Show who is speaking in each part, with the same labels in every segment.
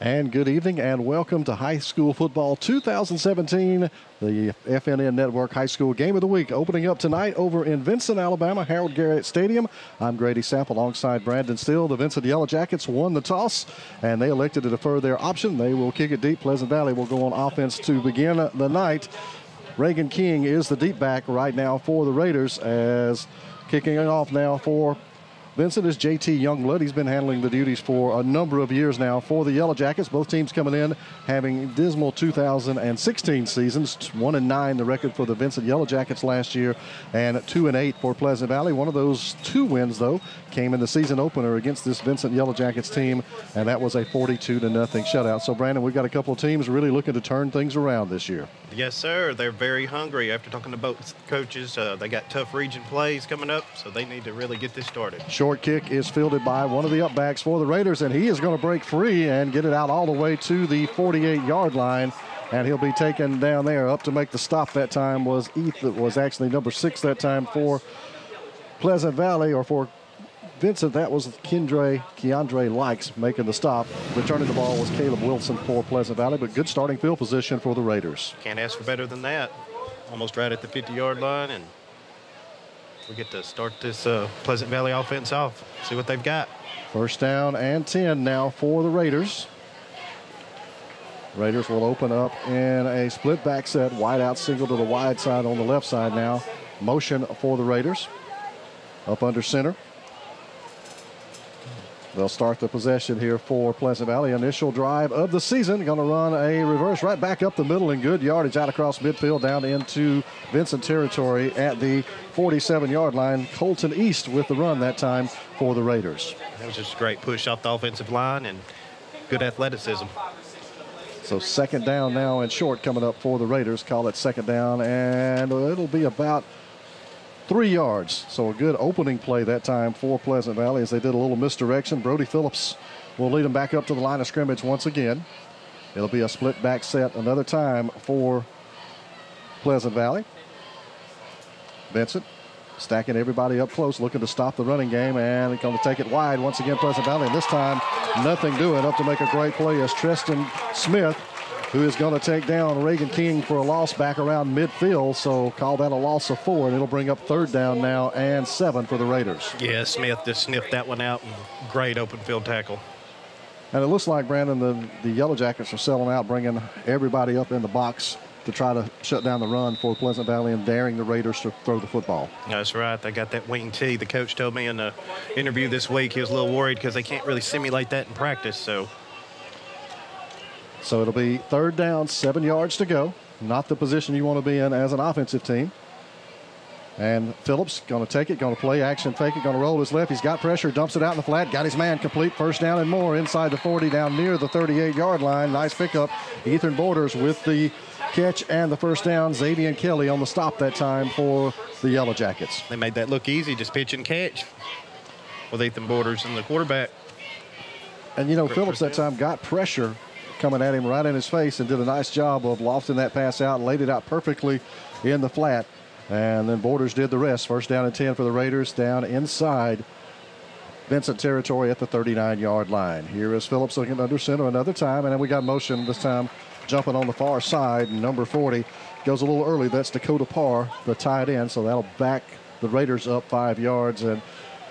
Speaker 1: And good evening and welcome to High School Football 2017, the FNN Network High School Game of the Week, opening up tonight over in Vincent, Alabama, Harold Garrett Stadium. I'm Grady Sapp alongside Brandon Still. The Vincent Yellow Jackets won the toss and they elected to defer their option. They will kick it deep. Pleasant Valley will go on offense to begin the night. Reagan King is the deep back right now for the Raiders, as kicking it off now for Vincent is JT Youngblood. He's been handling the duties for a number of years now for the Yellow Jackets. Both teams coming in having dismal 2016 seasons. 1-9 the record for the Vincent Yellow Jackets last year, and 2-8 for Pleasant Valley. One of those two wins, though, came in the season opener against this Vincent Yellow Jackets team, and that was a 42-0 shutout. So, Brandon, we've got a couple of teams really looking to turn things around this year.
Speaker 2: Yes, sir. They're very hungry. After talking to both coaches, they got tough region plays coming up, so they need to really get this started.
Speaker 1: Short kick is fielded by one of the upbacks for the Raiders, and he is going to break free and get it out all the way to the 48-yard line, and he'll be taken down there. Up to make the stop that time was was actually number 6 that time for Pleasant Valley, or for Vincent. That was Keandre Likes making the stop. Returning the ball was Caleb Wilson for Pleasant Valley, but good starting field position for the Raiders.
Speaker 2: Can't ask for better than that. Almost right at the 50-yard line, and we get to start this Pleasant Valley offense off, see what they've got.
Speaker 1: First down and 10 now for the Raiders. Raiders will open up in a split back set, wide out single to the wide side on the left side now. Motion for the Raiders. Up under center. They'll start the possession here for Pleasant Valley. Initial drive of the season. Going to run a reverse right back up the middle and good yardage out across midfield down into Vincent territory at the 47-yard line. Colton East with the run that time for the Raiders.
Speaker 2: That was just a great push off the offensive line and good athleticism.
Speaker 1: So second down now and short coming up for the Raiders. Call it second down, and it'll be about 3 yards. So a good opening play that time for Pleasant Valley as they did a little misdirection. Brody Phillips will lead them back up to the line of scrimmage once again. It'll be a split back set another time for Pleasant Valley. Vincent stacking everybody up close, looking to stop the running game, and going to take it wide once again, Pleasant Valley. And this time, nothing doing. Up to make a great play as Tristan Smith, who is going to take down Reagan King for a loss back around midfield. So call that a loss of 4, and it'll bring up third down now and 7 for the Raiders.
Speaker 2: Yeah, Smith just sniffed that one out. And great open field tackle.
Speaker 1: And it looks like, Brandon, the Yellow Jackets are selling out, bringing everybody up in the box to try to shut down the run for Pleasant Valley and daring the Raiders to throw the football.
Speaker 2: That's right. They got that wing tee. The coach told me in the interview this week he was a little worried because they can't really simulate that in practice. So
Speaker 1: it'll be third down, 7 yards to go. Not the position you want to be in as an offensive team. And Phillips going to take it, going to play action, fake it, going to roll his left. He's got pressure, dumps it out in the flat, got his man complete. First down and more inside the 40, down near the 38-yard line. Nice pickup. Ethan Borders with the catch and the first down. Xavier Kelly on the stop that time for the Yellow Jackets.
Speaker 2: They made that look easy, just pitch and catch with Ethan Borders and the quarterback.
Speaker 1: And, you know, Phillips that time got pressure coming at him right in his face and did a nice job of lofting that pass out and laid it out perfectly in the flat. And then Borders did the rest. First down and 10 for the Raiders, down inside Vincent territory at the 39-yard line. Here is Phillips looking under center another time, and then we got motion this time jumping on the far side. Number 40 goes a little early. That's Dakota Parr, the tight end, so that'll back the Raiders up 5 yards. And,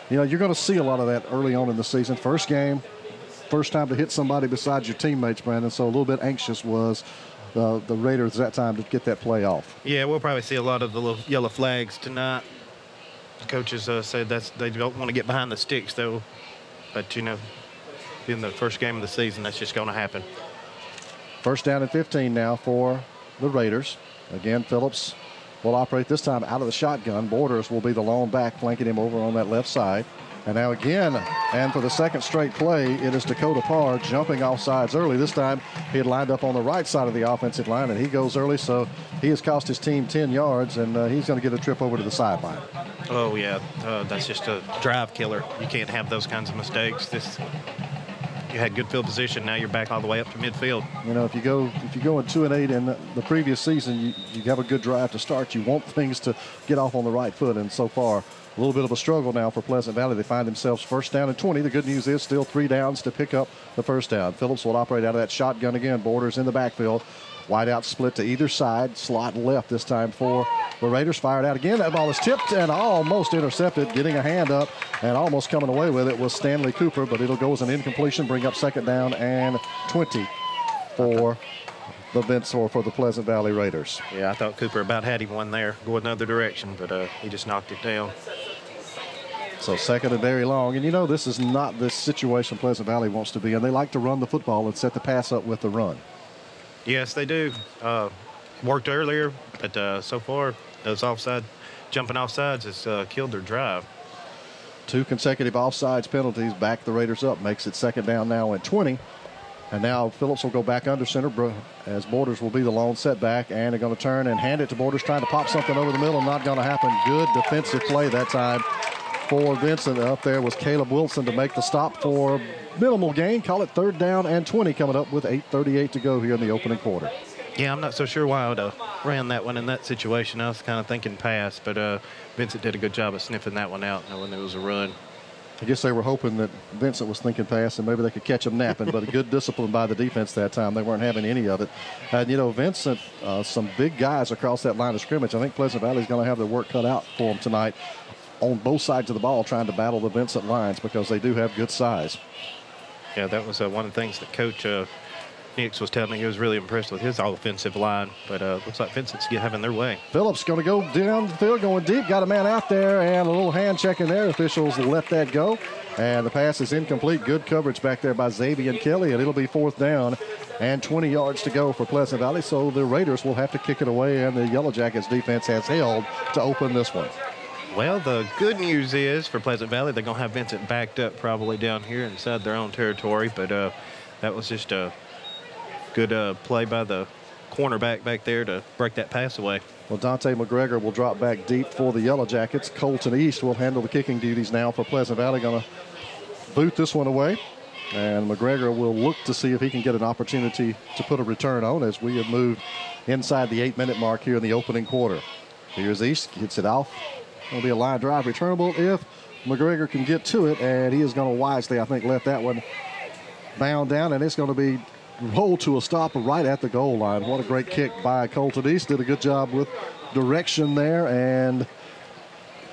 Speaker 1: you know, you're going to see a lot of that early on in the season. First game, first time to hit somebody besides your teammates, Brandon, so a little bit anxious was the Raiders that time to get that play off.
Speaker 2: Yeah, we'll probably see a lot of the little yellow flags tonight. The coaches said they don't want to get behind the sticks, though. But, you know, in the first game of the season, that's just going to happen.
Speaker 1: First down and 15 now for the Raiders. Again, Phillips will operate this time out of the shotgun. Borders will be the lone back, flanking him over on that left side. And now again, and for the second straight play, it is Dakota Parr jumping off sides early. This time he had lined up on the right side of the offensive line, and he goes early, so he has cost his team 10 yards, and he's going to get a trip over to the sideline.
Speaker 2: Oh, yeah, that's just a drive killer. You can't have those kinds of mistakes. You had good field position. Now you're back all the way up to midfield.
Speaker 1: You know, if you go in 2-8 in the previous season, you have a good drive to start. You want things to get off on the right foot, and so far A little bit of a struggle now for Pleasant Valley. They find themselves first down and 20. The good news is still 3 downs to pick up the first down. Phillips will operate out of that shotgun again. Borders in the backfield. Wide out split to either side. Slot left this time for the Raiders. Fired out again. That ball is tipped and almost intercepted. Getting a hand up and almost coming away with it was Stanley Cooper, but it'll go as an incompletion. Bring up second down and 20 for the Vincent, for the Pleasant Valley Raiders.
Speaker 2: Yeah, I thought Cooper about had him one there, going another direction, but he just knocked it down.
Speaker 1: So second and very long. And you know, this is not the situation Pleasant Valley wants to be in. They like to run the football and set the pass up with the run.
Speaker 2: Yes, they do. Worked earlier, but so far, those jumping offsides has killed their drive.
Speaker 1: 2 consecutive offsides penalties back the Raiders up. Makes it second down now and 20. And now Phillips will go back under center as Borders will be the lone setback. And they're going to turn and hand it to Borders, trying to pop something over the middle. Not going to happen. Good defensive play that time for Vincent. Up there was Caleb Wilson to make the stop for minimal gain. Call it third down and 20, coming up with 8:38 to go here in the opening quarter.
Speaker 2: Yeah, I'm not so sure why I would have ran that one in that situation. I was kind of thinking pass, but Vincent did a good job of sniffing that one out, knowing it was a run.
Speaker 1: I guess they were hoping that Vincent was thinking pass and maybe they could catch him napping, but a good discipline by the defense that time. They weren't having any of it. And, you know, Vincent, some big guys across that line of scrimmage. I think Pleasant Valley's going to have their work cut out for them tonight on both sides of the ball, trying to battle the Vincent lines because they do have good size.
Speaker 2: Yeah, that was one of the things that Coach Nix was telling me. He was really impressed with his offensive line, but looks like Vincent's having their way.
Speaker 1: Phillips going to go down the field, going deep. Got a man out there, and a little hand check in there. Officials let that go, and the pass is incomplete. Good coverage back there by Xavier and Kelly, and it'll be fourth down and 20 yards to go for Pleasant Valley. So the Raiders will have to kick it away, and the Yellow Jackets defense has held to open this one.
Speaker 2: Well, the good news is for Pleasant Valley, they're going to have Vincent backed up probably down here inside their own territory, but that was just a good play by the cornerback back there to break that pass away.
Speaker 1: Well, Dante McGregor will drop back deep for the Yellow Jackets. Colton East will handle the kicking duties now for Pleasant Valley. Going to boot this one away. And McGregor will look to see if he can get an opportunity to put a return on as we have moved inside the 8-minute mark here in the opening quarter. Here's East, gets it off. It'll be a line drive returnable if McGregor can get to it. And he is going to wisely, I think, let that one bound down. And it's going to be rolled to a stop right at the goal line. What a great kick by Colton East. Did a good job with direction there and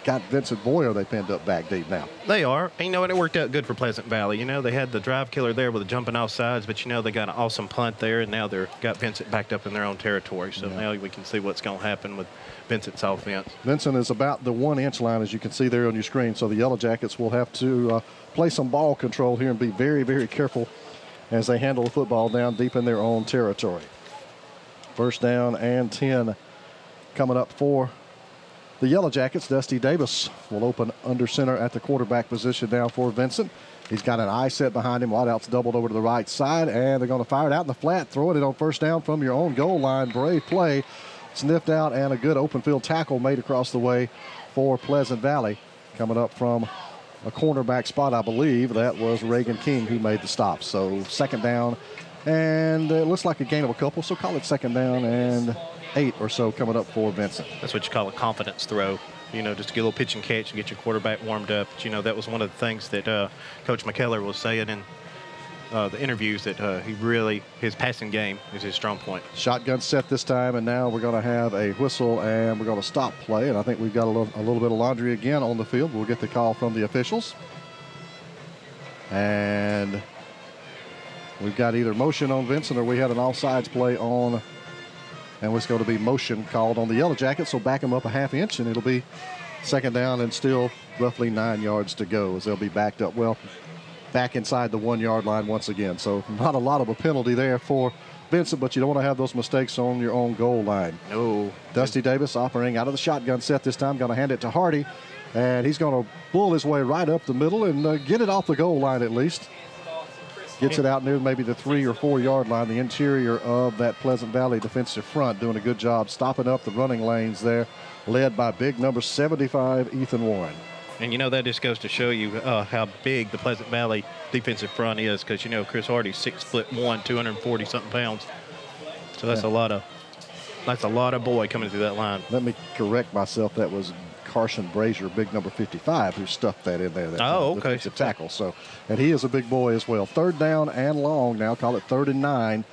Speaker 1: got Vincent Boyer. They pinned up back deep now.
Speaker 2: They are. And, you know, and it worked out good for Pleasant Valley. You know, they had the drive killer there with the jumping off sides, but, you know, they got an awesome punt there, and now they're got Vincent backed up in their own territory. So now we can see what's going to happen with Vincent's offense.
Speaker 1: Vincent is about the 1-inch line, as you can see there on your screen. So the Yellow Jackets will have to play some ball control here and be very, very careful as they handle the football down deep in their own territory. First down and 10 coming up for the Yellow Jackets. Dusty Davis will open under center at the quarterback position now for Vincent. He's got an eye set behind him. Wideout's doubled over to the right side, and they're going to fire it out in the flat, throwing it on first down from your own goal line. Brave play, sniffed out, and a good open field tackle made across the way for Pleasant Valley. Coming up from a cornerback spot, I believe that was Reagan King who made the stop. So second down, and it looks like a gain of a couple, so call it second down and 8 or so coming up for Vincent.
Speaker 2: That's what you call a confidence throw. You know, just to get a little pitch and catch and get your quarterback warmed up. But, you know, that was one of the things that Coach McKellar was saying in the interviews, that his passing game is his strong point.
Speaker 1: Shotgun set this time, and now we're going to have a whistle, and we're going to stop play. And I think we've got a little bit of laundry again on the field. We'll get the call from the officials. And we've got either motion on Vincent or we had an offsides play on, and it's going to be motion called on the Yellow Jackets. So back them up a half inch, and it'll be second down and still roughly 9 yards to go as they'll be backed up. Well, back inside the 1 yard line once again. So not a lot of a penalty there for Vincent, but you don't want to have those mistakes on your own goal line.
Speaker 2: No.
Speaker 1: Dusty Davis operating out of the shotgun set this time. Going to hand it to Hardy, and he's going to bull his way right up the middle and get it off the goal line at least. Gets it out near maybe the 3 or 4 yard line, the interior of that Pleasant Valley defensive front, doing a good job stopping up the running lanes there, led by big number 75, Ethan Warren.
Speaker 2: And, you know, that just goes to show you how big the Pleasant Valley defensive front is, because, you know, Chris Hardy's 6'1", 240-something pounds. So that's a lot of boy coming through that line.
Speaker 1: Let me correct myself. That was Carson Brazier, big number 55, who stuffed that in there. That
Speaker 2: okay.
Speaker 1: Defensive tackle. So, and he is a big boy as well. Third down and long now. Call it 3rd and 9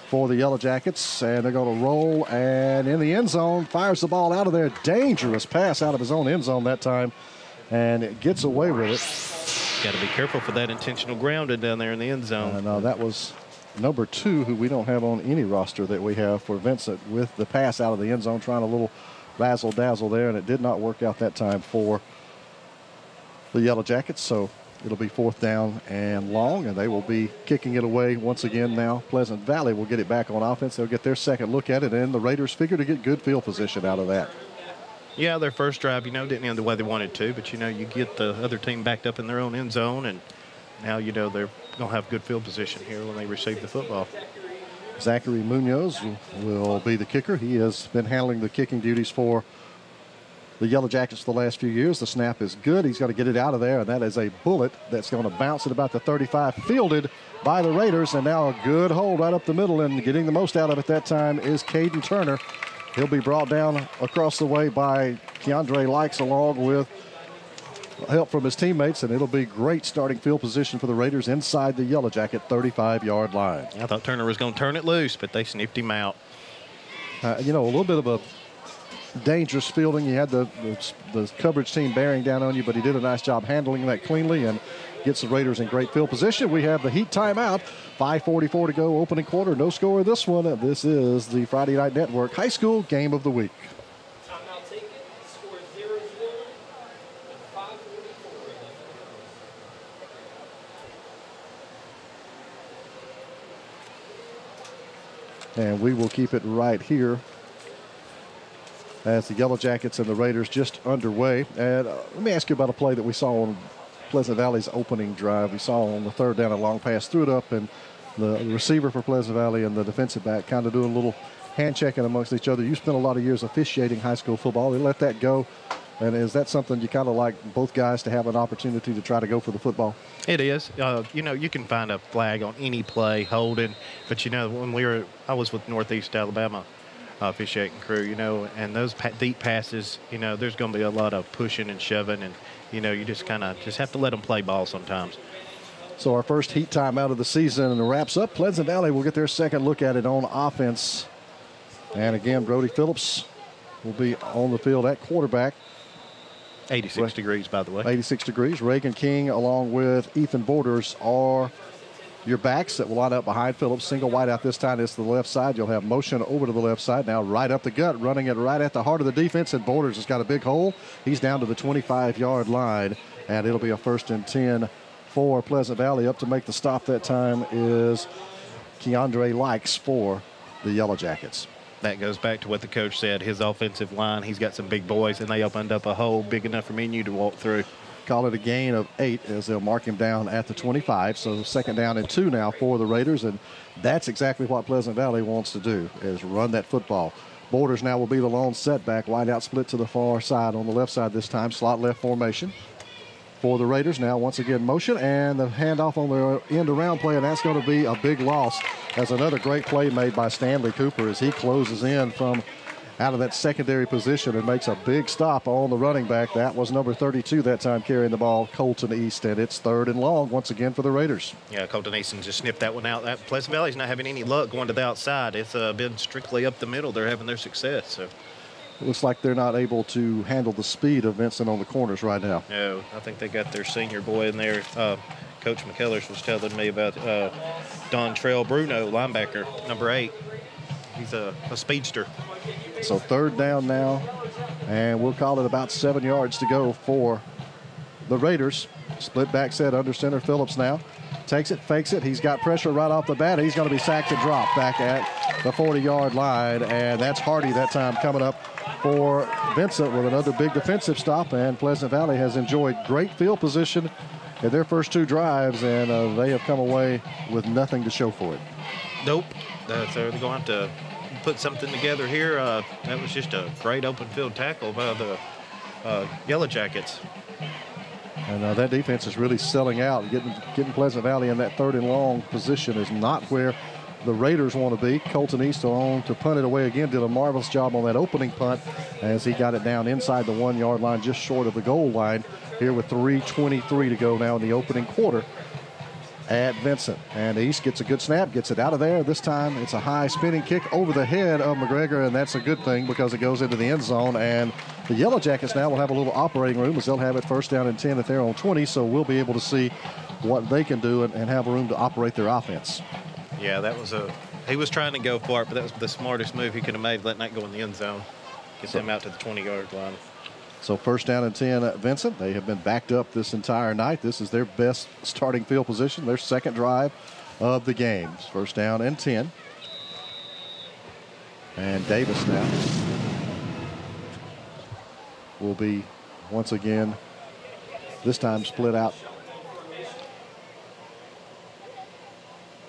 Speaker 1: for the Yellow Jackets. And they're going to roll, and in the end zone, fires the ball out of there. Dangerous pass out of his own end zone that time, and it gets away with it.
Speaker 2: Got to be careful for that intentional grounding down there in the end zone.
Speaker 1: And that was number 2, who we don't have on any roster that we have for Vincent, with the pass out of the end zone, trying a little razzle-dazzle there, and it did not work out that time for the Yellow Jackets. So it'll be 4th down and long, and they will be kicking it away once again now. Pleasant Valley will get it back on offense. They'll get their second look at it, and the Raiders figure to get good field position out of that.
Speaker 2: Yeah, their first drive, didn't end the way they wanted to, but, you get the other team backed up in their own end zone, and now, they're going to have good field position here when they receive the football.
Speaker 1: Zachary Munoz will be the kicker. He has been handling the kicking duties for the Yellow Jackets the last few years. The snap is good. He's got to get it out of there, and that is a bullet that's going to bounce at about the 35, fielded by the Raiders, and now a good hold right up the middle, and getting the most out of it that time is Caden Turner. He'll be brought down across the way by Keandre Likes, along with help from his teammates, and it'll be great starting field position for the Raiders inside the Yellow Jacket 35-yard line.
Speaker 2: I thought Turner was going to turn it loose, but they sniffed him out.
Speaker 1: A little bit of a dangerous fielding. You had the coverage team bearing down on you, but he did a nice job handling that cleanly and gets the Raiders in great field position. We have the Heat timeout. 5:44 to go, opening quarter. No score in this one. This is the Friday Night Network High School Game of the Week.
Speaker 3: Timeout taken. Score 0-0 with 5:44 left.
Speaker 1: And we will keep it right here as the Yellow Jackets and the Raiders just underway. And let me ask you about a play that we saw on Pleasant Valley's opening drive. We saw on the 3rd down a long pass, threw it up, and the receiver for Pleasant Valley and the defensive back kind of doing a little hand checking amongst each other. You spent a lot of years officiating high school football. They let that go. And is that something you kind of like both guys to have an opportunity to try to go for the football?
Speaker 2: It is. You can find a flag on any play, holding. But, when I was with Northeast Alabama officiating crew, and those deep passes, there's going to be a lot of pushing and shoving, and, you just kind of have to let them play ball sometimes.
Speaker 1: So our first Heat time out of the season, and it wraps up. Pleasant Valley will get their second look at it on offense. And again, Brody Phillips will be on the field at quarterback.
Speaker 2: 86 degrees, by the way.
Speaker 1: 86 degrees. Reagan King along with Ethan Borders are your backs that will line up behind Phillips. Single wide out this time. It's the left side. You'll have motion over to the left side. Now right up the gut, running it right at the heart of the defense, and Borders has got a big hole. He's down to the 25-yard line, and it'll be a 1st and 10 for Pleasant Valley. Up to make the stop that time is Keandre Likes for the Yellow Jackets.
Speaker 2: That goes back to what the coach said. His offensive line, he's got some big boys, and they opened up a hole big enough for me and you to walk through.
Speaker 1: Call it a gain of 8 as they'll mark him down at the 25. So 2nd down and 2 now for the Raiders, and that's exactly what Pleasant Valley wants to do, is run that football. Borders now will be the lone setback. Wide out split to the far side on the left side this time. Slot left formation for the Raiders. Now once again motion, and the handoff on the end around play, and that's going to be a big loss. As another great play made by Stanley Cooper as he closes in from out of that secondary position and makes a big stop on the running back. That was number 32 that time carrying the ball, Colton East, and it's 3rd and long once again for the Raiders.
Speaker 2: Yeah, Colton Easton just snipped that one out. Pleasant Valley's not having any luck going to the outside. It's been strictly up the middle. They're having their success. So
Speaker 1: it looks like they're not able to handle the speed of Vincent on the corners right now.
Speaker 2: No, I think they got their senior boy in there. Coach McKellers was telling me about Dontrell Bruno, linebacker, number 8. He's a speedster.
Speaker 1: So 3rd down now, and we'll call it about 7 yards to go for the Raiders. Split back set under center. Phillips now takes it, fakes it. He's got pressure right off the bat. He's going to be sacked and dropped back at the 40-yard line, and that's Hardy that time coming up for Vincent with another big defensive stop. And Pleasant Valley has enjoyed great field position in their first 2 drives, and they have come away with nothing to show for it.
Speaker 2: Nope. So they're going to have to put something together here. That was just a great open field tackle by the Yellow Jackets.
Speaker 1: And that defense is really selling out. Getting Pleasant Valley in that 3rd and long position is not where the Raiders want to be. Colton East on to punt it away again. Did a marvelous job on that opening punt as he got it down inside the 1 yard line, just short of the goal line. Here with 3:23 to go now in the opening quarter at Vincent. And East gets a good snap, gets it out of there. This time it's a high spinning kick over the head of McGregor, and that's a good thing because it goes into the end zone. And the Yellow Jackets now will have a little operating room as they'll have it first down and 10 at their own 20, so we'll be able to see what they can do and have room to operate their offense.
Speaker 2: Yeah, that was he was trying to go for it, but that was the smartest move he could have made, letting that go in the end zone. Get them out to the 20-yard line.
Speaker 1: So first down and 10 at Vincent. They have been backed up this entire night. This is their best starting field position, their second drive of the game. First down and 10. And Davis now will be once again, this time split out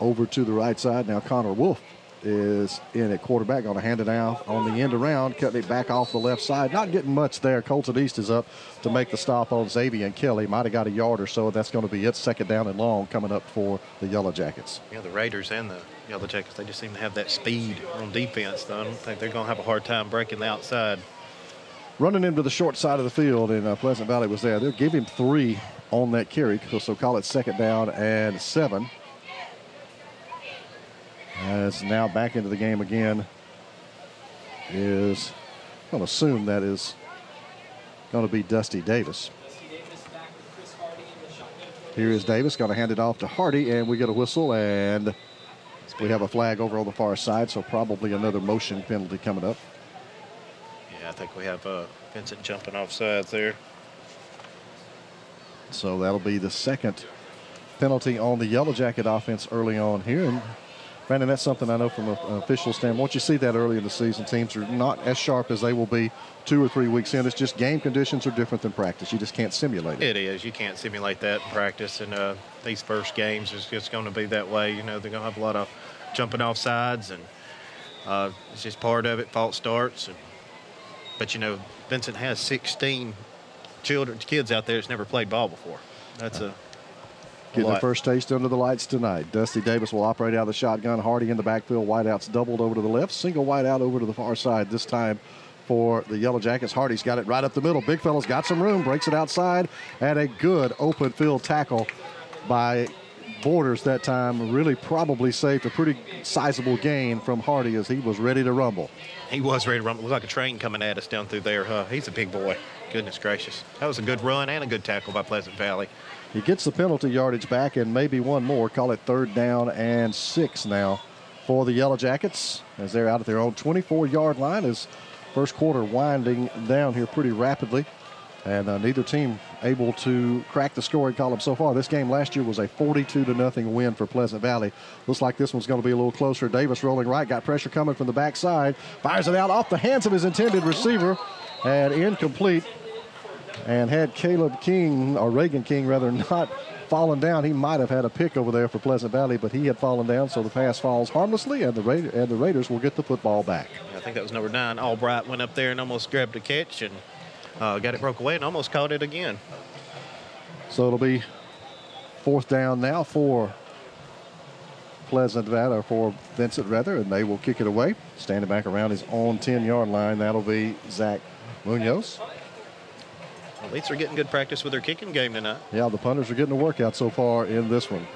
Speaker 1: over to the right side. Now Connor Wolf is in at quarterback, going to hand it out on the end around, cutting it back off the left side. Not getting much there. Colton East is up to make the stop on Xavier and Kelly. Might have got a yard or so. That's going to be it. Second down and long coming up for the Yellow Jackets.
Speaker 2: Yeah, the Raiders and the Yellow Jackets, they just seem to have that speed on defense, though. I don't think they're going to have a hard time breaking the outside.
Speaker 1: Running into the short side of the field, and Pleasant Valley was there. They'll give him 3 on that carry, so call it second down and 7. As now back into the game again is, I'm going to assume that is going to be Dusty Davis. Here is Davis, going to hand it off to Hardy, and we get a whistle, and we have a flag over on the far side, so probably another motion penalty coming up.
Speaker 2: Yeah, I think we have Vincent jumping off sides there.
Speaker 1: So that'll be the second penalty on the Yellow Jacket offense early on here. And Brandon, that's something I know from an official standpoint. You see that early in the season. Teams are not as sharp as they will be 2 or 3 weeks in. It's just game conditions are different than practice. You just can't simulate it.
Speaker 2: It is. You can't simulate that in practice. And these first games is just going to be that way. You know, they're going to have a lot of jumping off sides, and it's just part of it, false starts. But, you know, Vincent has 16 kids out there that's never played ball before. That's
Speaker 1: Getting their first taste under the lights tonight. Dusty Davis will operate out of the shotgun. Hardy in the backfield. Wideouts doubled over to the left. Single wideout over to the far side this time for the Yellow Jackets. Hardy's got it right up the middle. Big fella's got some room. Breaks it outside. And a good open field tackle by Borders that time. Really probably saved a pretty sizable gain from Hardy as he was ready to rumble.
Speaker 2: He was ready to rumble. It looked like a train coming at us down through there. He's a big boy. Goodness gracious. That was a good run and a good tackle by Pleasant Valley.
Speaker 1: He gets the penalty yardage back and maybe one more. Call it third down and 6 now for the Yellow Jackets as they're out at their own 24-yard line as first quarter winding down here pretty rapidly. And neither team able to crack the scoring column so far. This game last year was a 42-0 win for Pleasant Valley. Looks like this one's going to be a little closer. Davis rolling right, got pressure coming from the backside. Fires it out off the hands of his intended receiver and incomplete. And had Caleb King, or Reagan King rather, not fallen down, he might have had a pick over there for Pleasant Valley, but he had fallen down, so the pass falls harmlessly, and the Raiders will get the football back.
Speaker 2: I think that was number 9. Albright went up there and almost grabbed the catch and got it broke away and almost caught it again.
Speaker 1: So it'll be fourth down now for Pleasant Valley, or for Vincent rather, and they will kick it away. Standing back around his own 10-yard line, that'll be Zach Munoz.
Speaker 2: At least they're getting good practice with their kicking game tonight.
Speaker 1: Yeah, the punters are getting a workout so far in this one.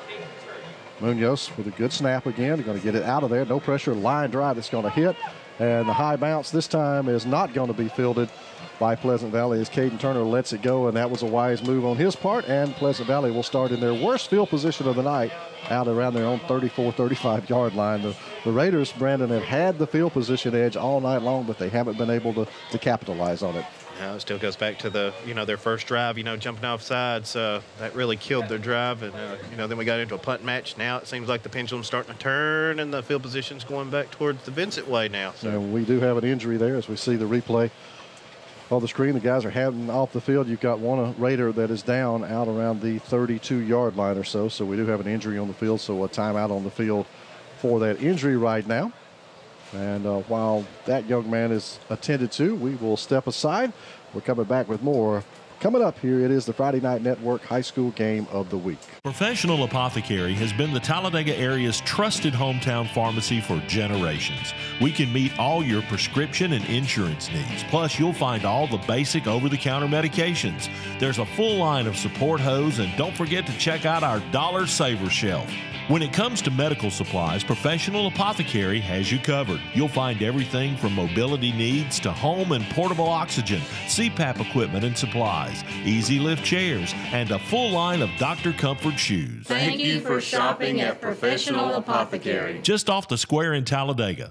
Speaker 1: Munoz with a good snap again. They're going to get it out of there. No pressure, line drive. It's going to hit. And the high bounce this time is not going to be fielded by Pleasant Valley as Caden Turner lets it go. And that was a wise move on his part. And Pleasant Valley will start in their worst field position of the night out around their own 34, 35-yard line. The Raiders, Brandon, have had the field position edge all night long, but they haven't been able to capitalize on it.
Speaker 2: Now it still goes back to their first drive, jumping off sides. That really killed their drive. And, then we got into a punt match. Now it seems like the pendulum's starting to turn and the field position's going back towards the Vincent way now. So.
Speaker 1: And we do have an injury there as we see the replay on the screen. The guys are heading off the field. You've got one Raider that is down out around the 32-yard line or so. So we do have an injury on the field. So a timeout on the field for that injury right now. And while that young man is attended to, we will step aside. We're coming back with more Coming up here, it is the Friday Night Network High School Game of the Week.
Speaker 4: Professional Apothecary has been the Talladega area's trusted hometown pharmacy for generations. We can meet all your prescription and insurance needs. Plus, you'll find all the basic over-the-counter medications. There's a full line of support hose, and don't forget to check out our Dollar Saver shelf. When it comes to medical supplies, Professional Apothecary has you covered. You'll find everything from mobility needs to home and portable oxygen, CPAP equipment and supplies, easy lift chairs, and a full line of Dr. Comfort shoes.
Speaker 5: Thank you for shopping at Professional Apothecary.
Speaker 4: Just off the square in Talladega.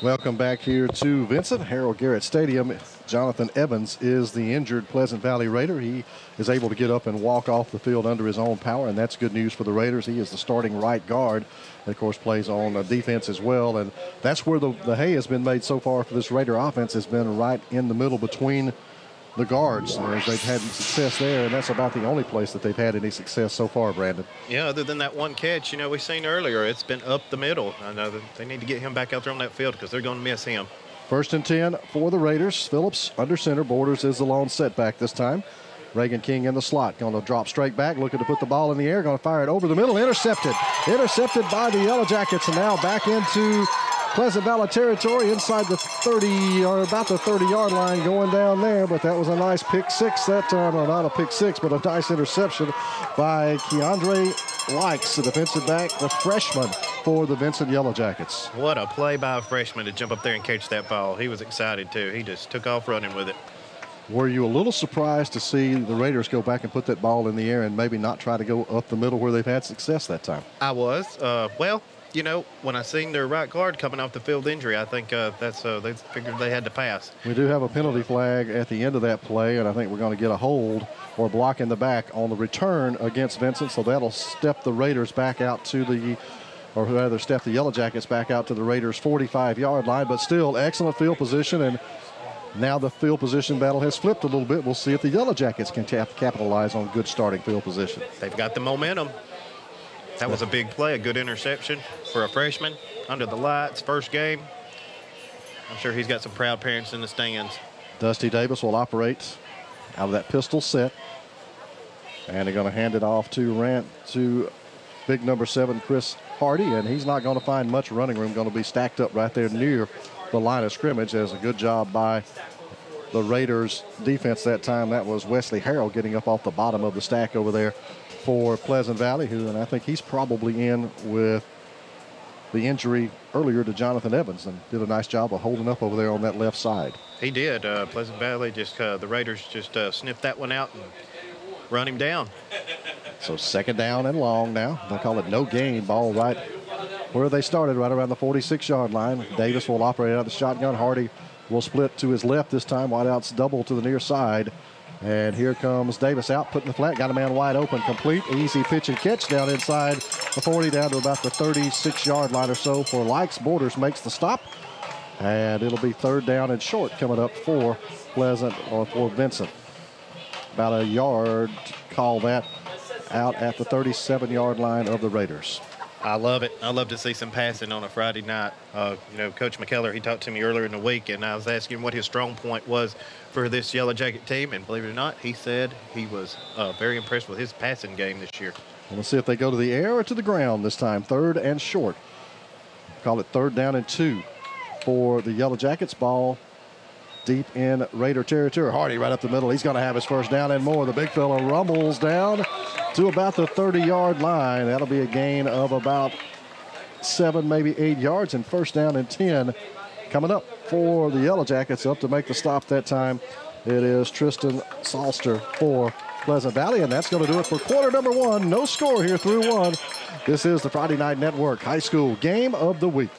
Speaker 1: Welcome back here to Vincent, Harold Garrett Stadium. Jonathan Evans is the injured Pleasant Valley Raider. He is able to get up and walk off the field under his own power, and that's good news for the Raiders. He is the starting right guard and, of course, plays on defense as well. And that's where the hay has been made so far for this Raider offense, has been right in the middle between the guards. As they've had success there, and that's about the only place that they've had any success so far, Brandon.
Speaker 2: Yeah, other than that one catch, we seen earlier, it's been up the middle. I know that they need to get him back out there on that field because they're going to miss him.
Speaker 1: 1st and 10 for the Raiders. Phillips under center. Borders is the lone setback this time. Reagan King in the slot. Going to drop straight back, looking to put the ball in the air. Going to fire it over the middle. Intercepted. Intercepted by the Yellow Jackets, and now back into Pleasant Valley territory inside the 30, or about the 30-yard line, going down there. But that was a nice pick six that time. Or not a pick six, but a nice interception by Keandre Likes, the defensive back, the freshman for the Vincent Yellow Jackets.
Speaker 2: What a play by a freshman to jump up there and catch that ball. He was excited, too. He just took off running with it.
Speaker 1: Were you a little surprised to see the Raiders go back and put that ball in the air and maybe not try to go up the middle where they've had success that time?
Speaker 2: I was. Well, when I seen their right guard coming off the field injury, I think they figured they had to pass.
Speaker 1: We do have a penalty flag at the end of that play, and I think we're going to get a hold or block in the back on the return against Vincent, so that'll step the Raiders back out to the, or rather step the Yellow Jackets back out to the Raiders' 45-yard line, but still excellent field position, and now the field position battle has flipped a little bit. We'll see if the Yellow Jackets can capitalize on good starting field position.
Speaker 2: They've got the momentum. That was a big play, a good interception for a freshman under the lights, first game. I'm sure he's got some proud parents in the stands.
Speaker 1: Dusty Davis will operate out of that pistol set. And they're going to hand it off to big number 7, Chris Hardy, and he's not going to find much running room. Going to be stacked up right there near the line of scrimmage. As a good job by the Raiders defense that time. That was Wesley Harold getting up off the bottom of the stack over there for Pleasant Valley, and I think he's probably in with the injury earlier to Jonathan Evans, and did a nice job of holding up over there on that left side.
Speaker 2: He did. Pleasant Valley the Raiders just sniffed that one out and run him down.
Speaker 1: So 2nd down and long now. They call it no gain. Ball right where they started, right around the 46-yard line. Davis will operate out of the shotgun. Hardy will split to his left this time. Wideouts double to the near side. And here comes Davis out, putting the flat. Got a man wide open, complete. Easy pitch and catch down inside the 40, down to about the 36-yard line or so for Likes. Borders makes the stop. And it'll be 3rd down and short coming up for Pleasant, or for Vincent. About a yard, call that, out at the 37-yard line of the Raiders.
Speaker 2: I love it. I love to see some passing on a Friday night. Coach McKellar, he talked to me earlier in the week, and I was asking him what his strong point was for this Yellow Jacket team, and believe it or not, he said he was very impressed with his passing game this year.
Speaker 1: We'll see if they go to the air or to the ground this time. 3rd and short. Call it 3rd down and 2 for the Yellow Jackets. Ball deep in Raider territory. Hardy right up the middle. He's going to have his 1st down and more. The big fella rumbles down to about the 30-yard line. That'll be a gain of about 7, maybe 8 yards, and 1st down and 10 coming up for the Yellow Jackets. Up to make the stop that time, it is Tristan Salster for Pleasant Valley, and that's going to do it for quarter number 1. No score here through 1. This is the Friday Night Network High School Game of the Week.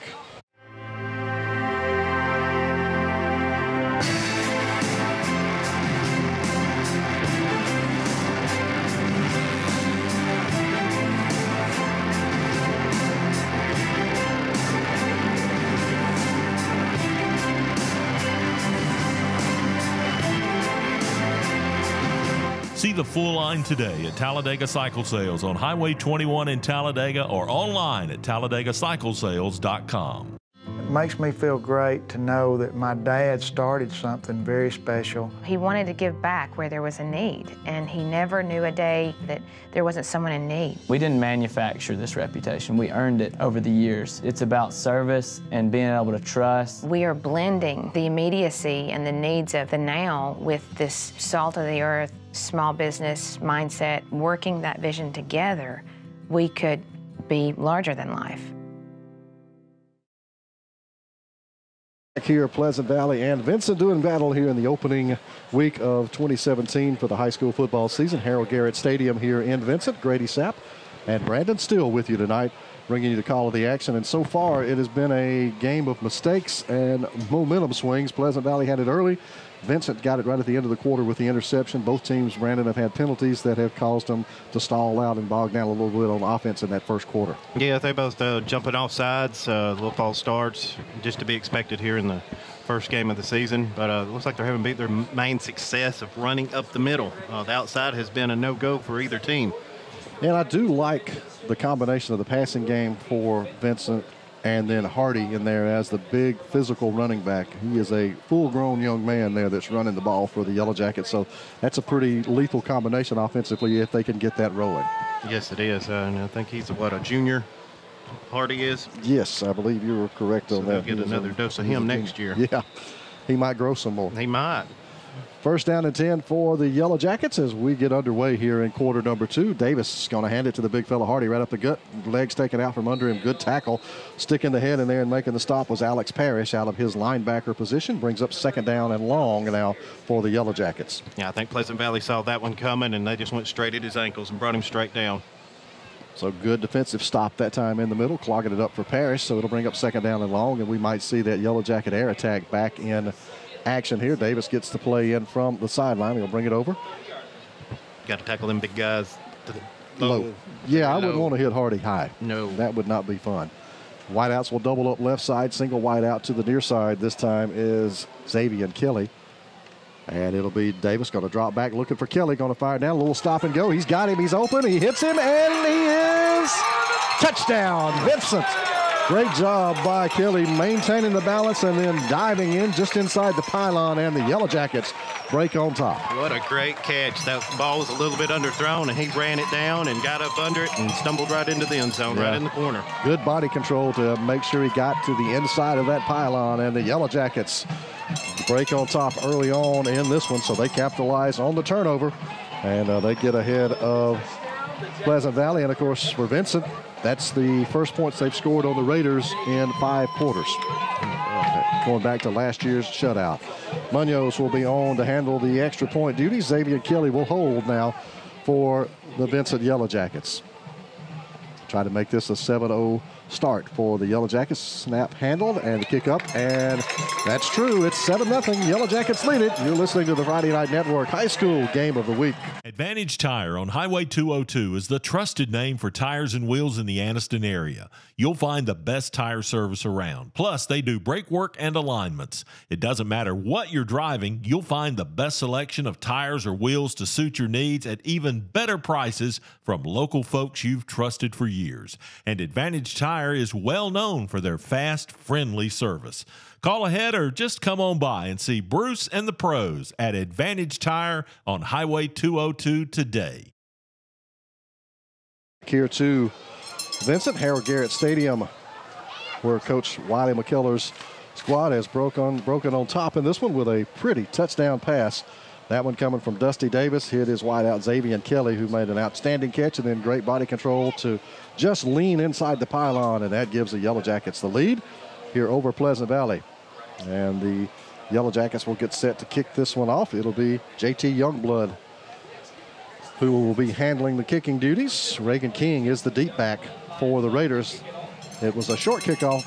Speaker 4: See the full line today at Talladega Cycle Sales on Highway 21 in Talladega, or online at TalladegaCyclesales.com.
Speaker 6: makes me feel great to know that my dad started something very special.
Speaker 7: He wanted to give back where there was a need, and he never knew a day that there wasn't someone in need.
Speaker 8: We didn't manufacture this reputation. We earned it over the years. It's about service and being able to trust.
Speaker 7: We are blending the immediacy and the needs of the now with this salt of the earth, small business mindset. Working that vision together, we could be larger than life.
Speaker 1: Here, Pleasant Valley and Vincent doing battle here in the opening week of 2017 for the high school football season. Harold Garrett Stadium here in Vincent. Grady Sapp and Brandon Still with you tonight, bringing you the call of the action. And so far, it has been a game of mistakes and momentum swings. Pleasant Valley had it early. Vincent got it right at the end of the quarter with the interception. Both teams, Brandon, have had penalties that have caused them to stall out and bog down a little bit on offense in that first quarter.
Speaker 2: Yeah, they both jumping off sides, little false starts, just to be expected here in the first game of the season. But it looks like they're having beat their main success of running up the middle. The outside has been a no-go for either team.
Speaker 1: And I do like the combination of the passing game for Vincent and then Hardy in there as the big physical running back. He is a full-grown young man there that's running the ball for the Yellow Jackets. So that's a pretty lethal combination offensively if they can get that rolling.
Speaker 2: Yes, it is. And I think he's a junior? Hardy is?
Speaker 1: Yes, I believe you were correct on that.
Speaker 2: They'll get another dose of him next year.
Speaker 1: Yeah, he might grow some more.
Speaker 2: He might.
Speaker 1: First down and 10 for the Yellow Jackets as we get underway here in quarter number 2. Davis is going to hand it to the big fella Hardy right up the gut. Legs taken out from under him. Good tackle. Sticking the head in there and making the stop was Alex Parrish out of his linebacker position. Brings up second down and long now for the Yellow Jackets.
Speaker 2: Yeah, I think Pleasant Valley saw that one coming, and they just went straight at his ankles and brought him straight down.
Speaker 1: So good defensive stop that time in the middle, clogging it up for Parrish. So it'll bring up second down and long, and we might see that Yellow Jacket air attack back in action here. Davis gets to play in from the sideline. He'll bring it over.
Speaker 2: Got to tackle them big guys to the
Speaker 1: low. Yeah, I wouldn't want to hit Hardy high.
Speaker 2: No.
Speaker 1: That would not be fun. Wideouts will double up left side. Single wide out to the near side. This time is Xavier Kelly. And it'll be Davis going to drop back looking for Kelly. Going to fire down. A little stop and go. He's got him. He's open. He hits him. And he is touchdown. Vincent. Great job by Kelly maintaining the balance and then diving in just inside the pylon, and the Yellow Jackets break on top.
Speaker 2: What a great catch. That ball was a little bit underthrown, and he ran it down and got up under it and stumbled right into the end zone, right in the corner.
Speaker 1: Good body control to make sure he got to the inside of that pylon, and the Yellow Jackets break on top early on in this one, so they capitalize on the turnover, and they get ahead of Pleasant Valley. And, of course, for Vincent, that's the first points they've scored on the Raiders in 5 quarters. Going back to last year's shutout. Munoz will be on to handle the extra point duty. Xavier Kelly will hold now for the Vincent Yellow Jackets. Try to make this a 7-0 start for the Yellow Jackets. Snap handled and the kick up, and that's true. It's 7-0. Yellow Jackets lead it. You're listening to the Friday Night Network High School Game of the Week.
Speaker 4: Advantage Tire on Highway 202 is the trusted name for tires and wheels in the Anniston area. You'll find the best tire service around. Plus, they do brake work and alignments. It doesn't matter what you're driving, you'll find the best selection of tires or wheels to suit your needs at even better prices from local folks you've trusted for years. And Advantage Tire is well known for their fast, friendly service. Call ahead or just come on by and see Bruce and the pros at Advantage Tire on Highway 202 today.
Speaker 1: Here to Vincent, Harold Garrett Stadium, where Coach Wiley McKellar's squad has broken on top in this one with a pretty touchdown pass. That one coming from Dusty Davis, hit his wideout Xavier Kelly, who made an outstanding catch, and then great body control to just lean inside the pylon, and that gives the Yellow Jackets the lead here over Pleasant Valley. And the Yellow Jackets will get set to kick this one off. It'll be JT Youngblood who will be handling the kicking duties. Reagan King is the deep back for the Raiders. It was a short kickoff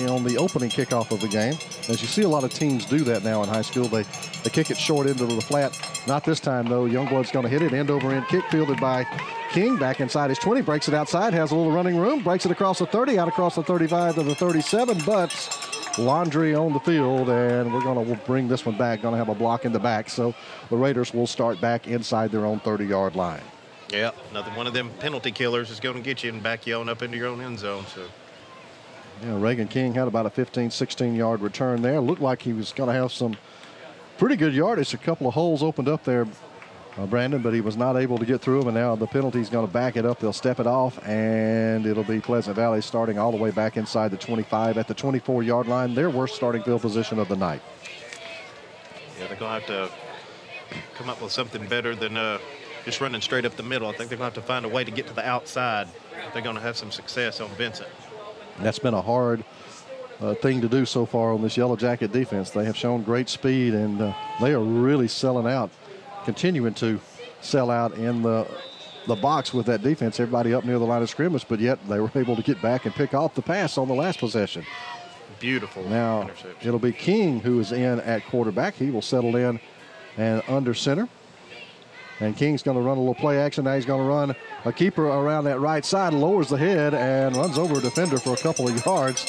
Speaker 1: on the opening kickoff of the game. As you see, a lot of teams do that now in high school. They kick it short into the flat. Not this time, though. Youngblood's going to hit it. End over end kick fielded by King. Back inside his 20. Breaks it outside. Has a little running room. Breaks it across the 30. Out across the 35 to the 37. But laundry on the field. And we'll bring this one back. Going to have a block in the back. So the Raiders will start back inside their own 30-yard line.
Speaker 2: Yeah, another one of them penalty killers is going to get you and back you on up into your own end zone. So
Speaker 1: Yeah, Reagan King had about a 15, 16-yard return there. Looked like he was going to have some pretty good yardage. A couple of holes opened up there, Brandon, but he was not able to get through them, and now the penalty's going to back it up. They'll step it off, and it'll be Pleasant Valley starting all the way back inside the 25 at the 24-yard line, their worst starting field position of the night.
Speaker 2: Yeah, they're going to have to come up with something better than just running straight up the middle. I think they're going to have to find a way to get to the outside if they're going to have some success on Vincent.
Speaker 1: And that's been a hard thing to do so far on this Yellow Jacket defense. They have shown great speed, and they are really selling out, continuing to sell out in the box with that defense. Everybody up near the line of scrimmage, but yet they were able to get back and pick off the pass on the last possession.
Speaker 2: Beautiful
Speaker 1: now
Speaker 2: interception. It'll
Speaker 1: be King who is in at quarterback. He will settle in and under center. And King's going to run a little play action. Now he's going to run a keeper around that right side, lowers the head, and runs over a defender for a couple of yards.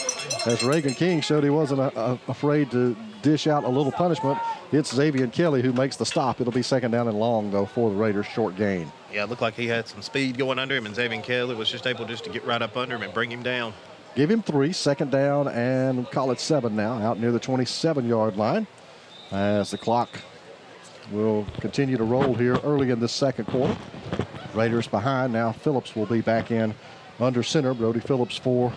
Speaker 1: As Reagan King showed he wasn't afraid to dish out a little punishment. It's Xavier Kelly who makes the stop. It'll be second down and long, though, for the Raiders. Short gain.
Speaker 2: Yeah, it looked like he had some speed going under him, and Xavier Kelly was just able to get right up under him and bring him down.
Speaker 1: Give him 3, second down, and call it 7 now, out near the 27-yard line. As the clock will continue to roll here early in this second quarter. Raiders behind. Now Phillips will be back in under center. Brody Phillips for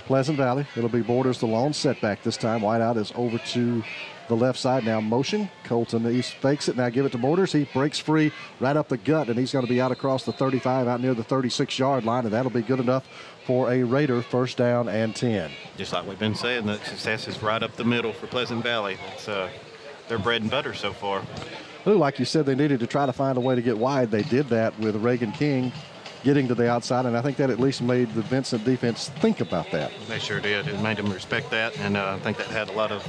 Speaker 1: Pleasant Valley. It'll be Borders the lone setback this time. Whiteout is over to the left side. Now motion. Colton East fakes it. Now give it to Borders. He breaks free right up the gut, and he's going to be out across the 35, out near the 36-yard line, and that'll be good enough for a Raider first down and 10.
Speaker 2: Just like we've been saying, the success is right up the middle for Pleasant Valley. It's their bread and butter so far.
Speaker 1: Ooh, like you said, they needed to try to find a way to get wide. They did that with Reagan King getting to the outside, and I think that at least made the Vincent defense think about that.
Speaker 2: They sure did. It made them respect that, and I think that had a lot of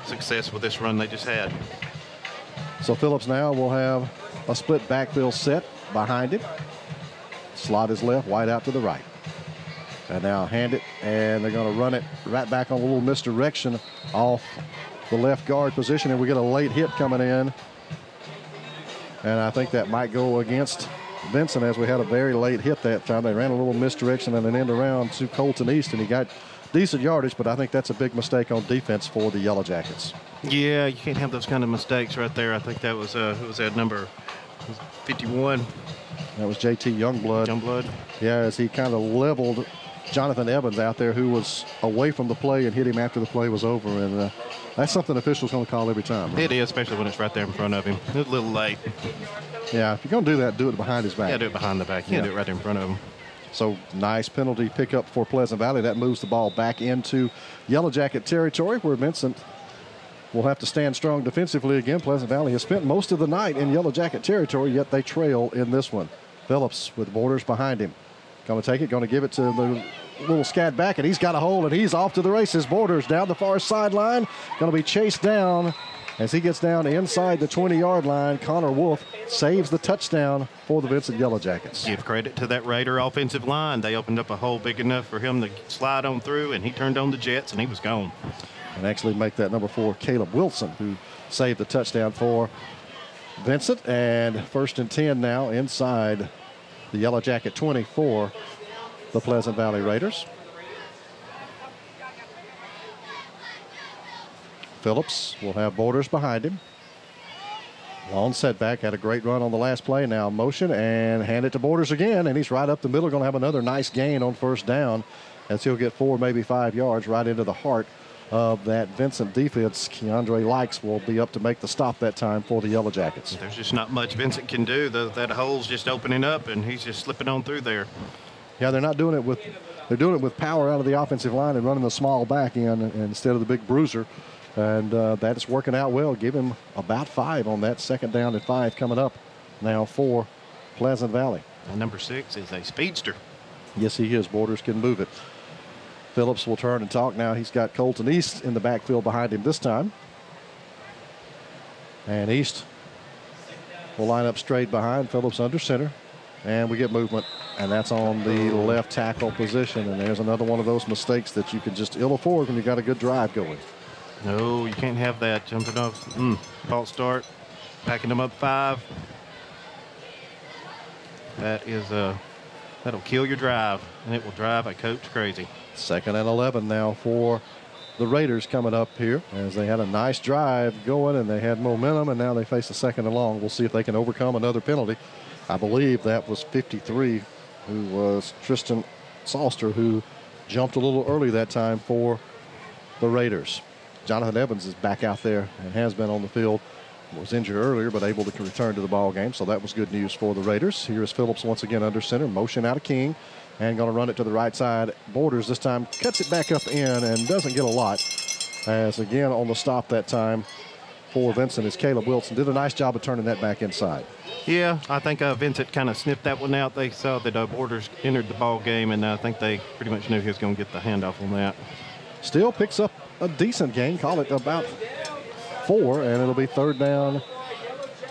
Speaker 2: success with this run they just had.
Speaker 1: So Phillips now will have a split backfield set behind him. Slot is left, wide out to the right. And now hand it, and they're going to run it right back on a little misdirection off the left guard position, and we get a late hit coming in. And I think that might go against Vincent, as we had a very late hit that time. They ran a little misdirection and an end around to Colton East, and he got decent yardage, but I think that's a big mistake on defense for the Yellow Jackets.
Speaker 2: Yeah, you can't have those kind of mistakes right there. I think that was who was that number 51?
Speaker 1: That was JT Youngblood. Yeah, as he kind of leveled Jonathan Evans out there, who was away from the play, and hit him after the play was over. And that's something officials going to call every time. Right?
Speaker 2: It is, especially when it's right there in front of him. It was a little late.
Speaker 1: Yeah, if you're going to do that, do it behind his back.
Speaker 2: Yeah, do it behind the back. You can't do it right there in front of him.
Speaker 1: So nice penalty pickup for Pleasant Valley. That moves the ball back into Yellow Jacket territory, where Vincent will have to stand strong defensively again. Pleasant Valley has spent most of the night in Yellow Jacket territory, yet they trail in this one. Phillips with Borders behind him. Going to take it, going to give it to the little scat back, and he's got a hole, and he's off to the races. Borders down the far sideline. Going to be chased down as he gets down inside the 20-yard line. Connor Wolf saves the touchdown for the Vincent Yellow Jackets.
Speaker 2: Give credit to that Raider offensive line. They opened up a hole big enough for him to slide on through, and he turned on the jets, and he was gone.
Speaker 1: And actually make that number 4, Caleb Wilson, who saved the touchdown for Vincent. And first and 10 now inside the Yellow Jacket 20 for the Pleasant Valley Raiders. Phillips will have Borders behind him. Long setback, had a great run on the last play. Now motion and hand it to Borders again, and he's right up the middle. Going to have another nice gain on first down, as he'll get 4, maybe 5 yards right into the heart of that Vincent defense. Keandre Likes will be up to make the stop that time for the Yellow Jackets.
Speaker 2: There's just not much Vincent can do. That hole's just opening up, and he's just slipping on through there.
Speaker 1: Yeah, they're not doing it with, they're doing it with power out of the offensive line and running the small back in instead of the big bruiser. And that is working out well. Give him about 5 on that second down and 5 coming up now for Pleasant Valley.
Speaker 2: And number 6 is a speedster.
Speaker 1: Yes, he is. Borders can move it. Phillips will turn and talk now. He's got Colton East in the backfield behind him this time. And East will line up straight behind. Phillips under center. And we get movement. And that's on the left tackle position. And there's another one of those mistakes that you can just ill afford when you got a good drive going.
Speaker 2: No, you can't have that. Jumping off. False start. Packing them up 5. That That'll kill your drive, and it will drive a coach crazy.
Speaker 1: 2nd and 11 now for the Raiders coming up here, as they had a nice drive going and they had momentum, and now they face a 2nd and long. We'll see if they can overcome another penalty. I believe that was 53, who was Tristan Salster, who jumped a little early that time for the Raiders. Jonathan Evans is back out there and has been on the field. Was injured earlier, but able to return to the ball game, so that was good news for the Raiders. Here is Phillips once again under center, motion out of King, and going to run it to the right side. Borders this time cuts it back up in and doesn't get a lot, as again on the stop that time for Vincent is Caleb Wilson. Did a nice job of turning that back inside.
Speaker 2: Yeah, I think Vincent kind of sniffed that one out. They saw that Borders entered the ball game, and I think they pretty much knew he was going to get the handoff on that.
Speaker 1: Still picks up a decent gain, call it about 4, and it'll be 3rd down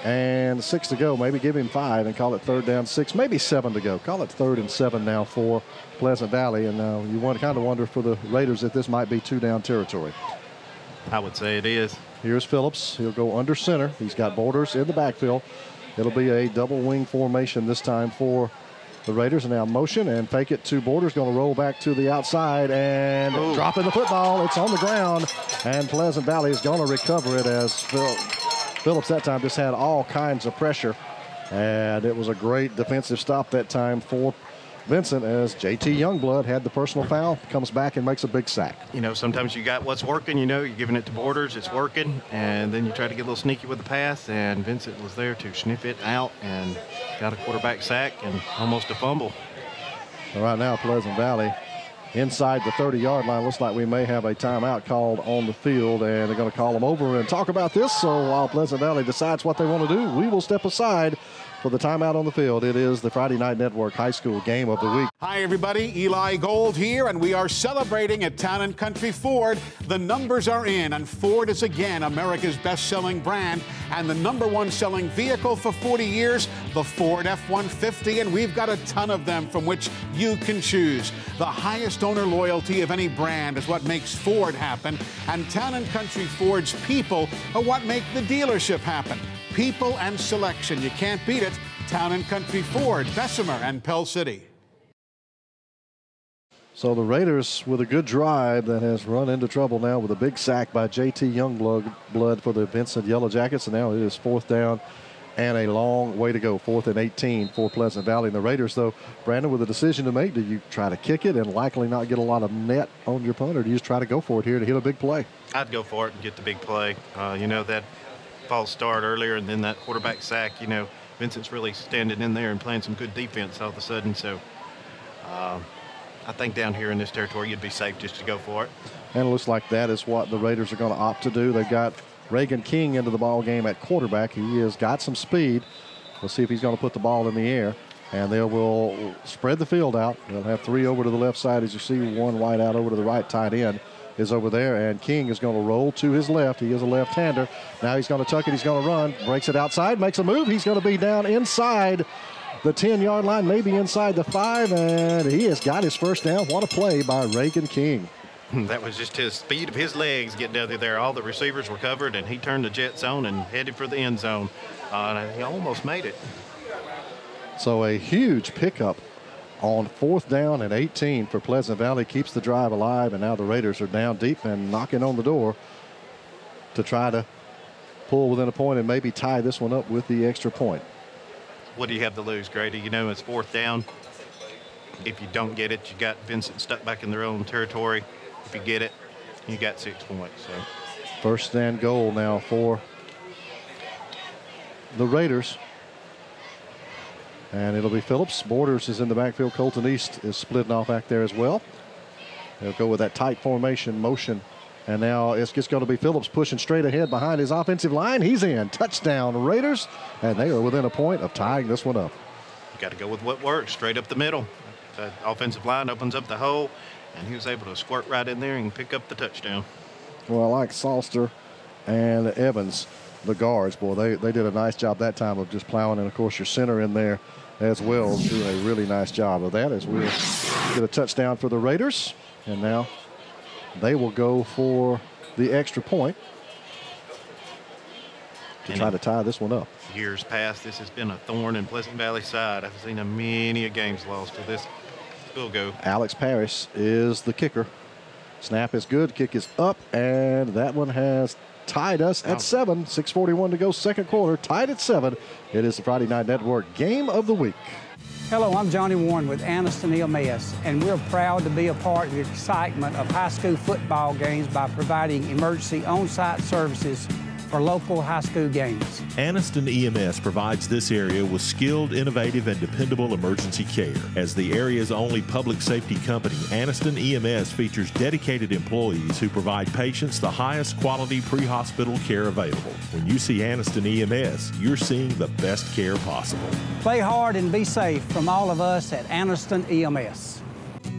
Speaker 1: and 6 to go. Maybe give him 5 and call it 3rd down 6, maybe 7 to go. Call it 3rd and 7 now for Pleasant Valley, and you kind of wonder for the Raiders if this might be 2-down territory.
Speaker 2: I would say it is.
Speaker 1: Here's Phillips. He'll go under center. He's got Borders in the backfield. It'll be a double wing formation this time for the Raiders. And now motion and fake it to Borders. Going to roll back to the outside and dropping the football. It's on the ground, and Pleasant Valley is going to recover it, as Phillips that time just had all kinds of pressure. And it was a great defensive stop that time for Vincent, as JT Youngblood had the personal foul, comes back and makes a big sack.
Speaker 2: You know, sometimes you got what's working, you know, you're giving it to Borders, it's working, and then you try to get a little sneaky with the pass, and Vincent was there to sniff it out and got a quarterback sack and almost a fumble.
Speaker 1: All right, now Pleasant Valley inside the 30-yard line. Looks like we may have a timeout called on the field, and they're going to call them over and talk about this. So while Pleasant Valley decides what they want to do, we will step aside for the timeout on the field. It is the Friday Night Network High School Game of the Week.
Speaker 9: Hi, everybody. Eli Gold here, and we are celebrating at Town & Country Ford. The numbers are in, and Ford is again America's best-selling brand and the #1 selling vehicle for 40 years, the Ford F-150, and we've got a ton of them from which you can choose. The highest owner loyalty of any brand is what makes Ford happen, and Town & Country Ford's people are what make the dealership happen. People and selection. You can't beat it. Town & Country Ford, Bessemer and Pell City.
Speaker 1: So the Raiders with a good drive that has run into trouble now with a big sack by JT Youngblood for the Vincent Yellow Jackets. And now it is 4th down and a long way to go. 4th and 18 for Pleasant Valley. And the Raiders, though, Brandon, with a decision to make, do you try to kick it and likely not get a lot of net on your punt, or do you just try to go for it here to hit a big play?
Speaker 2: I'd go for it and get the big play. You know, that false start earlier and then that quarterback sack, you know, Vincent's really standing in there and playing some good defense all of a sudden. So I think down here in this territory, you'd be safe just to go for it.
Speaker 1: And it looks like that is what the Raiders are going to opt to do. They've got Reagan King into the ball game at quarterback. He has got some speed. We'll see if he's going to put the ball in the air. And they will spread the field out. They'll have 3 over to the left side, as you see, 1 wide out over to the right. Tight end is over there, and King is going to roll to his left. He is a left-hander. Now he's going to tuck it. He's going to run. Breaks it outside. Makes a move. He's going to be down inside the 10-yard line, maybe inside the 5, and he has got his first down. What a play by Reagan King.
Speaker 2: That was just his speed of his legs getting out there. All the receivers were covered, and he turned the jet zone and headed for the end zone. And he almost made it.
Speaker 1: So a huge pickup on 4th down and 18 for Pleasant Valley. Keeps the drive alive, and now the Raiders are down deep and knocking on the door to try to pull within a point and maybe tie this one up with the extra point.
Speaker 2: What do you have to lose, Grady? You know, it's 4th down. If you don't get it, you got Vincent stuck back in their own territory. If you get it, you got 6 points. So
Speaker 1: 1st and goal now for the Raiders. And it'll be Phillips. Borders is in the backfield. Colton East is splitting off back there as well. They'll go with that tight formation motion. And now it's just going to be Phillips pushing straight ahead behind his offensive line. He's in. Touchdown, Raiders. And they are within a point of tying this one up.
Speaker 2: You got to go with what works, straight up the middle. The offensive line opens up the hole, and he was able to squirt right in there and pick up the touchdown.
Speaker 1: Well, I like Salster and Evans, the guards. Boy, they did a nice job that time of just plowing. And, of course, your center in there as well, doing a really nice job of that, as we'll get a touchdown for the Raiders. And now they will go for the extra point. to try to tie this one up.
Speaker 2: Years past, this has been a thorn in Pleasant Valley's side. I've seen many games lost to this field goal.
Speaker 1: Alex Parrish is the kicker. Snap is good. Kick is up, and that one has tied us at 7. 6:41 to go, second quarter. Tied at 7. It is the Friday Night Network Game of the Week.
Speaker 10: Hello, I'm Johnny Warren with Anniston EMS, and we're proud to be a part of the excitement of high school football games by providing emergency on-site services for local high school games.
Speaker 4: Anniston EMS provides this area with skilled, innovative, and dependable emergency care. As the area's only public safety company, Anniston EMS features dedicated employees who provide patients the highest quality pre-hospital care available. When you see Anniston EMS, you're seeing the best care possible.
Speaker 10: Play hard and be safe from all of us at Anniston EMS.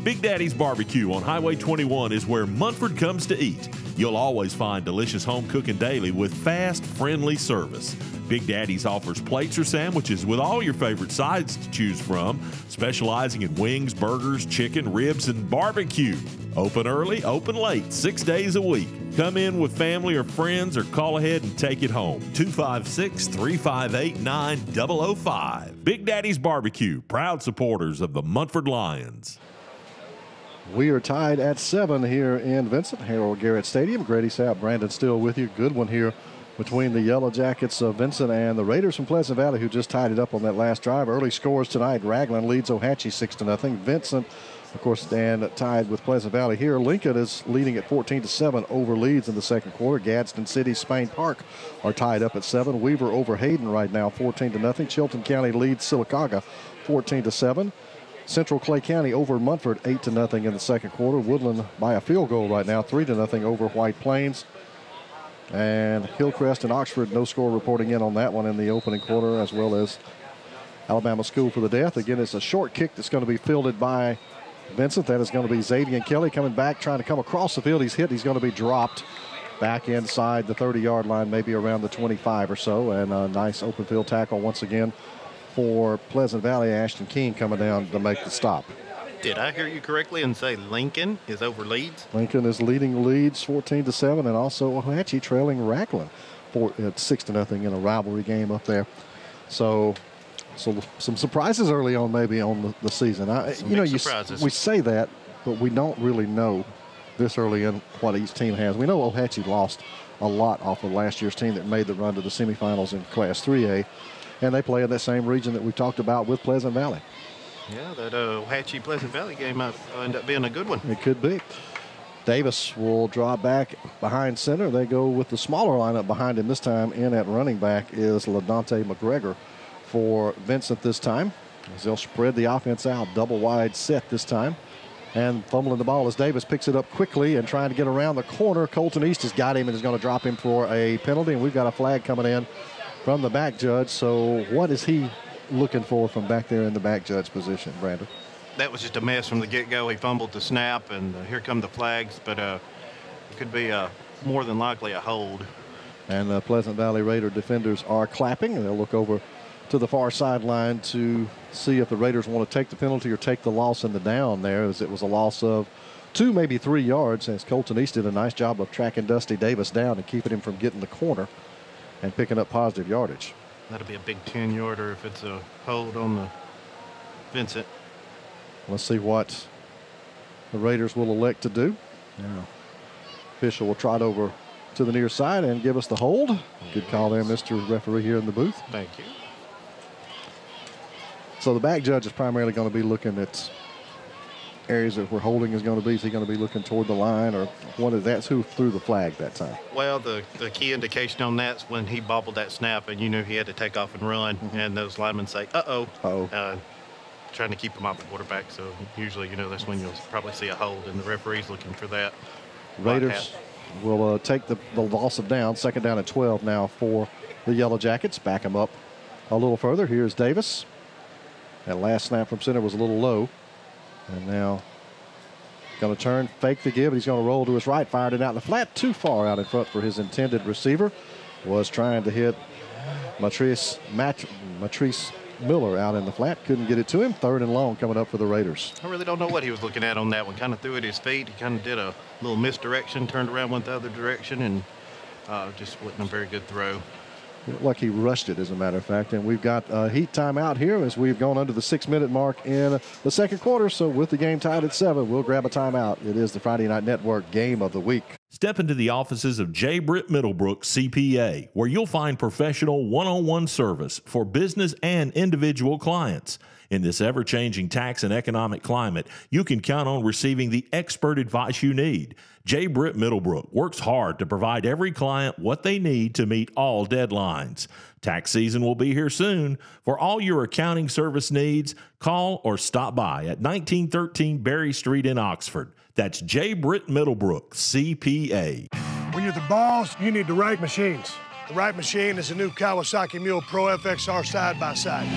Speaker 4: Big Daddy's Barbecue on Highway 21 is where Munford comes to eat. You'll always find delicious home cooking daily with fast, friendly service. Big Daddy's offers plates or sandwiches with all your favorite sides to choose from, specializing in wings, burgers, chicken, ribs, and barbecue. Open early, open late, 6 days a week. Come in with family or friends or call ahead and take it home. 256-358-9005. Big Daddy's Barbecue, proud supporters of the Munford Lions.
Speaker 1: We are tied at 7 here in Vincent, Harold Garrett Stadium. Grady Sapp, Brandon still with you. Good one here between the Yellow Jackets of Vincent and the Raiders from Pleasant Valley, who just tied it up on that last drive. Early scores tonight. Ragland leads Ohatchee 6-0. Vincent, of course, tied with Pleasant Valley here. Lincoln is leading at 14-7 over Leeds in the second quarter. Gadsden City, Spain Park are tied up at 7. Weaver over Hayden right now, 14-0. Chilton County leads Sylacauga 14-7. Central Clay County over Munford 8-0 in the second quarter. Woodland by a field goal right now, 3-0 over White Plains. And Hillcrest and Oxford, no score reporting in on that one in the opening quarter, as well as Alabama School for the Deaf. Again, it's a short kick that's going to be fielded by Vincent. That is going to be Xavier Kelly coming back, trying to come across the field. He's hit. He's going to be dropped back inside the 30-yard line, maybe around the 25 or so. And a nice open field tackle once again for Pleasant Valley. Ashton Keene coming down to make the stop.
Speaker 2: Did I hear you correctly and say Lincoln is over Leeds?
Speaker 1: Lincoln is leading Leeds 14-7, and also Ohatchee trailing Ragland at 6-0 in a rivalry game up there. So some surprises early on, maybe on the season. We say that, but we don't really know this early in what each team has. We know Ohatchee lost a lot off of last year's team that made the run to the semifinals in Class 3A. And they play in that same region that we talked about with Pleasant Valley.
Speaker 2: Yeah, that Ohatchee Pleasant Valley game might end up being a good one.
Speaker 1: It could be. Davis will draw back behind center. They go with the smaller lineup behind him this time. In at running back is LaDonte McGregor for Vincent this time, as they'll spread the offense out. Double wide set this time. And fumbling the ball as Davis picks it up quickly and trying to get around the corner. Colton East has got him and is going to drop him for a penalty. And we've got a flag coming in from the back judge. So what is he looking for from back there in the back judge position, Brandon?
Speaker 2: That was just a mess from the get-go. He fumbled the snap, and here come the flags, but it could be more than likely a hold.
Speaker 1: And the Pleasant Valley Raider defenders are clapping, and they'll look over to the far sideline to see if the Raiders want to take the penalty or take the loss in the down there, as it was a loss of 2, maybe 3 yards, as Colton East did a nice job of tracking Dusty Davis down and keeping him from getting the corner and picking up positive yardage.
Speaker 2: That'll be a big 10-yarder if it's a hold on the Vincent.
Speaker 1: Let's see what the Raiders will elect to do. Yeah. Official will trot over to the near side and give us the hold. Good call there, Mr. Referee here in the booth.
Speaker 2: Thank you.
Speaker 1: So the back judge is primarily going to be looking at areas that where holding is going to be. Is he going to be looking toward the line, or what is that? Who threw the flag that time?
Speaker 2: Well, the key indication on that's when he bobbled that snap and you knew he had to take off and run, and those linemen say, trying to keep him off the quarterback. So usually, that's when you'll probably see a hold, and the referee's looking for that.
Speaker 1: Raiders will take the loss of down. Second down at 12 now for the Yellow Jackets. Back him up a little further. Here's Davis. That last snap from center was a little low. And now going to turn, fake the give, and he's going to roll to his right, fired it out in the flat, too far out in front for his intended receiver. Was trying to hit Matrice Miller out in the flat, couldn't get it to him. 3rd and long coming up for the Raiders.
Speaker 2: I really don't know what he was looking at on that one. Kind of threw at his feet. He kind of did a little misdirection, turned around, went the other direction, and just wasn't a very good throw.
Speaker 1: Like he rushed it, as a matter of fact. And we've got a heat timeout here as we've gone under the 6-minute mark in the second quarter. So with the game tied at 7, we'll grab a timeout. It is the Friday Night Network Game of the Week.
Speaker 4: Step into the offices of J. Britt Middlebrook, CPA, where you'll find professional one-on-one service for business and individual clients. In this ever-changing tax and economic climate, you can count on receiving the expert advice you need. J. Britt Middlebrook works hard to provide every client what they need to meet all deadlines. Tax season will be here soon. For all your accounting service needs, call or stop by at 1913 Berry Street in Oxford. That's J. Britt Middlebrook, CPA.
Speaker 11: When you're the boss, you need the right machines. The right machine is the new Kawasaki Mule Pro FXR side-by-side.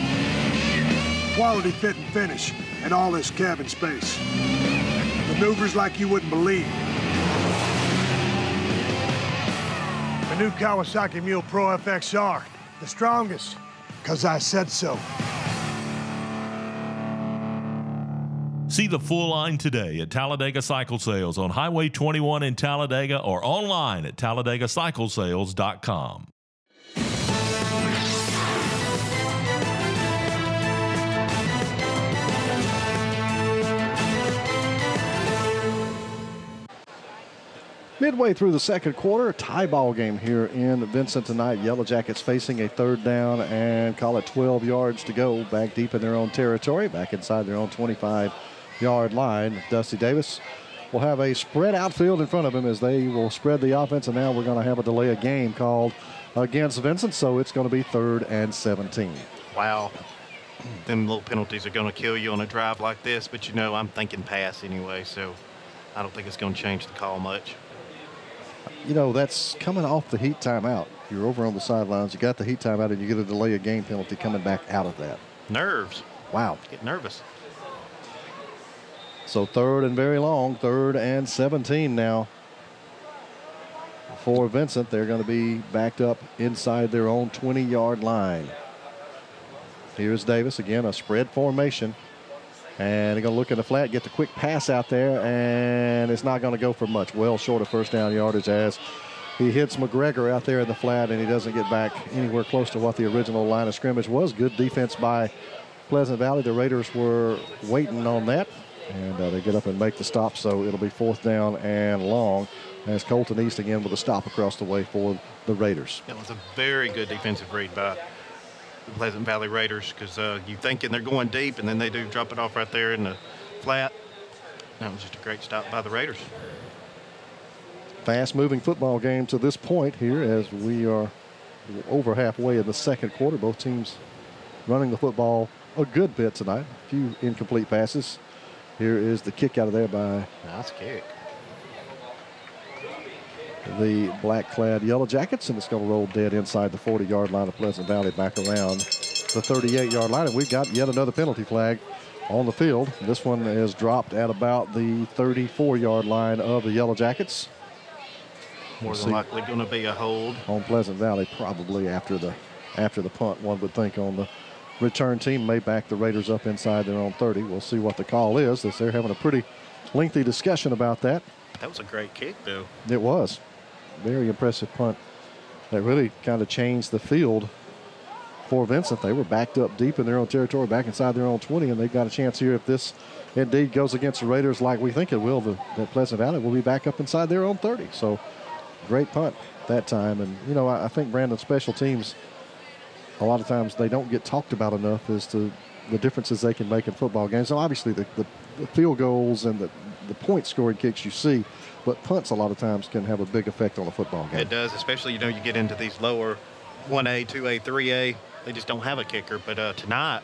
Speaker 11: Quality fit and finish, and all this cabin space. Maneuvers like you wouldn't believe. The new Kawasaki Mule Pro FXR, the strongest, because I said so.
Speaker 4: See the full line today at Talladega Cycle Sales on Highway 21 in Talladega or online at TalladagaCyclesales.com.
Speaker 1: Midway through the second quarter, tie ball game here in Vincent tonight. Yellow Jackets facing a third down and call it 12 yards to go. Back deep in their own territory, back inside their own 25-yard line. Dusty Davis will have a spread outfield in front of him as they will spread the offense, and now we're going to have a delay of game called against Vincent, so it's going to be 3rd and 17.
Speaker 2: Wow. Them little penalties are going to kill you on a drive like this, but you know, I'm thinking pass anyway, so I don't think it's going to change the call much.
Speaker 1: You know, that's coming off the heat timeout. You're over on the sidelines, you got the heat timeout, and you get a delay of game penalty coming back out of that.
Speaker 2: Nerves.
Speaker 1: Wow.
Speaker 2: Get nervous.
Speaker 1: So 3rd and very long, 3rd and 17 now for Vincent. They're going to be backed up inside their own 20-yard line. Here's Davis again, a spread formation. And they're going to look in the flat, get the quick pass out there, and it's not going to go for much. Well short of first down yardage as he hits McGregor out there in the flat, and he doesn't get back anywhere close to what the original line of scrimmage was. Good defense by Pleasant Valley. The Raiders were waiting on that, and they get up and make the stop, so it'll be 4th down and long as Colton East again with a stop across the way for the Raiders.
Speaker 2: It was a very good defensive read by the Pleasant Valley Raiders, because you thinking they're going deep, and then they do drop it off right there in the flat. That was just a great stop by the Raiders.
Speaker 1: Fast-moving football game to this point here as we are over halfway in the second quarter. Both teams running the football a good bit tonight. A few incomplete passes. Here is the kick out of there by
Speaker 2: nice kick.
Speaker 1: The black-clad Yellow Jackets, and it's going to roll dead inside the 40-yard line of Pleasant Valley back around the 38-yard line, and we've got yet another penalty flag on the field. This one is dropped at about the 34-yard line of the Yellow Jackets.
Speaker 2: More than likely going to be a hold
Speaker 1: on Pleasant Valley, probably after the punt. One would think on the return team may back the Raiders up inside their own 30. We'll see what the call is, as they're having a pretty lengthy discussion about that.
Speaker 2: That was a great kick, though.
Speaker 1: It was. Very impressive punt that really kind of changed the field for Vincent. They were backed up deep in their own territory, back inside their own 20, and they've got a chance here if this indeed goes against the Raiders like we think it will, that Pleasant Valley will be back up inside their own 30. So great punt that time. And, you know, I think, Brandon, special teams, a lot of times they don't get talked about enough as to the differences they can make in football games. So obviously the field goals and the point scoring kicks you see, but punts a lot of times can have a big effect on a football game.
Speaker 2: It does, especially, you know, you get into these lower 1A, 2A, 3A. They just don't have a kicker. But tonight,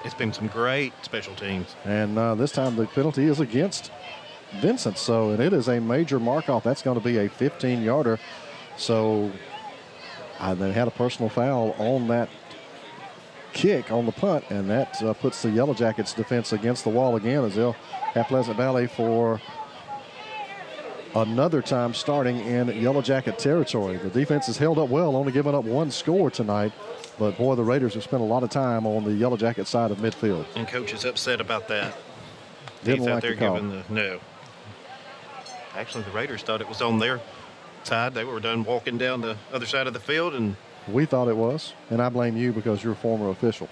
Speaker 2: it's been some great special teams.
Speaker 1: And this time the penalty is against Vincent. So, and it is a major mark-off. That's going to be a 15-yarder. So they had a personal foul on that kick on the punt, and that puts the Yellow Jackets defense against the wall again as they'll have Pleasant Valley for another time starting in Yellow Jacket territory. The defense has held up well, only giving up one score tonight. But, boy, the Raiders have spent a lot of time on the Yellow Jacket side of midfield.
Speaker 2: And Coach is upset about that.
Speaker 1: Didn't
Speaker 2: He's out
Speaker 1: like
Speaker 2: there
Speaker 1: the call.
Speaker 2: giving no. Actually, the Raiders thought it was on their side. They were done walking down the other side of the field, and
Speaker 1: We thought it was, and I blame you because you're a former official.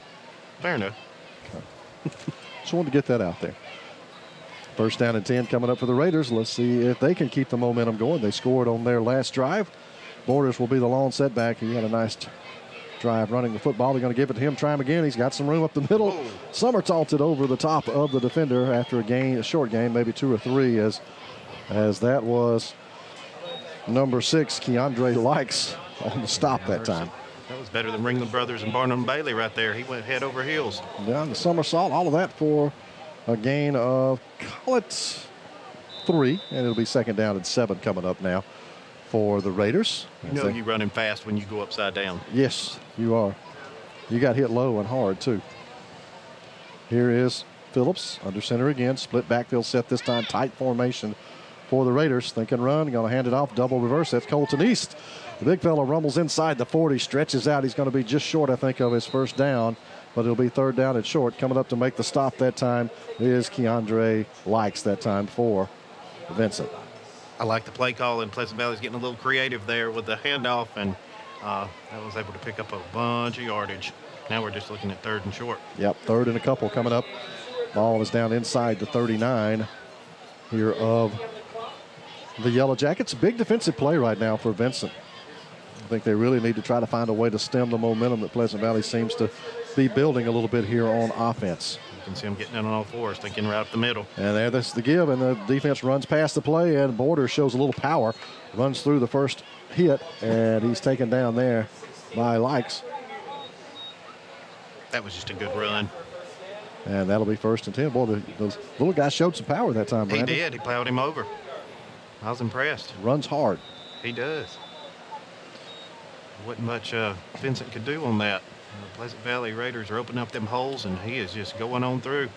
Speaker 2: Fair enough.
Speaker 1: Just wanted to get that out there. First down and 10 coming up for the Raiders. Let's see if they can keep the momentum going. They scored on their last drive. Borders will be the lone setback. He had a nice drive running the football. They're going to give it to him. Try him again. He's got some room up the middle.
Speaker 2: Whoa.
Speaker 1: Somersaulted over the top of the defender after a short gain, maybe 2 or 3, as that was number 6, Keandre Likes, on the stop that time.
Speaker 2: That was better than Ringland Brothers and Barnum Bailey right there. He went head over heels.
Speaker 1: Down the somersault, all of that for a gain of, call it 3, and it'll be second down and 7 coming up now for the Raiders.
Speaker 2: You know you're running fast when you go upside down.
Speaker 1: Yes, you are. You got hit low and hard, too. Here is Phillips under center again. Split backfield set this time. Tight formation for the Raiders. Thinking run. Going to hand it off. Double reverse. That's Colton East. The big fella rumbles inside the 40. Stretches out. He's going to be just short, I think, of his first down. But it'll be third down and short. Coming up to make the stop that time is Keandre Likes that time for Vincent.
Speaker 2: I like the play call, and Pleasant Valley's getting a little creative there with the handoff, and that was able to pick up a bunch of yardage. Now we're just looking at third and short.
Speaker 1: Yep, third and a couple coming up. Ball is down inside the 39 here of the Yellow Jackets. Big defensive play right now for Vincent. I think they really need to try to find a way to stem the momentum that Pleasant Valley seems to be building a little bit here on offense.
Speaker 2: You can see them getting down on all fours, thinking right up the middle.
Speaker 1: And that's the give, and the defense runs past the play, and Borders shows a little power. Runs through the first hit, and he's taken down there by Likes.
Speaker 2: That was just a good run.
Speaker 1: And that'll be first and 10. Boy, the little guy showed some power that time, Brandon.
Speaker 2: He did. He plowed him over. I was impressed.
Speaker 1: Runs hard.
Speaker 2: He does. Wasn't much Vincent could do on that. The Pleasant Valley Raiders are opening up them holes, and he is just going on through.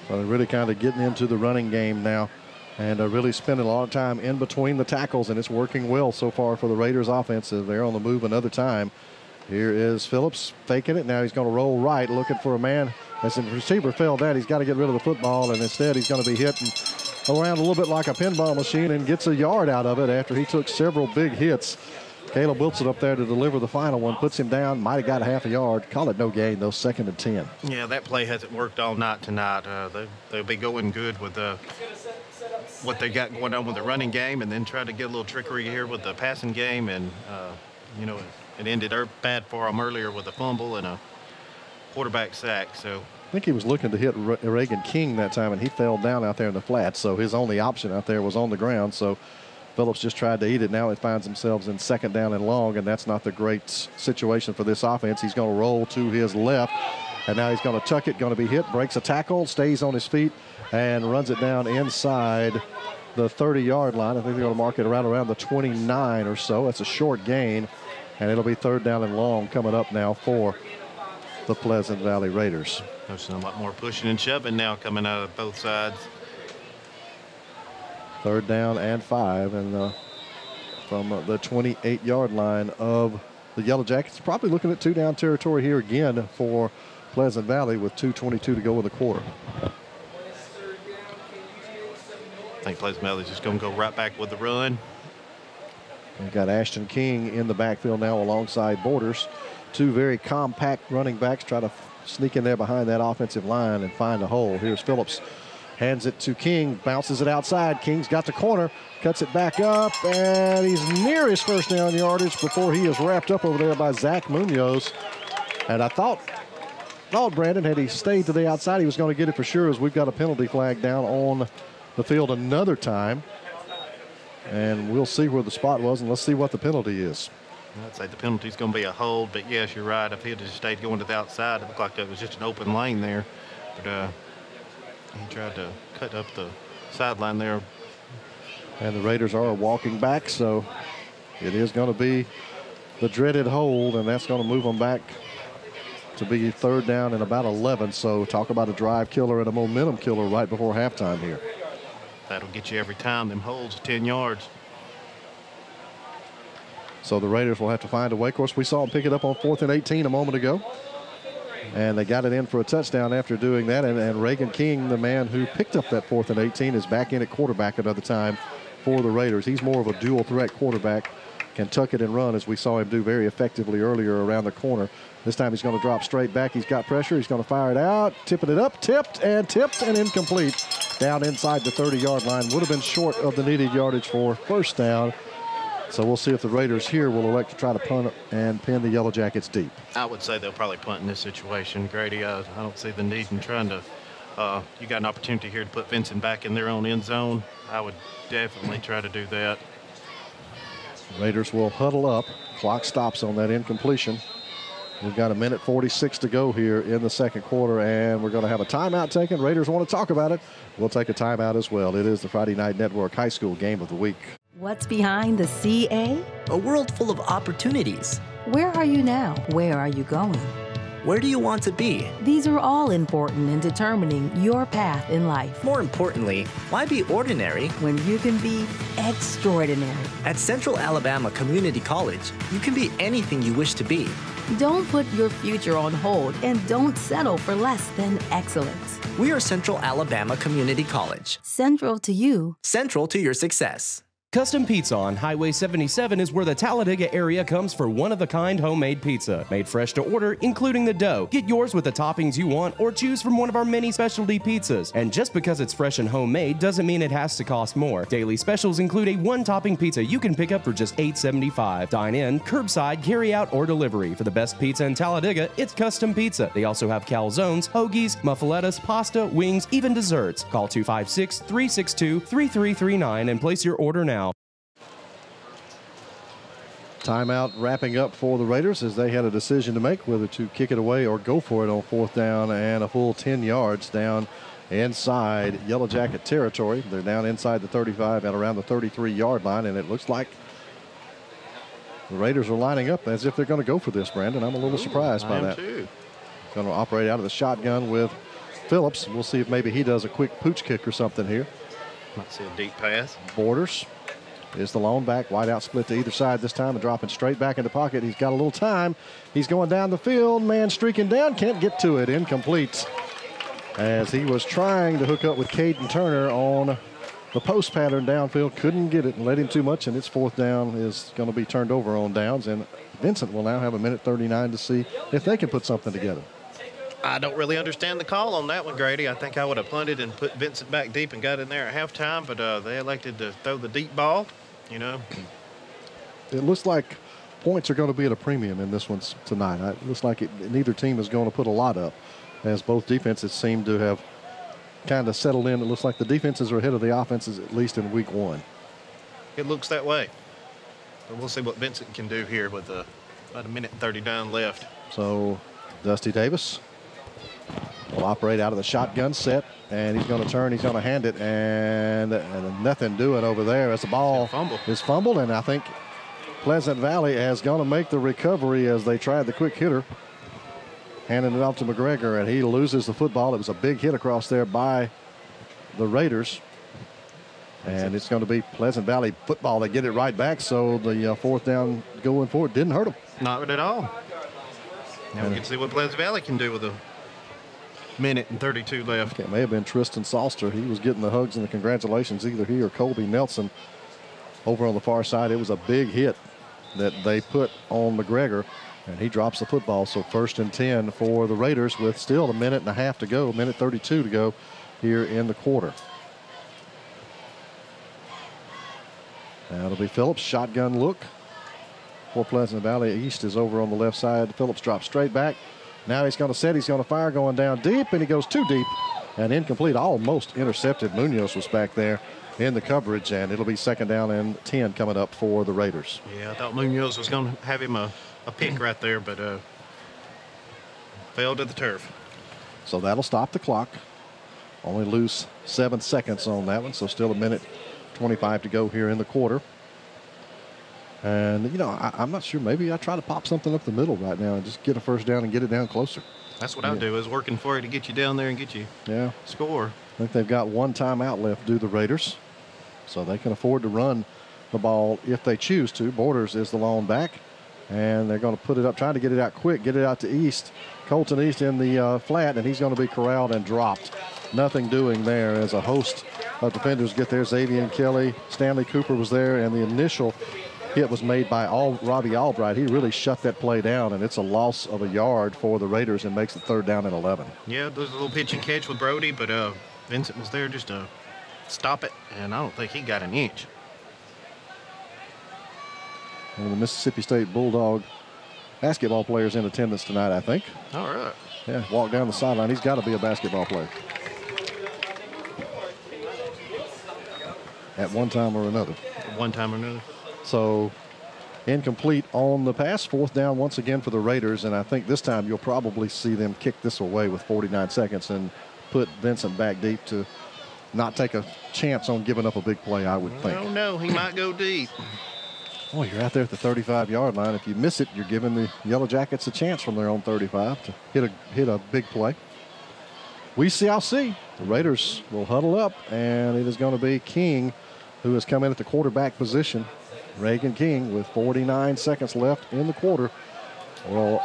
Speaker 1: So they're really kind of getting into the running game now and really spending a lot of time in between the tackles, and it's working well so far for the Raiders offense. They're on the move another time. Here is Phillips faking it. Now he's going to roll right, looking for a man. As the receiver fell down, he's got to get rid of the football, and instead he's going to be hitting around a little bit like a pinball machine and gets a yard out of it after he took several big hits. Caleb Wilson up there to deliver the final one, puts him down, might have got a half a yard. Call it no gain, though, second and 10.
Speaker 2: Yeah, that play hasn't worked all night tonight. They'll be going good with what they got going on with the running game, and then try to get a little trickery here with the passing game. And, it ended bad for them earlier with a fumble and a quarterback sack. So
Speaker 1: I think he was looking to hit Reagan King that time, and he fell down out there in the flats. So his only option out there was on the ground. So Phillips just tried to eat it. Now it finds themselves in second down and long, and that's not the great situation for this offense. He's going to roll to his left, and now he's going to tuck it, going to be hit, breaks a tackle, stays on his feet, and runs it down inside the 30-yard line. I think they're going to mark it around the 29 or so. That's a short gain, and it'll be third down and long coming up now for the Pleasant Valley Raiders.
Speaker 2: There's a lot more pushing and shoving now coming out of both sides.
Speaker 1: Third down and 5, and from the 28-yard line of the Yellow Jackets. Probably looking at two-down territory here again for Pleasant Valley with 2:22 to go in the quarter.
Speaker 2: I think Pleasant Valley's just going to go right back with the run.
Speaker 1: We've got Ashton King in the backfield now alongside Borders. Two very compact running backs try to sneak in there behind that offensive line and find a hole. Here's Phillips. Hands it to King, bounces it outside. King's got the corner, cuts it back up, and he's near his first down yardage before he is wrapped up over there by Zach Munoz. And I thought Brandon, had he stayed to the outside, he was going to get it for sure, as we've got a penalty flag down on the field another time. And we'll see where the spot was, and let's see what the penalty is.
Speaker 2: I'd say the penalty's going to be a hold, but yes, you're right. If he had just stayed going to the outside, it looked like that was just an open lane there. But he tried to cut up the sideline there.
Speaker 1: And the Raiders are walking back, so it is going to be the dreaded hold, and that's going to move them back to be third down and about 11. So talk about a drive killer and a momentum killer right before halftime here.
Speaker 2: That'll get you every time. Them holds 10 yards.
Speaker 1: So the Raiders will have to find a way. Of course, we saw them pick it up on 4th and 18 a moment ago. And they got it in for a touchdown after doing that. And Reagan King, the man who picked up that 4th and 18, is back in at quarterback another time for the Raiders. He's more of a dual threat quarterback. can tuck it and run, as we saw him do very effectively earlier around the corner. This time he's going to drop straight back. He's got pressure. He's going to fire it out, tipping it up, tipped and incomplete. Down inside the 30-yard line. Would have been short of the needed yardage for first down. So we'll see if the Raiders here will elect to try to punt and pin the Yellow Jackets deep.
Speaker 2: I would say they'll probably punt in this situation, Grady. I don't see the need in trying to you got an opportunity here to put Vincent back in their own end zone. I would definitely try to do that.
Speaker 1: Raiders will huddle up. Clock stops on that incompletion. We've got 1:46 to go here in the second quarter, and we're going to have a timeout taken. Raiders want to talk about it. We'll take a timeout as well. It is the Friday Night Network High School Game of the Week.
Speaker 12: What's behind the CA?
Speaker 13: A world full of opportunities.
Speaker 12: Where are you now? Where are you going?
Speaker 13: Where do you want to be?
Speaker 12: These are all important in determining your path in life.
Speaker 13: More importantly, why be ordinary
Speaker 12: when you can be extraordinary?
Speaker 13: At Central Alabama Community College, you can be anything you wish to be.
Speaker 12: Don't put your future on hold and don't settle for less than excellence.
Speaker 13: We are Central Alabama Community College.
Speaker 12: Central to you.
Speaker 13: Central to your success.
Speaker 14: Custom Pizza on Highway 77 is where the Talladega area comes for one-of-a-kind homemade pizza. Made fresh to order, including the dough. Get yours with the toppings you want or choose from one of our many specialty pizzas. And just because it's fresh and homemade doesn't mean it has to cost more. Daily specials include a one-topping pizza you can pick up for just $8.75. Dine in, curbside, carry out, or delivery. For the best pizza in Talladega, it's Custom Pizza. They also have calzones, hoagies, muffalettas, pasta, wings, even desserts. Call 256-362-3339 and place your order now.
Speaker 1: Timeout wrapping up for the Raiders as they had a decision to make whether to kick it away or go for it on fourth down and a full 10 yards down inside Yellow Jacket territory. They're down inside the 35 and around the 33-yard line, and it looks like the Raiders are lining up as if they're going to go for this, Brandon. I'm a little surprised by that.
Speaker 2: Too.
Speaker 1: Going to operate out of the shotgun with Phillips. We'll see if maybe he does a quick pooch kick or something here.
Speaker 2: Might see a deep pass.
Speaker 1: Borders is the lone back. Wide out split to either side this time and dropping straight back in the pocket. He's got a little time. He's going down the field. Man streaking down. Can't get to it. Incomplete. As he was trying to hook up with Caden Turner on the post pattern downfield. Couldn't get it and let him too much. And its fourth down is going to be turned over on downs. And Vincent will now have 1:39 to see if they can put something together.
Speaker 2: I don't really understand the call on that one, Grady. I think I would have punted and put Vincent back deep and got in there at halftime, but they elected to throw the deep ball, you know.
Speaker 1: It looks like points are going to be at a premium in this one tonight. It looks like neither team is going to put a lot up, as both defenses seem to have kind of settled in. It looks like the defenses are ahead of the offenses, at least in week one.
Speaker 2: It looks that way. But we'll see what Vincent can do here with about 1:30 down left.
Speaker 1: So Dusty Davis will operate out of the shotgun set, and he's going to turn. He's going to hand it, and nothing doing over there as the ball is fumbled. And I think Pleasant Valley is going to make the recovery as they tried the quick hitter, handing it off to McGregor, and he loses the football. It was a big hit across there by the Raiders, and it's going to be Pleasant Valley football. They get it right back, so the fourth down going forward didn't hurt them.
Speaker 2: Not at all. Now we can see what Pleasant Valley can do with a 1:32 left.
Speaker 1: It may have been Tristan Salster. He was getting the hugs and the congratulations, either he or Colby Nelson over on the far side. It was a big hit that they put on McGregor, and he drops the football. So 1st and 10 for the Raiders with still 1.5 minutes to go, 1:32 to go here in the quarter. Now it'll be Phillips, shotgun look for Pleasant Valley. East is over on the left side. Phillips drops straight back. Now he's going to set, he's going to fire, going down deep, and he goes too deep and incomplete. Almost intercepted. Munoz was back there in the coverage, and it'll be 2nd down and 10 coming up for the Raiders.
Speaker 2: Yeah, I thought Munoz was going to have him a pick right there, but fell to the turf.
Speaker 1: So that'll stop the clock. Only lose 7 seconds on that one, so still 1:25 to go here in the quarter. And, you know, I'm not sure. Maybe I try to pop something up the middle right now and just get a first down and get it down closer.
Speaker 2: That's what I do, is working for you to get you down there and get you score.
Speaker 1: I think they've got one timeout left, do the Raiders. So they can afford to run the ball if they choose to. Borders is the lone back, and they're going to put it up, trying to get it out quick, get it out to East. Colton East in the flat, and he's going to be corralled and dropped. Nothing doing there as a host of defenders get there. Xavier Kelly, Stanley Cooper was there, and the initial hit was made by Robbie Albright. He really shut that play down, and it's a loss of a yard for the Raiders and makes it 3rd down and 11.
Speaker 2: Yeah, there's a little pitch and catch with Brody, but Vincent was there just to stop it, and I don't think he got an inch.
Speaker 1: And the Mississippi State Bulldog basketball players in attendance tonight, I think.
Speaker 2: All right.
Speaker 1: Yeah, walk down the sideline. He's got to be a basketball player at one time or another.
Speaker 2: One time or another.
Speaker 1: So incomplete on the pass. 4th down once again for the Raiders, and I think this time you'll probably see them kick this away with 49 seconds and put Vincent back deep to not take a chance on giving up a big play, I would think.
Speaker 2: Oh, no, he might go deep.
Speaker 1: Oh, you're out there at the 35-yard line. If you miss it, you're giving the Yellow Jackets a chance from their own 35 to hit a big play. We shall see. The Raiders will huddle up, and it is going to be King who has come in at the quarterback position. Reagan King, with 49 seconds left in the quarter, will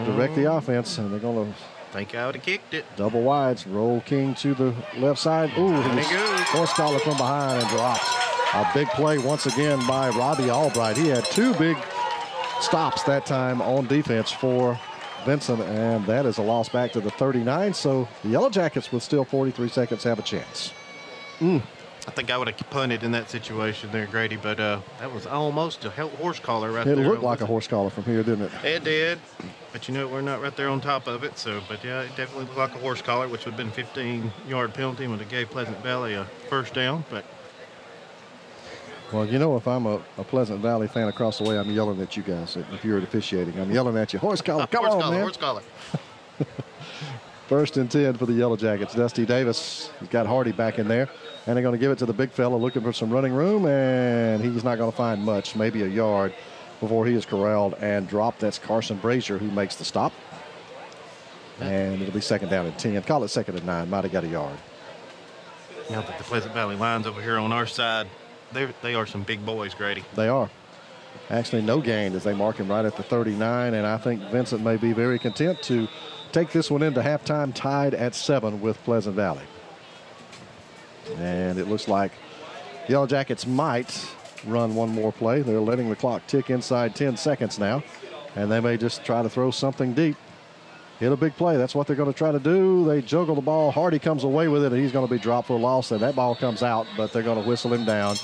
Speaker 1: direct the offense, and they're going to
Speaker 2: think I would have kicked it.
Speaker 1: Double wides, roll King to the left side. Ooh, horse collar from behind and drops. A big play once again by Robbie Albright. He had 2 big stops that time on defense for Vincent, and that is a loss back to the 39. So the Yellow Jackets with still 43 seconds have a chance.
Speaker 2: I think I would have punted in that situation there, Grady, but that was almost a horse collar right there.
Speaker 1: It looked like a horse collar from here, didn't it?
Speaker 2: It did, but you know we're not right there on top of it. So, but yeah, it definitely looked like a horse collar, which would have been 15-yard penalty when it gave Pleasant Valley a 1st down. But
Speaker 1: well, you know, if I'm a Pleasant Valley fan across the way, I'm yelling at you guys. If you're officiating, I'm yelling at you. Horse collar, come on, man.
Speaker 2: Horse collar.
Speaker 1: 1st and 10 for the Yellow Jackets. Dusty Davis has got Hardy back in there, and they're going to give it to the big fella looking for some running room, and he's not going to find much, maybe a yard before he is corralled and dropped. That's Carson Brazier who makes the stop. And it'll be 2nd down and 10. Call it 2nd and 9. Might have got a yard.
Speaker 2: Now that the Pleasant Valley line's over here on our side, they are some big boys, Grady.
Speaker 1: They are. Actually, no gain as they mark him right at the 39, and I think Vincent may be very content to take this one into halftime tied at 7 with Pleasant Valley. And it looks like Yellow Jackets might run one more play. They're letting the clock tick inside 10 seconds now, and they may just try to throw something deep. Hit a big play. That's what they're going to try to do. They juggle the ball. Hardy comes away with it, and he's going to be dropped for a loss, and that ball comes out, but they're going to whistle him down.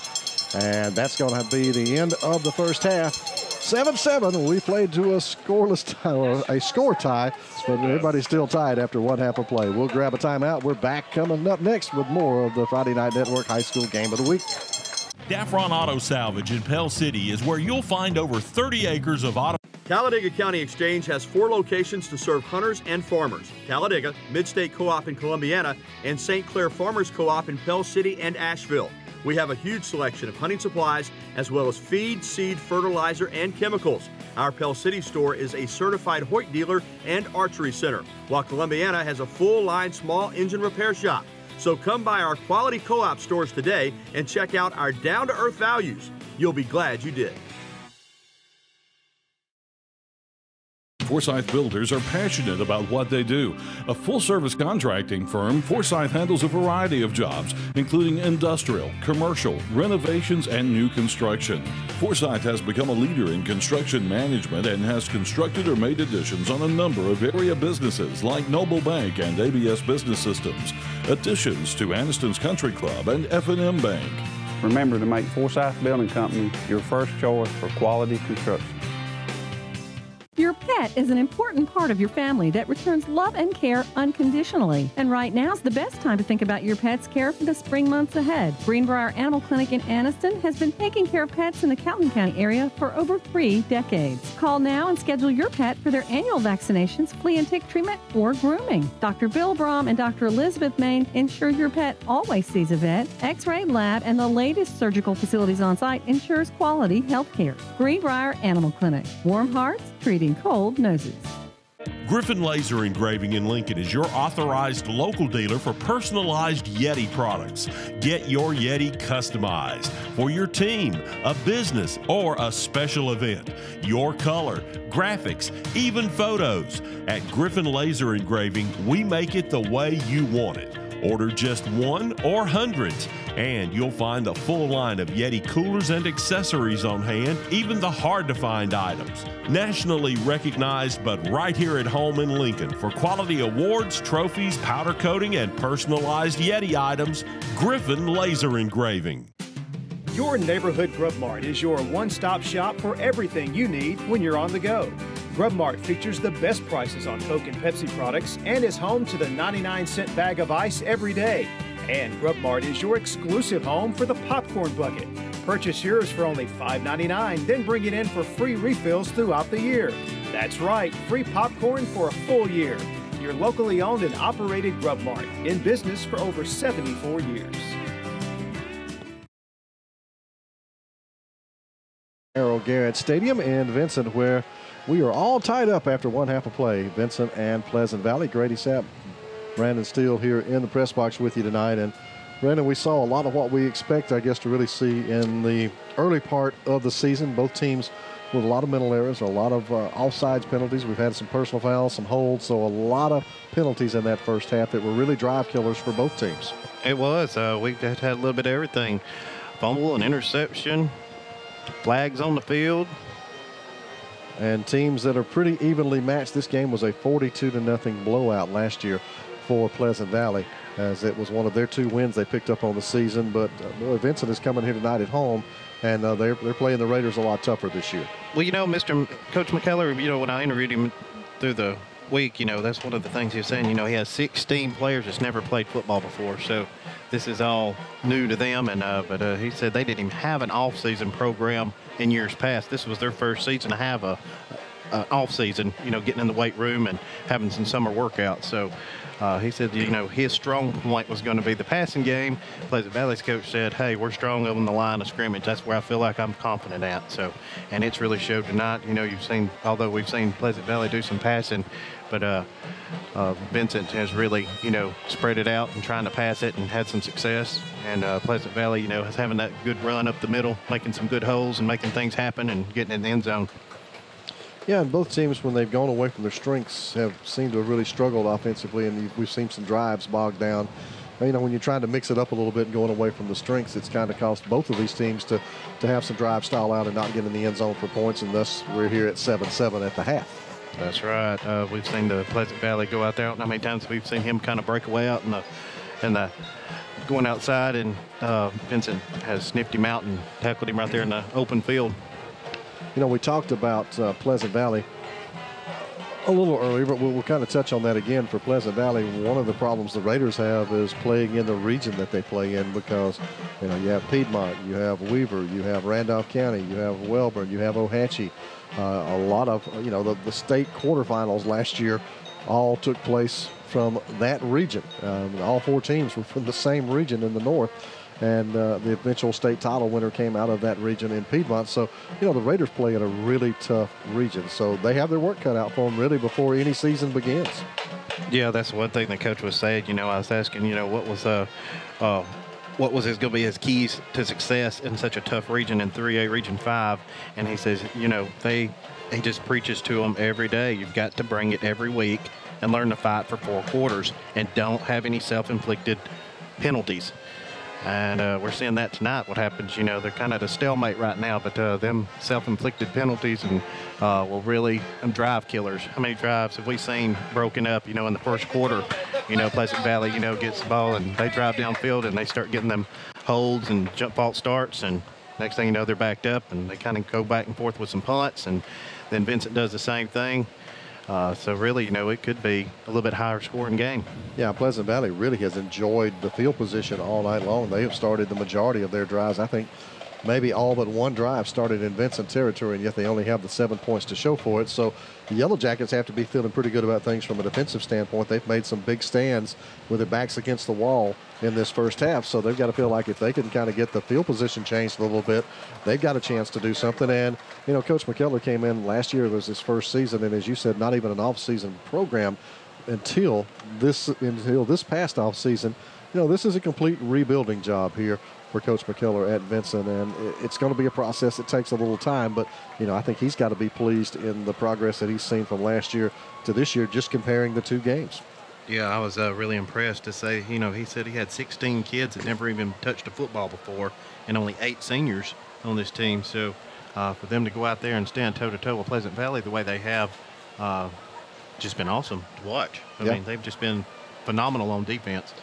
Speaker 1: And that's going to be the end of the first half. 7-7. We played to a scoreless tie, or a score tie, but everybody's still tied after one half of play. We'll grab a timeout. We're back coming up next with more of the Friday Night Network High School Game of the Week.
Speaker 4: Daffron Auto Salvage in Pell City is where you'll find over 30 acres of auto.
Speaker 15: Talladega County Exchange has 4 locations to serve hunters and farmers: Talladega, Midstate Co-op in Columbiana, and St. Clair Farmers Co-op in Pell City and Asheville. We have a huge selection of hunting supplies as well as feed, seed, fertilizer, and chemicals. Our Pell City store is a certified Hoyt dealer and archery center, while Columbiana has a full-line small engine repair shop. So come by our quality co-op stores today and check out our down-to-earth values. You'll be glad you did.
Speaker 16: Forsyth Builders are passionate about what they do. A full-service contracting firm, Forsyth handles a variety of jobs, including industrial, commercial, renovations, and new construction. Forsyth has become a leader in construction management and has constructed or made additions on a number of area businesses like Noble Bank and ABS Business Systems, additions to Anniston's Country Club and FNN Bank.
Speaker 17: Remember to make Forsyth Building Company your first choice for quality construction.
Speaker 18: Your pet is an important part of your family that returns love and care unconditionally. And right now's the best time to think about your pet's care for the spring months ahead. Greenbrier Animal Clinic in Anniston has been taking care of pets in the Calhoun County area for over 3 decades. Call now and schedule your pet for their annual vaccinations, flea and tick treatment, or grooming. Dr. Bill Brom and Dr. Elizabeth Main ensure your pet always sees a vet. X-ray, lab, and the latest surgical facilities on site ensures quality health care. Greenbrier Animal Clinic. Warm hearts, treating cold noses.
Speaker 4: Griffin Laser Engraving in Lincoln is your authorized local dealer for personalized Yeti products. Get your Yeti customized for your team, a business, or a special event. Your color, graphics, even photos. At Griffin Laser Engraving, we make it the way you want it. Order just one or hundreds, and you'll find a full line of Yeti coolers and accessories on hand, even the hard-to-find items. Nationally recognized, but right here at home in Lincoln for quality awards, trophies, powder coating, and personalized Yeti items, Griffin Laser Engraving.
Speaker 19: Your neighborhood Grub Mart is your one-stop shop for everything you need when you're on the go. Grub Mart features the best prices on Coke and Pepsi products and is home to the 99-cent bag of ice every day. And Grub Mart is your exclusive home for the popcorn bucket. Purchase yours for only $5.99, then bring it in for free refills throughout the year. That's right, free popcorn for a full year. Your locally owned and operated Grub Mart, in business for over 74 years.
Speaker 1: Harold Garrett Stadium in Vincent, where we are all tied up after one half of play. Vincent and Pleasant Valley. Grady Sapp, Brandon Steele here in the press box with you tonight. And Brandon, we saw a lot of what we expect, I guess, to really see in the early part of the season. Both teams with a lot of mental errors, a lot of offsides penalties. We've had some personal fouls, some holds, so a lot of penalties in that first half that were really drive killers for both teams.
Speaker 2: It was. We had a little bit of everything. Fumble, an interception, flags on the field.
Speaker 1: And teams that are pretty evenly matched. This game was a 42-0 blowout last year for Pleasant Valley, as it was one of their 2 wins they picked up on the season. But boy, Vincent is coming here tonight at home, and they're playing the Raiders a lot tougher this year.
Speaker 2: Well, you know, Coach McKellar, you know, when I interviewed him through the week, you know, that's one of the things he was saying. You know, he has 16 players that's never played football before, so this is all new to them. And but he said they didn't even have an off-season program in years past. This was their first season to have a off-season, you know, getting in the weight room and having some summer workouts. So he said, you know, his strong point was going to be the passing game. Pleasant Valley's coach said, hey, we're strong on the line of scrimmage. That's where I feel like I'm confident at. So, and it's really showed tonight. You know, although we've seen Pleasant Valley do some passing, but Vincent has really, you know, spread it out and trying to pass it and had some success. And Pleasant Valley, you know, is having that good run up the middle, making some good holes and making things happen and getting in the end zone.
Speaker 1: Yeah, and both teams, when they've gone away from their strengths, have seemed to have really struggled offensively, and we've seen some drives bogged down. You know, when you're trying to mix it up a little bit and going away from the strengths, it's kind of cost both of these teams to have some drive style out and not get in the end zone for points, and thus we're here at 7-7 at the half.
Speaker 2: That's right. We've seen the Pleasant Valley go out there. I don't know how many times we've seen him kind of break away out in the going outside, and Vincent has sniffed him out and tackled him right there in the open field.
Speaker 1: You know, we talked about Pleasant Valley a little earlier, but we'll kind of touch on that again for Pleasant Valley. One of the problems the Raiders have is playing in the region that they play in, because, you know, you have Piedmont, you have Weaver, you have Randolph County, you have Wellborn, you have Ohatchee. A lot of, you know, the state quarterfinals last year all took place from that region. All 4 teams were from the same region in the north. And the eventual state title winner came out of that region in Piedmont. So, you know, the Raiders play in a really tough region. So they have their work cut out for them really before any season begins.
Speaker 2: Yeah, that's one thing the coach was saying. You know, I was asking, you know, what was going to be his keys to success in such a tough region in 3A Region 5. And he says, you know, he just preaches to them every day. You've got to bring it every week and learn to fight for 4 quarters and don't have any self-inflicted penalties. And we're seeing that tonight. What happens, you know, they're kind of at a stalemate right now, but them self-inflicted penalties and will really drive killers. How many drives have we seen broken up, you know, in the first quarter? You know, Pleasant Valley, you know, gets the ball and they drive downfield and they start getting them holds and jump false starts, and next thing you know, they're backed up and they kind of go back and forth with some punts, and then Vincent does the same thing. So really, you know, it could be a little bit higher scoring game.
Speaker 1: Yeah, Pleasant Valley really has enjoyed the field position all night long. They have started the majority of their drives. I think maybe all but one drive started in Vincent territory, and yet they only have the 7 points to show for it. So the Yellow Jackets have to be feeling pretty good about things from a defensive standpoint. They've made some big stands with their backs against the wall in this first half, so they've got to feel like if they can kind of get the field position changed a little bit, they've got a chance to do something. And, you know, Coach McKellar came in last year, it was his first season, and as you said, not even an off-season program until this past off-season. You know, this is a complete rebuilding job here for Coach McKellar at Vincent, and it's going to be a process that takes a little time, but, you know, I think he's got to be pleased in the progress that he's seen from last year to this year, just comparing the 2 games.
Speaker 2: Yeah, I was really impressed to say, he said he had 16 kids that never even touched a football before and only 8 seniors on this team. So for them to go out there and stand toe-to-toe with Pleasant Valley the way they have, just been awesome to watch. I mean, they've just been phenomenal on defense.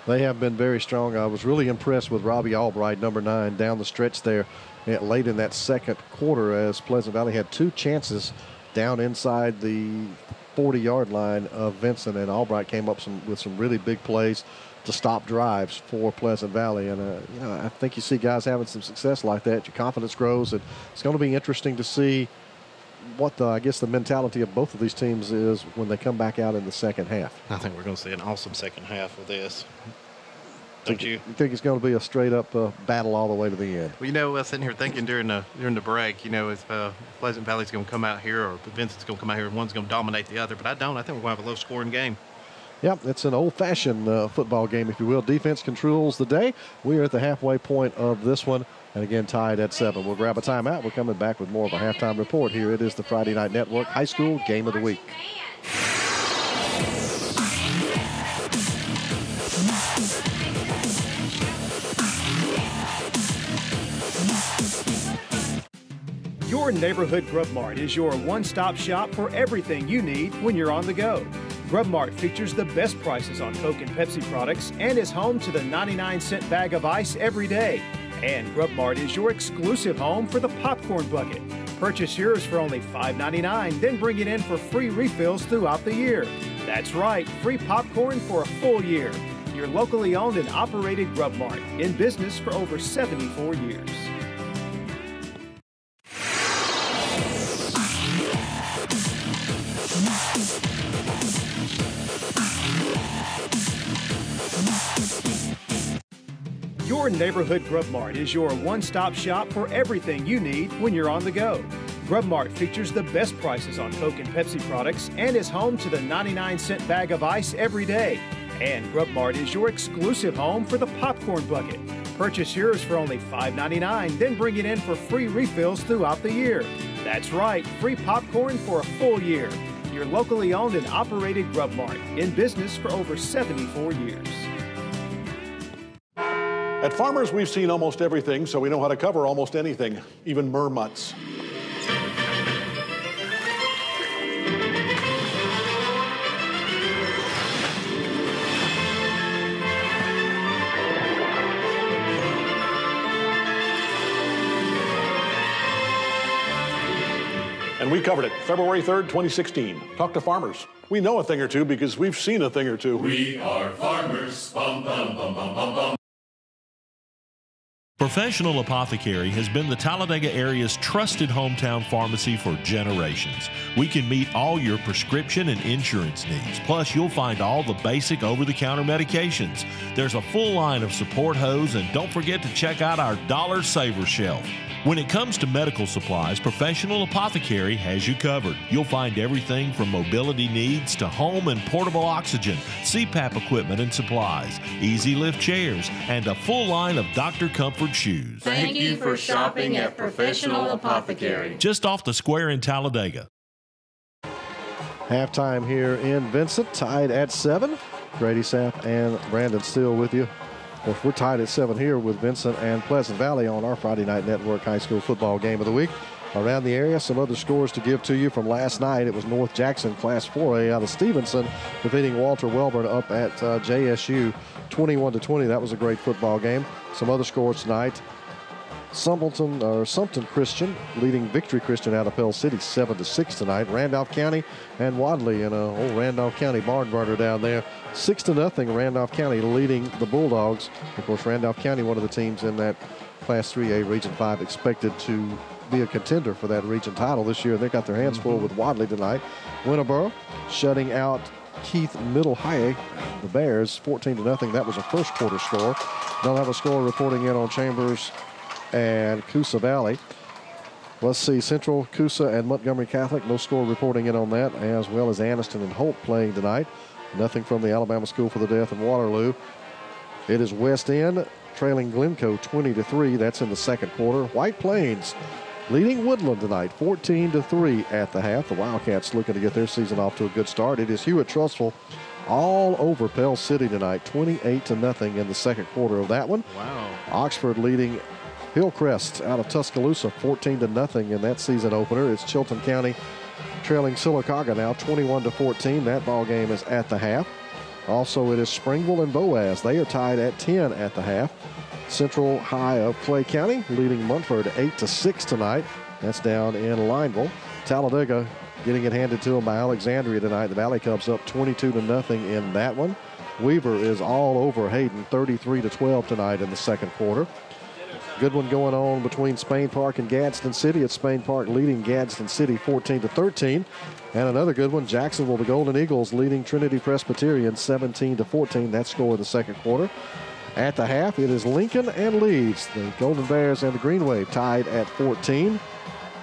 Speaker 1: They have been very strong. I was really impressed with Robbie Albright, number 9, down the stretch there late in that second quarter as Pleasant Valley had 2 chances down inside the 40-yard line of Vincent, and Albright came up with some really big plays to stop drives for Pleasant Valley. And, I think you see guys having some success like that. Your confidence grows, and it's going to be interesting to see what the mentality of both of these teams is when they come back out in the second half.
Speaker 2: I think we're going to see an awesome second half of this. Don't you?
Speaker 1: You think it's going to be a straight-up battle all the way to the end?
Speaker 2: Well, I was sitting here thinking during the break, if Pleasant Valley's going to come out here or Vincent's going to come out here and one's going to dominate the other, but I don't. I think we're going to have a low-scoring game.
Speaker 1: Yep, it's an old-fashioned football game, if you will. Defense controls the day. We are at the halfway point of this one, and again tied at 7. We'll grab a timeout. We're coming back with more of a halftime report. Here it is, the Friday Night Network High School Game of the Week.
Speaker 19: Your neighborhood Grub Mart is your one-stop shop for everything you need when you're on the go. Grub Mart features the best prices on Coke and Pepsi products and is home to the 99-cent bag of ice every day. And Grub Mart is your exclusive home for the popcorn bucket. Purchase yours for only $5.99, then bring it in for free refills throughout the year. That's right, free popcorn for a full year. Your locally owned and operated Grub Mart, in business for over 74 years. Your neighborhood Grub Mart is your one-stop shop for everything you need when you're on the go. Grub Mart features the best prices on Coke and Pepsi products and is home to the 99-cent bag of ice every day. And Grub Mart is your exclusive home for the popcorn bucket. Purchase yours for only $5.99, then bring it in for free refills throughout the year. That's right, free popcorn for a full year. Your locally owned and operated Grub Mart, in business for over 74 years.
Speaker 20: At Farmers, we've seen almost everything, so we know how to cover almost anything, even murmutts. And we covered it February 3rd, 2016. Talk to farmers. We know a thing or two because we've seen a thing or two.
Speaker 5: We are farmers. Bum, bum, bum, bum, bum, bum.
Speaker 4: Professional Apothecary has been the Talladega area's trusted hometown pharmacy for generations. We can meet all your prescription and insurance needs. Plus, you'll find all the basic over-the-counter medications. There's a full line of support hose, and don't forget to check out our Dollar Saver shelf. When it comes to medical supplies, Professional Apothecary has you covered. You'll find everything from mobility needs to home and portable oxygen, CPAP equipment and supplies, easy lift chairs, and a full line of Dr. Comfort shoes.
Speaker 5: Thank you for shopping at Professional Apothecary.
Speaker 4: Just off the square in Talladega.
Speaker 1: Halftime here in Vincent, tied at 7. Grady Sapp and Brandon Steele with you. Of course, we're tied at 7 here with Vincent and Pleasant Valley on our Friday Night Network High School Football Game of the Week. Around the area, some other scores to give to you from last night. It was North Jackson, Class 4A out of Stevenson, defeating Walter Welborn up at JSU 21-20. That was a great football game. Some other scores tonight. Sumpton Christian leading Victory Christian out of Pell City 7-6 tonight. Randolph County and Wadley in a old Randolph County barn burner down there. 6-0 Randolph County leading the Bulldogs. Of course, Randolph County, one of the teams in that Class 3A Region 5, expected to be a contender for that region title this year. They got their hands full with Wadley tonight. Winterboro shutting out Keith Middle High, the Bears, 14-0. That was a first quarter score. Don't have a score reporting in on Chambers and Coosa Valley. Let's see, Central, Coosa, and Montgomery Catholic. No score reporting in on that, as well as Anniston and Holt playing tonight. Nothing from the Alabama School for the Deaf in Waterloo. It is West End trailing Glencoe 20-3. That's in the second quarter. White Plains leading Woodland tonight 14-3 at the half. The Wildcats looking to get their season off to a good start. It is Hewitt Trussville all over Pell City tonight, 28-0 in the second quarter of that one.
Speaker 2: Wow.
Speaker 1: Oxford leading Hillcrest out of Tuscaloosa 14-0 in that season opener. It's Chilton County trailing Sylacauga now 21-14. That ball game is at the half. Also, it is Springville and Boaz. They are tied at 10 at the half. Central High of Clay County leading Munford 8-6 tonight. That's down in Lineville. Talladega getting it handed to them by Alexandria tonight. The Valley Cubs up 22-0 in that one. Weaver is all over Hayden 33-12 tonight in the second quarter. Good one going on between Spain Park and Gadsden City. It's Spain Park leading Gadsden City 14-13. And another good one, Jacksonville, the Golden Eagles leading Trinity Presbyterian 17-14. That score in the second quarter. At the half, it is Lincoln and Leeds. The Golden Bears and the Green Wave tied at 14.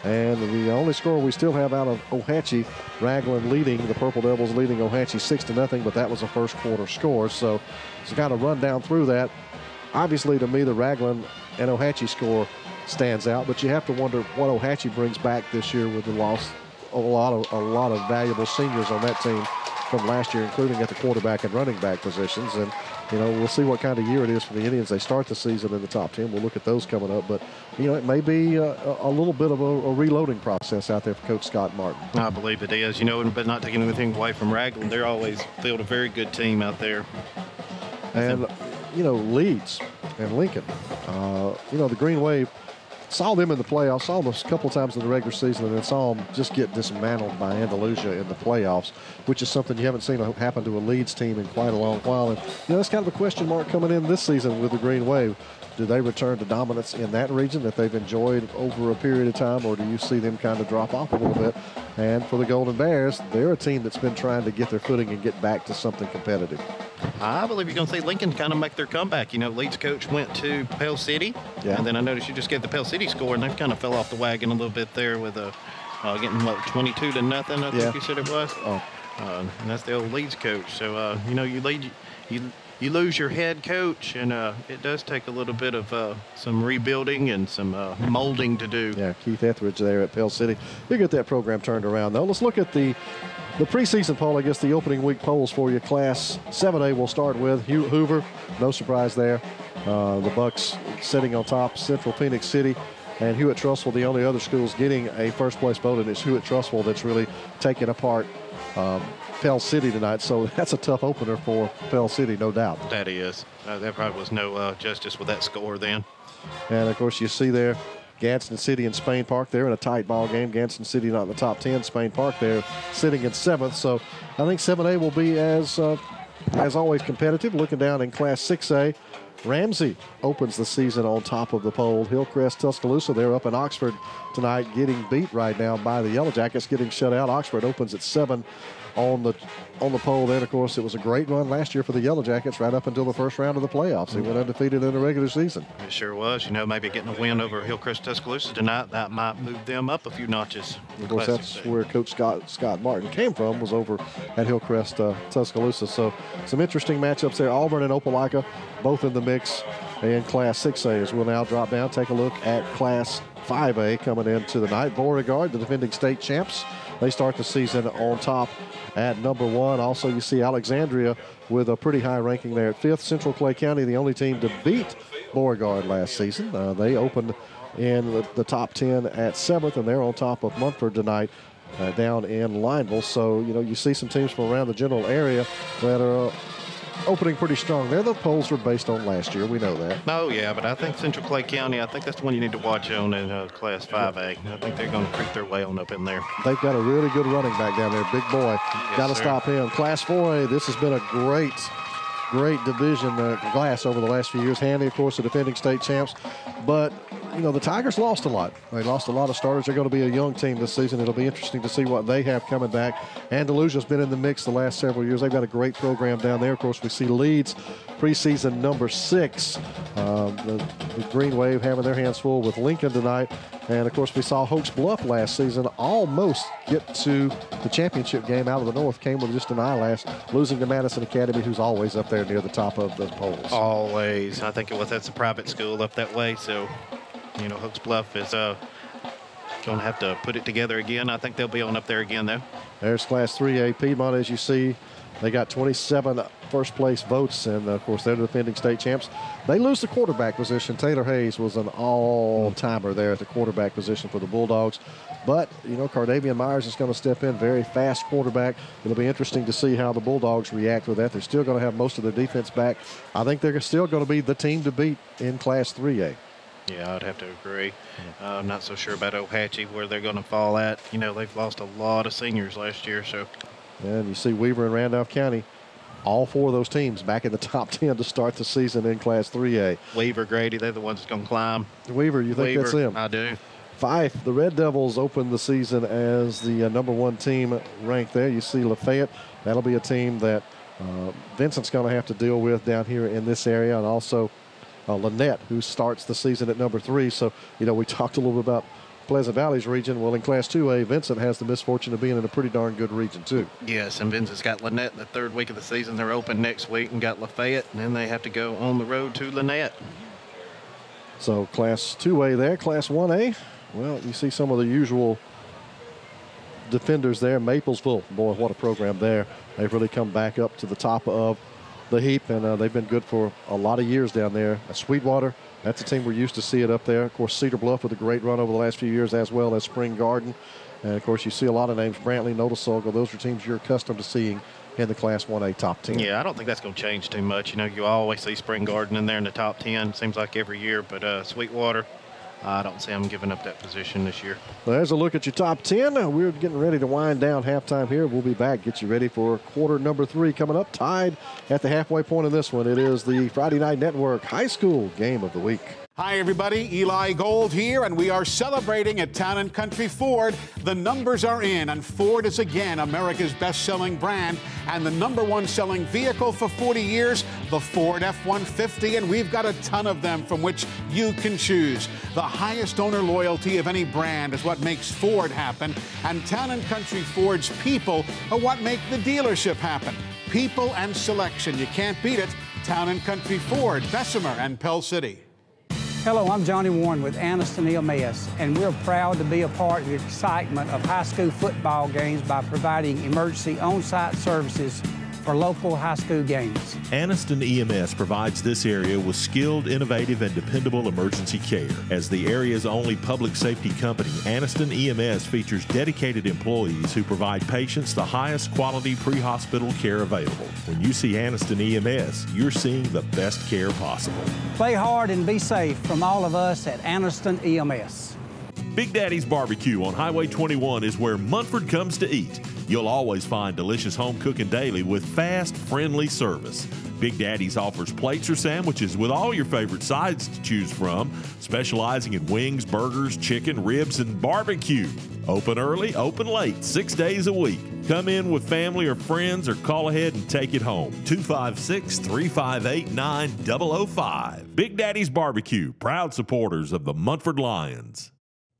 Speaker 1: And the only score we still have out of Ohatchee, Raglan leading, the Purple Devils leading Ohatchee 6-0, but that was a first quarter score. So to kind of run down through that, obviously to me the Raglan and Ohatchee score stands out, but you have to wonder what Ohatchee brings back this year with the loss of a lot of valuable seniors on that team from last year, including at the quarterback and running back positions. And you know, we'll see what kind of year it is for the Indians. They start the season in the top 10. We'll look at those coming up. But, you know, it may be a little bit of a reloading process out there for Coach Scott Martin.
Speaker 2: I believe it is. You know, but not taking anything away from Raglan. They're always field a very good team out there.
Speaker 1: And, you know, Leeds and Lincoln, you know, the Green Wave, saw them in the playoffs, saw them a couple times in the regular season, and then saw them just get dismantled by Andalusia in the playoffs, which is something you haven't seen happen to a Leeds team in quite a long while. And, you know, that's kind of a question mark coming in this season with the Green Wave. Do they return to dominance in that region that they've enjoyed over a period of time, or do you see them kind of drop off a little bit? And for the Golden Bears, they're a team that's been trying to get their footing and get back to something competitive.
Speaker 2: I believe you're going to see Lincoln kind of make their comeback. You know, Leeds coach went to Pell City, and then I noticed you just gave the Pell City score, and they've kind of fell off the wagon a little bit there with getting, what, 22-0, I think you said it was. And that's the old Leeds coach. So, you know, you lose your head coach, and it does take a little bit of some rebuilding and some molding to do.
Speaker 1: Yeah, Keith Etheridge there at Pell City. He'll get that program turned around, though. Let's look at the preseason poll, I guess the opening week polls for you. Class 7A we'll start with. Hoover, no surprise there. The Bucks sitting on top. Central Phoenix City and Hewitt-Trussville, the only other schools getting a first-place vote, and it's Hewitt-Trussville that's really taking apart Pell City tonight, so that's a tough opener for Pell City, no doubt.
Speaker 2: That is. There probably was no justice with that score then.
Speaker 1: And, of course, you see there Gadsden City and Spain Park. They're in a tight ball game. Gadsden City not in the top 10. Spain Park there sitting in 7th. So I think 7A will be, as always, competitive. Looking down in Class 6A, Ramsey opens the season on top of the poll. Hillcrest, Tuscaloosa, they're up in Oxford tonight, getting beat right now by the Yellow Jackets, getting shut out. Oxford opens at 7 on the poll. Then, of course, it was a great run last year for the Yellow Jackets right up until the first round of the playoffs. They went undefeated in the regular season.
Speaker 2: It sure was. You know, maybe getting a win over Hillcrest Tuscaloosa tonight, that might move them up a few notches.
Speaker 1: Of course, that's where Coach Scott Martin came from, was over at Hillcrest Tuscaloosa. So some interesting matchups there. Auburn and Opelika both in the mix in Class 6A as we'll now drop down. Take a look at Class 5A coming into the night. Beauregard, the defending state champs, they start the season on top at number 1. Also, you see Alexandria with a pretty high ranking there at 5th. Central Clay County, the only team to beat Beauregard last season. They opened in the top 10 at 7th, and they're on top of Munford tonight down in Lineville. So, you know, you see some teams from around the general area that are opening pretty strong there. The polls were based on last year. We know that.
Speaker 2: Oh, yeah, but I think Central Clay County, I think that's the one you need to watch on in Class 5A. I think they're going to creep their way on up in there.
Speaker 1: They've got a really good running back down there, big boy.
Speaker 2: Yes,
Speaker 1: got to stop him. Class 4A, this has been a great division class over the last few years. Handy, of course, the defending state champs. But, you know, the Tigers lost a lot. They lost a lot of starters. They're going to be a young team this season. It'll be interesting to see what they have coming back. Andalusia's been in the mix the last several years. They've got a great program down there. Of course, we see Leeds preseason number 6. The Green Wave having their hands full with Lincoln tonight. And, of course, we saw Hoax Bluff last season almost get to the championship game out of the North. Came with just an eye last, losing to Madison Academy, who's always up there near the top of the polls.
Speaker 2: Always. I think that's a private school up that way. So, you know, Hoax Bluff is going to have to put it together again. I think they'll be on up there again, though.
Speaker 1: There's Class 3A. Piedmont, as you see, they got 27 first-place votes, and, of course, they're the defending state champs. They lose the quarterback position. Taylor Hayes was an all-timer there at the quarterback position for the Bulldogs. But, you know, Cardavian Myers is going to step in, very fast quarterback. It'll be interesting to see how the Bulldogs react with that. They're still going to have most of their defense back. I think they're still going to be the team to beat in Class 3A.
Speaker 2: Yeah, I'd have to agree. I'm not so sure about Ohatchee, where they're going to fall at. You know, they've lost a lot of seniors last year, so.
Speaker 1: And you see Weaver and Randolph County, all four of those teams back in the top 10 to start the season in Class 3A.
Speaker 2: Weaver, Grady, they're the ones that's going to climb.
Speaker 1: Weaver, you think that's them?
Speaker 2: I do.
Speaker 1: Fife, the Red Devils open the season as the #1 team ranked there. You see Lafayette. That'll be a team that Vincent's going to have to deal with down here in this area, and also Lynette, who starts the season at #3. So, you know, we talked a little bit about Pleasant Valley's region. Well, in Class 2A, Vincent has the misfortune of being in a pretty darn good region, too.
Speaker 2: Yes, and Vincent's got Lynette in the third week of the season. They're open next week, and got Lafayette, and then they have to go on the road to Lynette.
Speaker 1: So Class 2A there. Class 1A, well, you see some of the usual defenders there. Maplesville, boy, what a program there. They've really come back up to the top of the heap, and they've been good for a lot of years down there. Sweetwater, that's a team we're used to see it up there. Of course, Cedar Bluff with a great run over the last few years, as well as Spring Garden. And, of course, you see a lot of names, Brantley, Notasulga. Those are teams you're accustomed to seeing in the Class 1A top 10.
Speaker 2: Yeah, I don't think that's going to change too much. You know, you always see Spring Garden in there in the top 10, seems like every year. But Sweetwater, I don't see them giving up that position this year.
Speaker 1: Well, there's a look at your top 10. We're getting ready to wind down halftime here. We'll be back, get you ready for quarter #3 coming up. Tied at the halfway point in this one. It is the Friday Night Network High School Game of the Week.
Speaker 9: Hi, everybody. Eli Gold here, and we are celebrating at Town & Country Ford. The numbers are in, and Ford is again America's best-selling brand and the #1 selling vehicle for 40 years, the Ford F-150, and we've got a ton of them from which you can choose. The highest owner loyalty of any brand is what makes Ford happen, and Town & Country Ford's people are what make the dealership happen. People and selection. You can't beat it. Town & Country Ford, Bessemer and Pell City.
Speaker 10: Hello, I'm Johnny Warren with Anniston EMS, and we're proud to be a part of the excitement of high school football games by providing emergency on-site services for local high school games.
Speaker 4: Anniston EMS provides this area with skilled, innovative, and dependable emergency care. As the area's only public safety company, Anniston EMS features dedicated employees who provide patients the highest quality pre-hospital care available. When you see Anniston EMS, you're seeing the best care possible.
Speaker 10: Play hard and be safe from all of us at Anniston EMS.
Speaker 4: Big Daddy's Barbecue on Highway 21 is where Munford comes to eat. You'll always find delicious home cooking daily with fast, friendly service. Big Daddy's offers plates or sandwiches with all your favorite sides to choose from, specializing in wings, burgers, chicken, ribs, and barbecue. Open early, open late, 6 days a week. Come in with family or friends or call ahead and take it home. 256-358-9005. Big Daddy's Barbecue, proud supporters of the Munford Lions.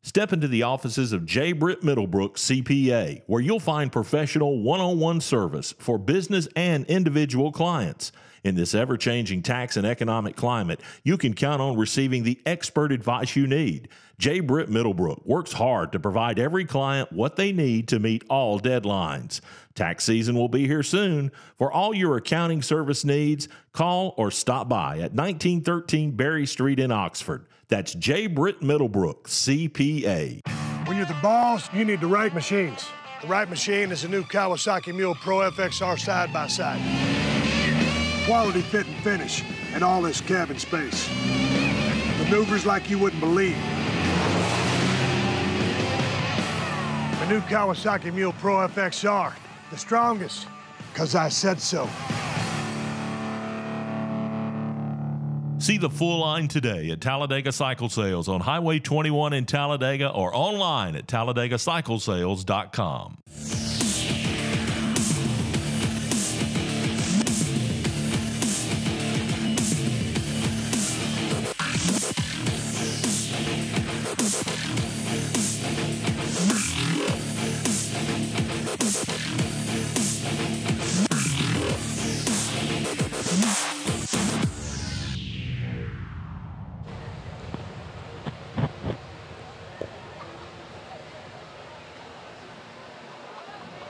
Speaker 4: Step into the offices of J. Britt Middlebrook, CPA, where you'll find professional one-on-one service for business and individual clients. In this ever-changing tax and economic climate, you can count on receiving the expert advice you need. J. Britt Middlebrook works hard to provide every client what they need to meet all deadlines. Tax season will be here soon. For all your accounting service needs, call or stop by at 1913 Berry Street in Oxford. That's J. Britt Middlebrook, CPA.
Speaker 11: When you're the boss, you need the right machines. The right machine is a new Kawasaki Mule Pro FXR side-by-side. Quality fit and finish, and all this cabin space. Maneuvers like you wouldn't believe. The new Kawasaki Mule Pro FXR, the strongest, 'cause I said so.
Speaker 4: See the full line today at Talladega Cycle Sales on Highway 21 in Talladega or online at TalladagaCyclesales.com.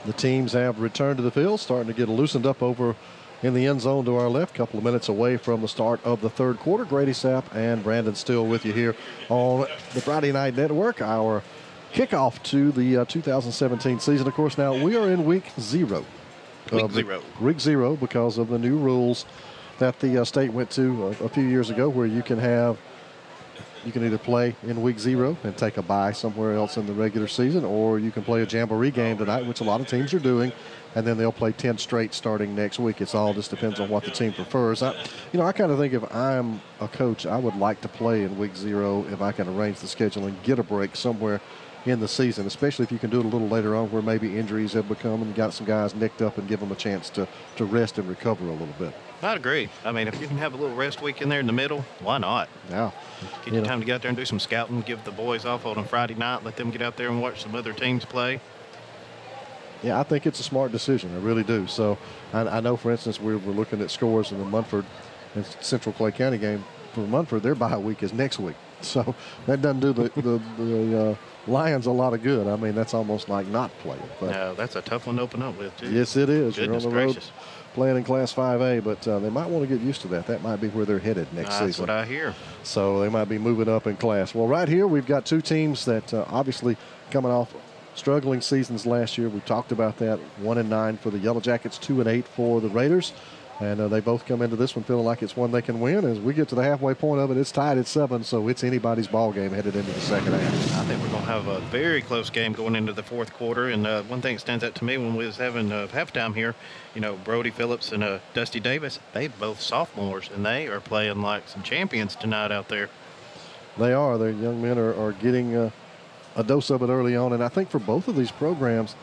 Speaker 1: The teams have returned to the field, starting to get loosened up over in the end zone to our left, a couple of minutes away from the start of the third quarter. Grady Sapp and Brandon Still with you here on the Friday Night Network, our kickoff to the 2017 season. Of course, now we are in week 0. Week 0 because of the new rules that the state went to a few years ago, where you can either play in week 0 and take a bye somewhere else in the regular season, or you can play a jamboree game tonight, which a lot of teams are doing, and then they'll play 10 straight starting next week. It's all just depends on what the team prefers. I kind of think if I'm a coach, I would like to play in week 0 if I can arrange the schedule and get a break somewhere in the season, especially if you can do it a little later on where maybe injuries have become and got some guys nicked up, and give them a chance to rest and recover a little bit.
Speaker 2: I'd agree. I mean, if you can have a little rest week in there in the middle, why not?
Speaker 1: Yeah.
Speaker 2: Get you time to get out there and do some scouting, give the boys off on a Friday night, let them get out there and watch some other teams play.
Speaker 1: Yeah, I think it's a smart decision. I really do. So I know, for instance, we were looking at scores in the Munford and Central Clay County game. For Munford, their bye week is next week. So that doesn't do the Lions a lot of good. I mean, that's almost like not playing. But
Speaker 2: no, that's a tough one to open up with, too.
Speaker 1: Yes, it is.
Speaker 2: Goodness
Speaker 1: You're on the
Speaker 2: gracious.
Speaker 1: road playing in Class 5A, but they might want to get used to that. That might be where they're headed next season.
Speaker 2: That's what I hear.
Speaker 1: So they might be moving up in class. Well, right here we've got two teams that obviously coming off struggling seasons last year. We talked about that. 1-9 for the Yellow Jackets, 2-8 for the Raiders. And they both come into this one feeling like it's one they can win. As we get to the halfway point of it, it's tied at 7, so it's anybody's ball game headed into the second half.
Speaker 2: I think we're going to have a very close game going into the fourth quarter. And one thing that stands out to me when we was having halftime here, Brody Phillips and Dusty Davis, they both sophomores, and they are playing like some champions tonight out there.
Speaker 1: They are. Their young men are getting a dose of it early on. And I think for both of these programs,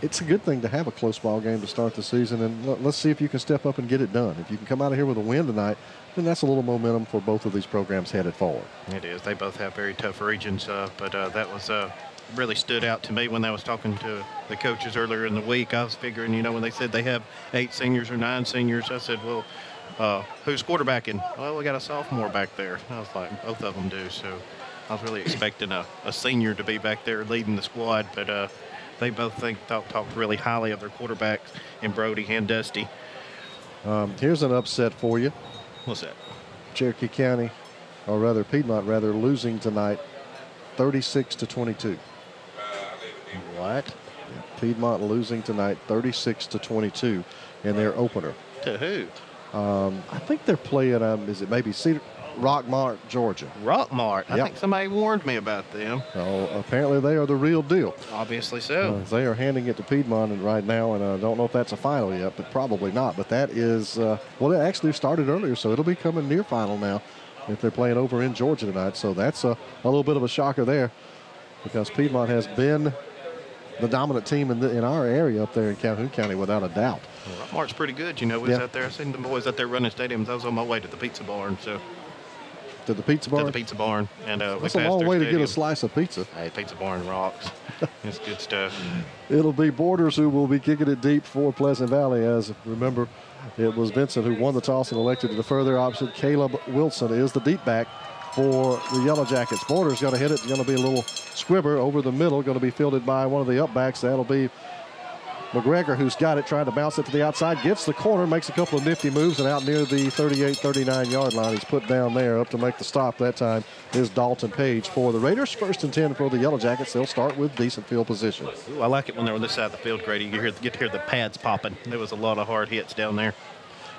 Speaker 1: it's a good thing to have a close ball game to start the season, and let's see if you can step up and get it done. If you can come out of here with a win tonight, then that's a little momentum for both of these programs headed forward.
Speaker 2: It is. They both have very tough regions, but that was really stood out to me when I was talking to the coaches earlier in the week. I was figuring, when they said they have 8 seniors or 9 seniors, I said, well, who's quarterbacking? Well, we got a sophomore back there. I was like, both of them do. So I was really expecting a senior to be back there leading the squad, but they both talked really highly of their quarterbacks in Brody and Dusty.
Speaker 1: Here's an upset for you.
Speaker 2: What's that?
Speaker 1: Cherokee County, or rather Piedmont, losing tonight 36-22.
Speaker 2: What?
Speaker 1: Yeah, Piedmont losing tonight 36-22 in their opener.
Speaker 2: To who?
Speaker 1: I think they're playing, is it maybe Rockmart, Georgia.
Speaker 2: Rockmart. I think somebody warned me about them.
Speaker 1: Oh, apparently they are the real deal.
Speaker 2: Obviously so.
Speaker 1: They are handing it to Piedmont right now, and I don't know if that's a final yet, but probably not. But that is, well, it actually started earlier, so it'll be coming near final now if they're playing over in Georgia tonight. So that's a little bit of a shocker there, because Piedmont has been the dominant team in our area up there in Calhoun County without a doubt.
Speaker 2: Well, Rockmart's pretty good. We was out there. I seen the boys out there running stadiums. I was on my way to the pizza barn, so.
Speaker 1: To the pizza barn?
Speaker 2: To the pizza barn. And
Speaker 1: that's a long way to get a slice of pizza.
Speaker 2: Hey, pizza barn rocks. It's good stuff.
Speaker 1: It'll be Borders who will be kicking it deep for Pleasant Valley. As remember, it was Vincent who won the toss and elected to defer their option. Caleb Wilson is the deep back for the Yellow Jackets. Borders going to hit it. It's going to be a little squibber over the middle. Going to be fielded by one of the upbacks. That'll be McGregor, who's got it, trying to bounce it to the outside, gets the corner, makes a couple of nifty moves, and out near the 38-39 yard line. He's put down there. Up to make the stop that time is Dalton Page for the Raiders. 1st and 10 for the Yellow Jackets. They'll start with decent field position.
Speaker 2: Ooh, I like it when they're on this side of the field, Grady. You get to hear the pads popping. There was a lot of hard hits down there.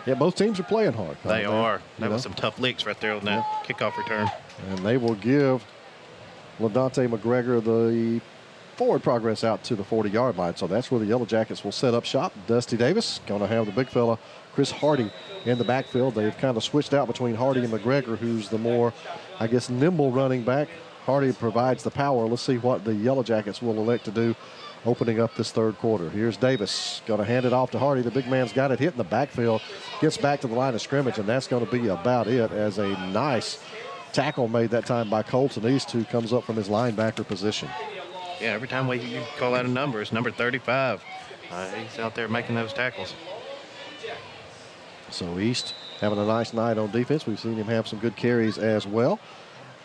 Speaker 1: Yeah, both teams are playing hard.
Speaker 2: They are. That was some tough licks right there on that kickoff return.
Speaker 1: And they will give LaDonte McGregor the forward progress out to the 40-yard line. So that's where the Yellow Jackets will set up shop. Dusty Davis going to have the big fella, Chris Hardy, in the backfield. They've kind of switched out between Hardy and McGregor, who's the more, I guess, nimble running back. Hardy provides the power. Let's see what the Yellow Jackets will elect to do opening up this third quarter. Here's Davis. Going to hand it off to Hardy. The big man's got it hit in the backfield. Gets back to the line of scrimmage, and that's going to be about it, as a nice tackle made that time by Colton East, who comes up from his linebacker position.
Speaker 2: Yeah, every time you call out a number, it's number 35. He's out there making those tackles.
Speaker 1: So East having a nice night on defense. We've seen him have some good carries as well.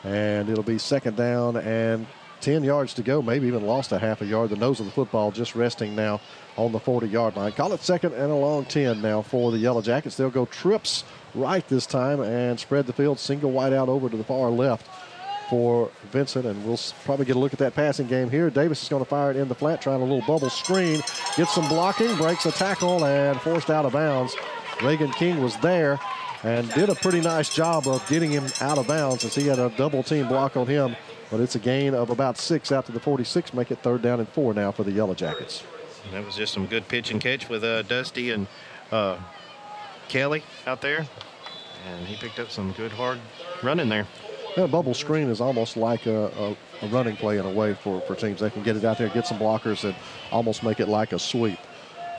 Speaker 1: And it'll be 2nd down and 10 yards to go, maybe even lost a half a yard. The nose of the football just resting now on the 40-yard line. Call it second and a long 10 now for the Yellow Jackets. They'll go trips right this time and spread the field, single wide out over to the far left for Vincent, and we'll probably get a look at that passing game here. Davis is going to fire it in the flat, trying a little bubble screen, gets some blocking, breaks a tackle, and forced out of bounds. Reagan King was there and did a pretty nice job of getting him out of bounds as he had a double team block on him, but it's a gain of about 6 out to the 46, make it 3rd down and 4 now for the Yellow Jackets.
Speaker 2: And that was just some good pitch and catch with Dusty and Kelly out there, and he picked up some good hard running there.
Speaker 1: That bubble screen is almost like a running play in a way for teams. They can get it out there, get some blockers, and almost make it like a sweep.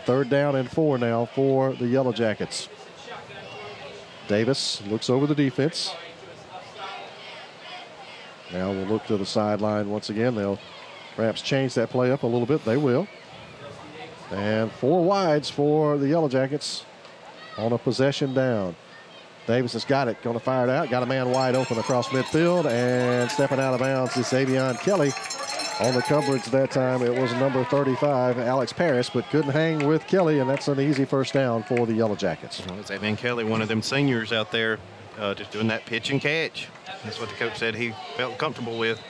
Speaker 1: 3rd down and 4 now for the Yellow Jackets. Davis looks over the defense. Now we'll look to the sideline once again. They'll perhaps change that play up a little bit. They will. And 4 wides for the Yellow Jackets on a possession down. Davis has got it, going to fire it out. Got a man wide open across midfield, and stepping out of bounds is Avion Kelly. On the coverage that time, it was number 35, Alex Parris, but couldn't hang with Kelly, and that's an easy 1st down for the Yellow Jackets.
Speaker 2: Well, it's Avion Kelly, one of them seniors out there, just doing that pitch and catch. That's what the coach said he felt comfortable with.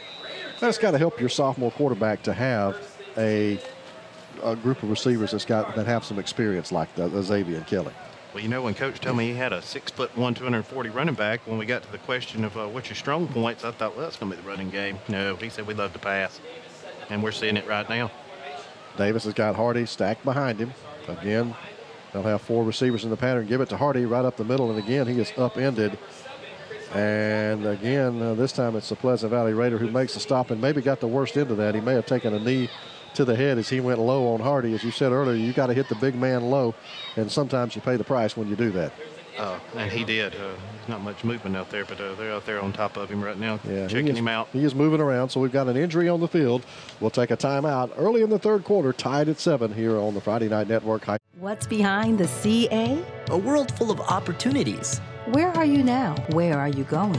Speaker 1: That's got to help your sophomore quarterback to have a group of receivers that have some experience like Avion Kelly.
Speaker 2: Well, you know, when Coach told me he had a 6'1", 240 running back, when we got to the question of what's your strong points, I thought, well, that's going to be the running game. No, he said we love to pass, and we're seeing it right now.
Speaker 1: Davis has got Hardy stacked behind him. Again, they'll have 4 receivers in the pattern. Give it to Hardy right up the middle, and again, he is upended. And again, this time it's the Pleasant Valley Raider who makes the stop and maybe got the worst end of that. He may have taken a knee to the head as he went low on Hardy. As you said earlier, you got to hit the big man low, and sometimes you pay the price when you do that.
Speaker 2: And he did. There's not much movement out there, but they're out there on top of him right now,
Speaker 1: yeah,
Speaker 2: checking him out.
Speaker 1: He is moving around, so we've got an injury on the field. We'll take a timeout early in the 3rd quarter, tied at 7 here on the Friday Night Network.
Speaker 12: What's behind the CA?
Speaker 13: A world full of opportunities.
Speaker 12: Where are you now? Where are you going?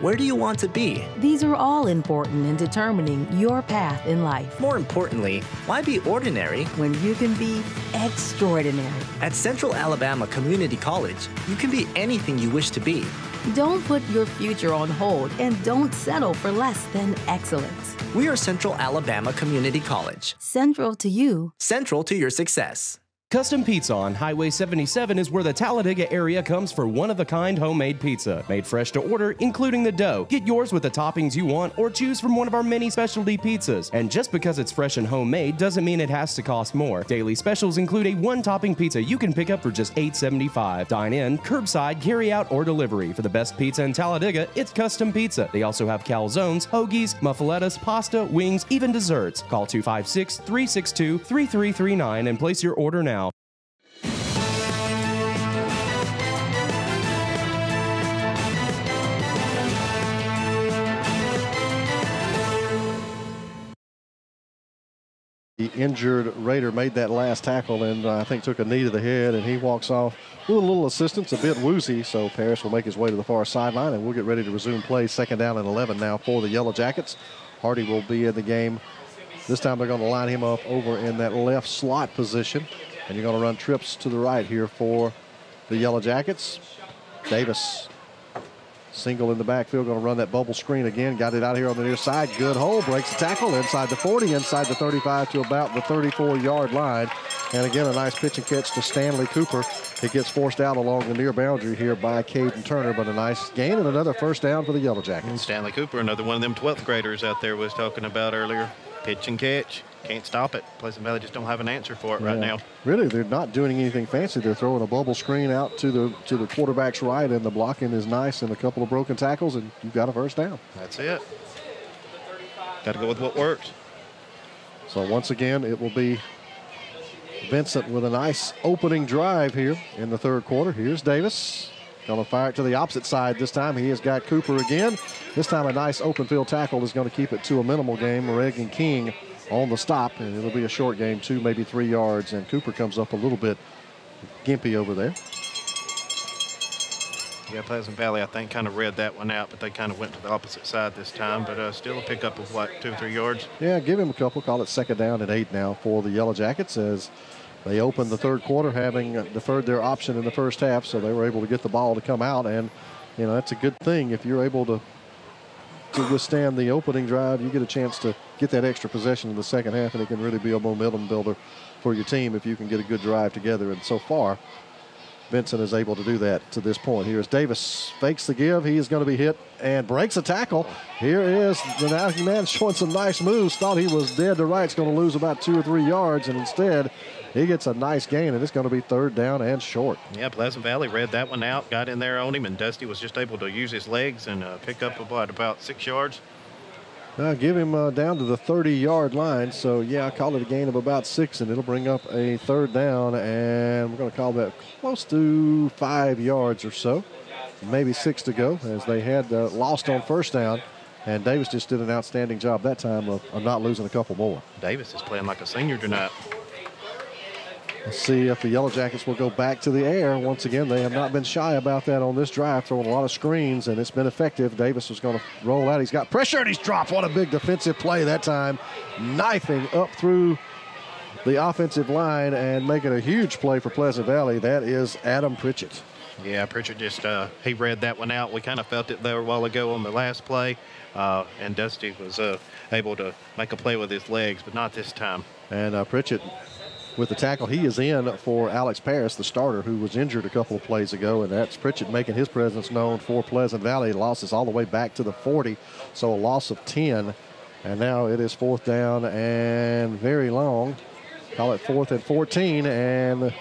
Speaker 13: Where do you want to be?
Speaker 12: These are all important in determining your path in life.
Speaker 13: More importantly, why be ordinary
Speaker 12: when you can be extraordinary?
Speaker 13: At Central Alabama Community College, you can be anything you wish to be.
Speaker 12: Don't put your future on hold and don't settle for less than excellence.
Speaker 13: We are Central Alabama Community College.
Speaker 12: Central to you.
Speaker 13: Central to your success.
Speaker 14: Custom Pizza on Highway 77 is where the Talladega area comes for one-of-a-kind homemade pizza. Made fresh to order, including the dough. Get yours with the toppings you want or choose from one of our many specialty pizzas. And just because it's fresh and homemade doesn't mean it has to cost more. Daily specials include a 1-topping pizza you can pick up for just $8.75. Dine in, curbside, carry out, or delivery. For the best pizza in Talladega, it's Custom Pizza. They also have calzones, hoagies, muffalettas, pasta, wings, even desserts. Call 256-362-3339 and place your order now.
Speaker 1: The injured Raider made that last tackle and I think took a knee to the head, and he walks off with a little assistance, a bit woozy. So Parris will make his way to the far sideline, and we'll get ready to resume play. 2nd down and 11 now for the Yellow Jackets. Hardy will be in the game. This time they're going to line him up over in that left slot position, and you're going to run trips to the right here for the Yellow Jackets. Davis, single in the backfield, going to run that bubble screen again. Got it out here on the near side. Good hole, breaks the tackle inside the 40, inside the 35 to about the 34-yard line. And again, a nice pitch and catch to Stanley Cooper. It gets forced out along the near boundary here by Caden Turner, but a nice gain and another 1st down for the Yellow Jackets.
Speaker 2: Stanley Cooper, another one of them 12th graders out there was talking about earlier. Pitch and catch. Can't stop it. Pleasant Valley just don't have an answer for it right now.
Speaker 1: Really, they're not doing anything fancy. They're throwing a bubble screen out to the quarterback's right, and the blocking is nice, and a couple of broken tackles, and you've got a 1st down.
Speaker 2: That's it. Got to go with what works.
Speaker 1: So once again, it will be Vincent with a nice opening drive here in the 3rd quarter. Here's Davis. Going to fire it to the opposite side this time. He has got Cooper again. This time a nice open field tackle is going to keep it to a minimal game. Reagan King on the stop, and it'll be a short game, 2, maybe 3 yards, and Cooper comes up a little bit gimpy over there.
Speaker 2: Yeah, Pleasant Valley, I think, kind of read that one out, but they kind of went to the opposite side this time. But still a pickup of, what, 2 or 3 yards?
Speaker 1: Yeah, give him a couple. Call it 2nd down and 8 now for the Yellow Jackets as they opened the third quarter, having deferred their option in the first half, so they were able to get the ball to come out. And, you know, that's a good thing. If you're able to withstand the opening drive, you get a chance to get that extra possession in the second half, and it can really be a momentum builder for your team if you can get a good drive together. And so far, Vincent is able to do that to this point. Here's Davis, fakes the give. He is going to be hit and breaks a tackle. Here is the now man showing some nice moves. Thought he was dead to rights, going to lose about 2 or 3 yards, and instead he gets a nice gain, and it's going to be 3rd down and short.
Speaker 2: Yeah, Pleasant Valley read that one out, got in there on him, and Dusty was just able to use his legs and pick up about 6 yards.
Speaker 1: Give him down to the 30-yard line. So, yeah, I call it a gain of about 6, and it'll bring up a 3rd down, and we're going to call that close to 5 yards or so, maybe 6 to go, as they had lost on 1st down, and Davis just did an outstanding job that time of not losing a couple more.
Speaker 2: Davis is playing like a senior tonight.
Speaker 1: Let's see if the Yellow Jackets will go back to the air. Once again, they have not been shy about that on this drive, throwing a lot of screens, and it's been effective. Davis is going to roll out. He's got pressure, and he's dropped. What a big defensive play that time. Knifing up through the offensive line and making a huge play for Pleasant Valley. That is Adam Pritchett.
Speaker 2: Yeah, Pritchett just, he read that one out. We kind of felt it there a while ago on the last play, and Dusty was able to make a play with his legs, but not this time.
Speaker 1: And Pritchett, with the tackle, he is in for Alex Paris, the starter, who was injured a couple of plays ago, and that's Pritchett making his presence known for Pleasant Valley. Losses all the way back to the 40, so a loss of 10. And now it is 4th down and very long. Call it 4th and 14, and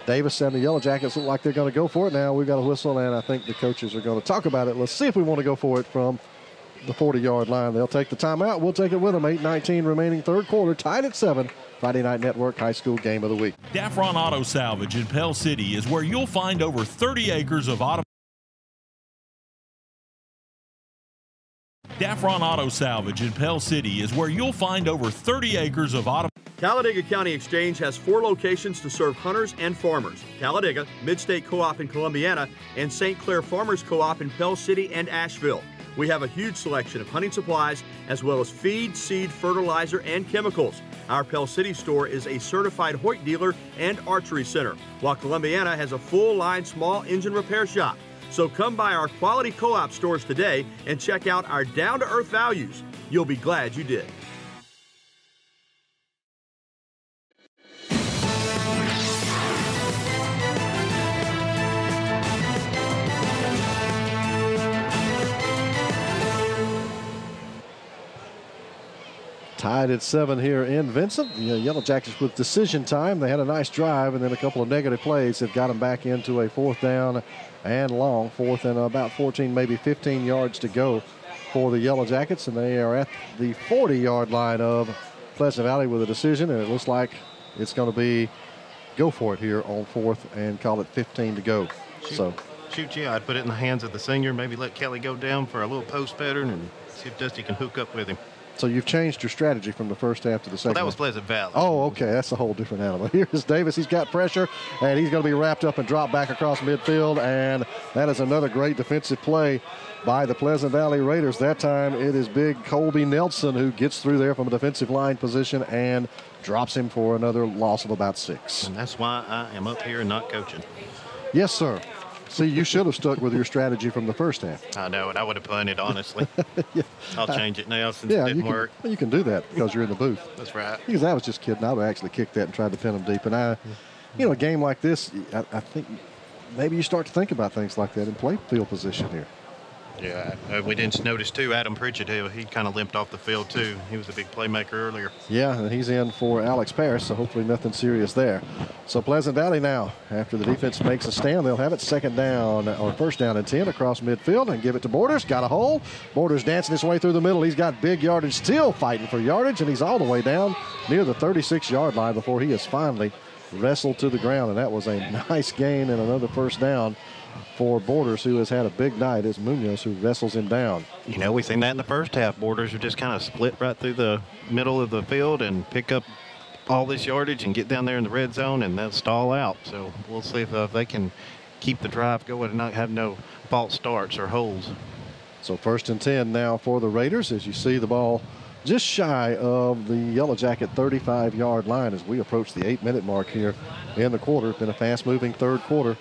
Speaker 1: Davis and the Yellow Jackets look like they're going to go for it now. We've got a whistle, and I think the coaches are going to talk about it. Let's see if we want to go for it from the 40-yard line. They'll take the timeout. We'll take it with them. 8:19 remaining third quarter, tied at 7. Friday Night Network High School Game of the Week.
Speaker 4: Daffron Auto Salvage in Pell City is where you'll find over 30 acres of auto. Daffron Auto Salvage in Pell City is where you'll find over 30 acres of auto.
Speaker 15: Talladega County Exchange has 4 locations to serve hunters and farmers: Talladega, Midstate Co-op in Columbiana, and St. Clair Farmers Co-op in Pell City and Asheville. We have a huge selection of hunting supplies as well as feed, seed, fertilizer, and chemicals. Our Pell City store is a certified Hoyt dealer and archery center, while Columbiana has a full-line small engine repair shop. So come by our quality co-op stores today and check out our down-to-earth values. You'll be glad you did.
Speaker 1: Tied at 7 here in Vincent. The Yellow Jackets with decision time. They had a nice drive and then a couple of negative plays that got them back into a 4th down and long. 4th and about 14, maybe 15 yards to go for the Yellow Jackets. And they are at the 40-yard line of Pleasant Valley with a decision. And it looks like it's going to be go for it here on 4th and call it 15 to go.
Speaker 2: Shoot, yeah, I'd put it in the hands of the senior. Maybe let Kelly go down for a little post pattern and see if Dusty can hook up with him.
Speaker 1: So you've changed your strategy from the first half to the second.
Speaker 2: Well, that was Pleasant Valley.
Speaker 1: Oh, okay. That's a whole different animal. Here's Davis. He's got pressure, and he's going to be wrapped up and dropped back across midfield. And that is another great defensive play by the Pleasant Valley Raiders. That time it is big Colby Nelson who gets through there from a defensive line position and drops him for another loss of about 6.
Speaker 2: And that's why I am up here and not coaching.
Speaker 1: Yes, sir. See, you should have stuck with your strategy from the first half.
Speaker 2: I know, and I would have punted, honestly.
Speaker 1: Yeah.
Speaker 2: I'll change it now since it didn't work.
Speaker 1: You can do that because you're in the booth.
Speaker 2: That's right.
Speaker 1: Because I was just kidding. I would actually kick that and try to pin them deep. And a game like this, I think maybe you start to think about things like that in play field position here.
Speaker 2: Yeah, we didn't notice, too, Adam Pritchett, he kind of limped off the field, too. He was a big playmaker earlier.
Speaker 1: Yeah, and he's in for Alex Paris, so hopefully nothing serious there. So Pleasant Valley now, after the defense makes a stand, they'll have it 2nd down or 1st down and 10 across midfield and give it to Borders. Got a hole. Borders dancing his way through the middle. He's got big yardage, still fighting for yardage, and he's all the way down near the 36-yard line before he is finally wrestled to the ground. And that was a nice gain and another 1st down for Borders, who has had a big night. It's Munoz who wrestles him down.
Speaker 2: You know, we've seen that in the first half. Borders would just kind of split right through the middle of the field and pick up all this yardage and get down there in the red zone, and they'll stall out. So we'll see if they can keep the drive going and not have no false starts or holes.
Speaker 1: So 1st and 10 now for the Raiders, as you see the ball just shy of the Yellow Jacket 35-yard line as we approach the 8-minute mark here in the quarter. It's been a fast-moving third quarter.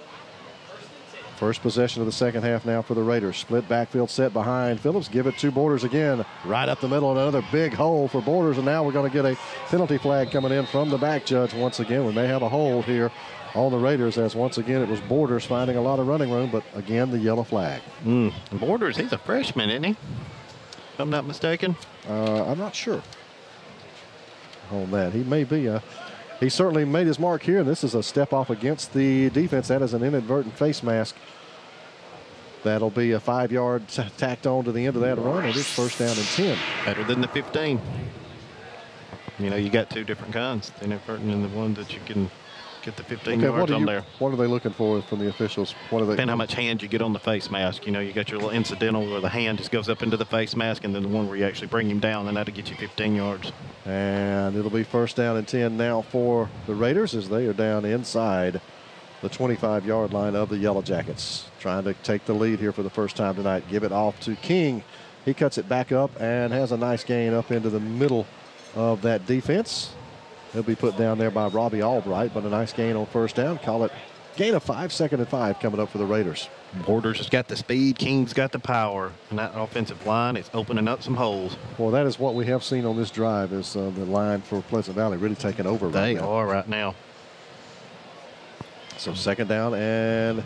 Speaker 1: First possession of the second half now for the Raiders. Split backfield set behind Phillips. Give it to Borders again. Right up the middle, another big hole for Borders, and now we're going to get a penalty flag coming in from the back judge once again. We may have a hold here on the Raiders, as once again it was Borders finding a lot of running room, but again the yellow flag.
Speaker 2: Borders, he's a freshman, isn't he? If I'm not mistaken.
Speaker 1: I'm not sure on that. He may be. He certainly made his mark here, and this is a step off against the defense. That is an inadvertent face mask. That'll be a 5-yard tacked on to the end of that run, and it's 1st down and 10.
Speaker 2: Better than the 15. You know, you got two different kinds, the inadvertent and the one that you can get the 15 yards on there.
Speaker 1: What are they looking for from the officials? What are they?
Speaker 2: Depending how much hand you get on the face mask. You know, you got your little incidental where the hand just goes up into the face mask, and then the one where you actually bring him down, and that'll get you 15 yards.
Speaker 1: And it'll be 1st down and 10 now for the Raiders as they are down inside the 25-yard line of the Yellow Jackets. Trying to take the lead here for the first time tonight. Give it off to King. He cuts it back up and has a nice gain up into the middle of that defense. He'll be put down there by Robbie Albright, but a nice gain on 1st down. Call it gain of 5, 2nd and 5 coming up for the Raiders.
Speaker 2: Borders has got the speed, King's got the power, and that offensive line is opening up some holes.
Speaker 1: Well, that is what we have seen on this drive is the line for Pleasant Valley really taking over right now.
Speaker 2: They are right now.
Speaker 1: So 2nd down and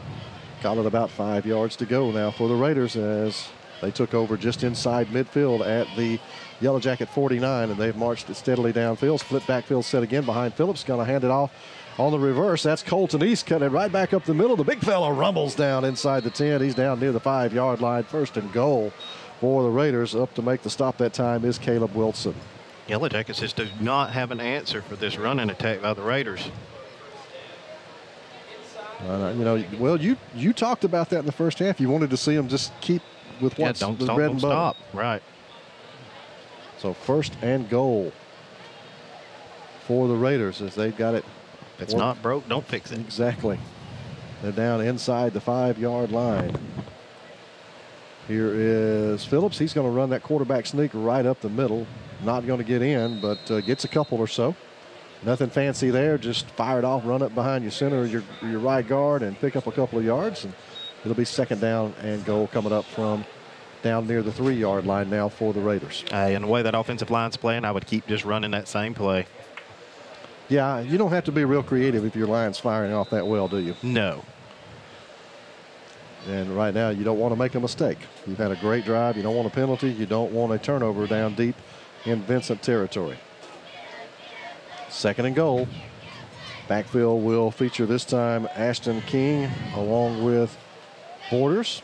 Speaker 1: call it about 5 yards to go now for the Raiders as they took over just inside midfield at the Yellow Jacket 49, and they've marched it steadily downfield. Split backfield set again behind Phillips. Going to hand it off on the reverse. That's Colton East cutting it right back up the middle. The big fella rumbles down inside the 10. He's down near the 5-yard line. 1st and goal for the Raiders. Up to make the stop that time is Caleb Wilson.
Speaker 2: Yellow Jackets just do not have an answer for this running attack by the Raiders.
Speaker 1: You know, well, you talked about that in the first half. You wanted to see them just keep with what's the bread and butter.
Speaker 2: Stop. Right.
Speaker 1: So 1st and goal for the Raiders as they've got it.
Speaker 2: If it's not broke, don't fix it.
Speaker 1: Exactly. They're down inside the 5-yard line. Here is Phillips. He's going to run that quarterback sneak right up the middle. Not going to get in, but gets a couple or so. Nothing fancy there. Just fire it off, run it behind your center, your right guard, and pick up a couple of yards. And it'll be 2nd down and goal coming up from down near the 3-yard line now for the Raiders.
Speaker 2: And the way that offensive line's playing, I would keep just running that same play.
Speaker 1: Yeah, you don't have to be real creative if your line's firing off that well, do you?
Speaker 2: No.
Speaker 1: And right now, you don't want to make a mistake. You've had a great drive. You don't want a penalty. You don't want a turnover down deep in Vincent territory. 2nd and goal. Backfield will feature this time Ashton King along with Borders.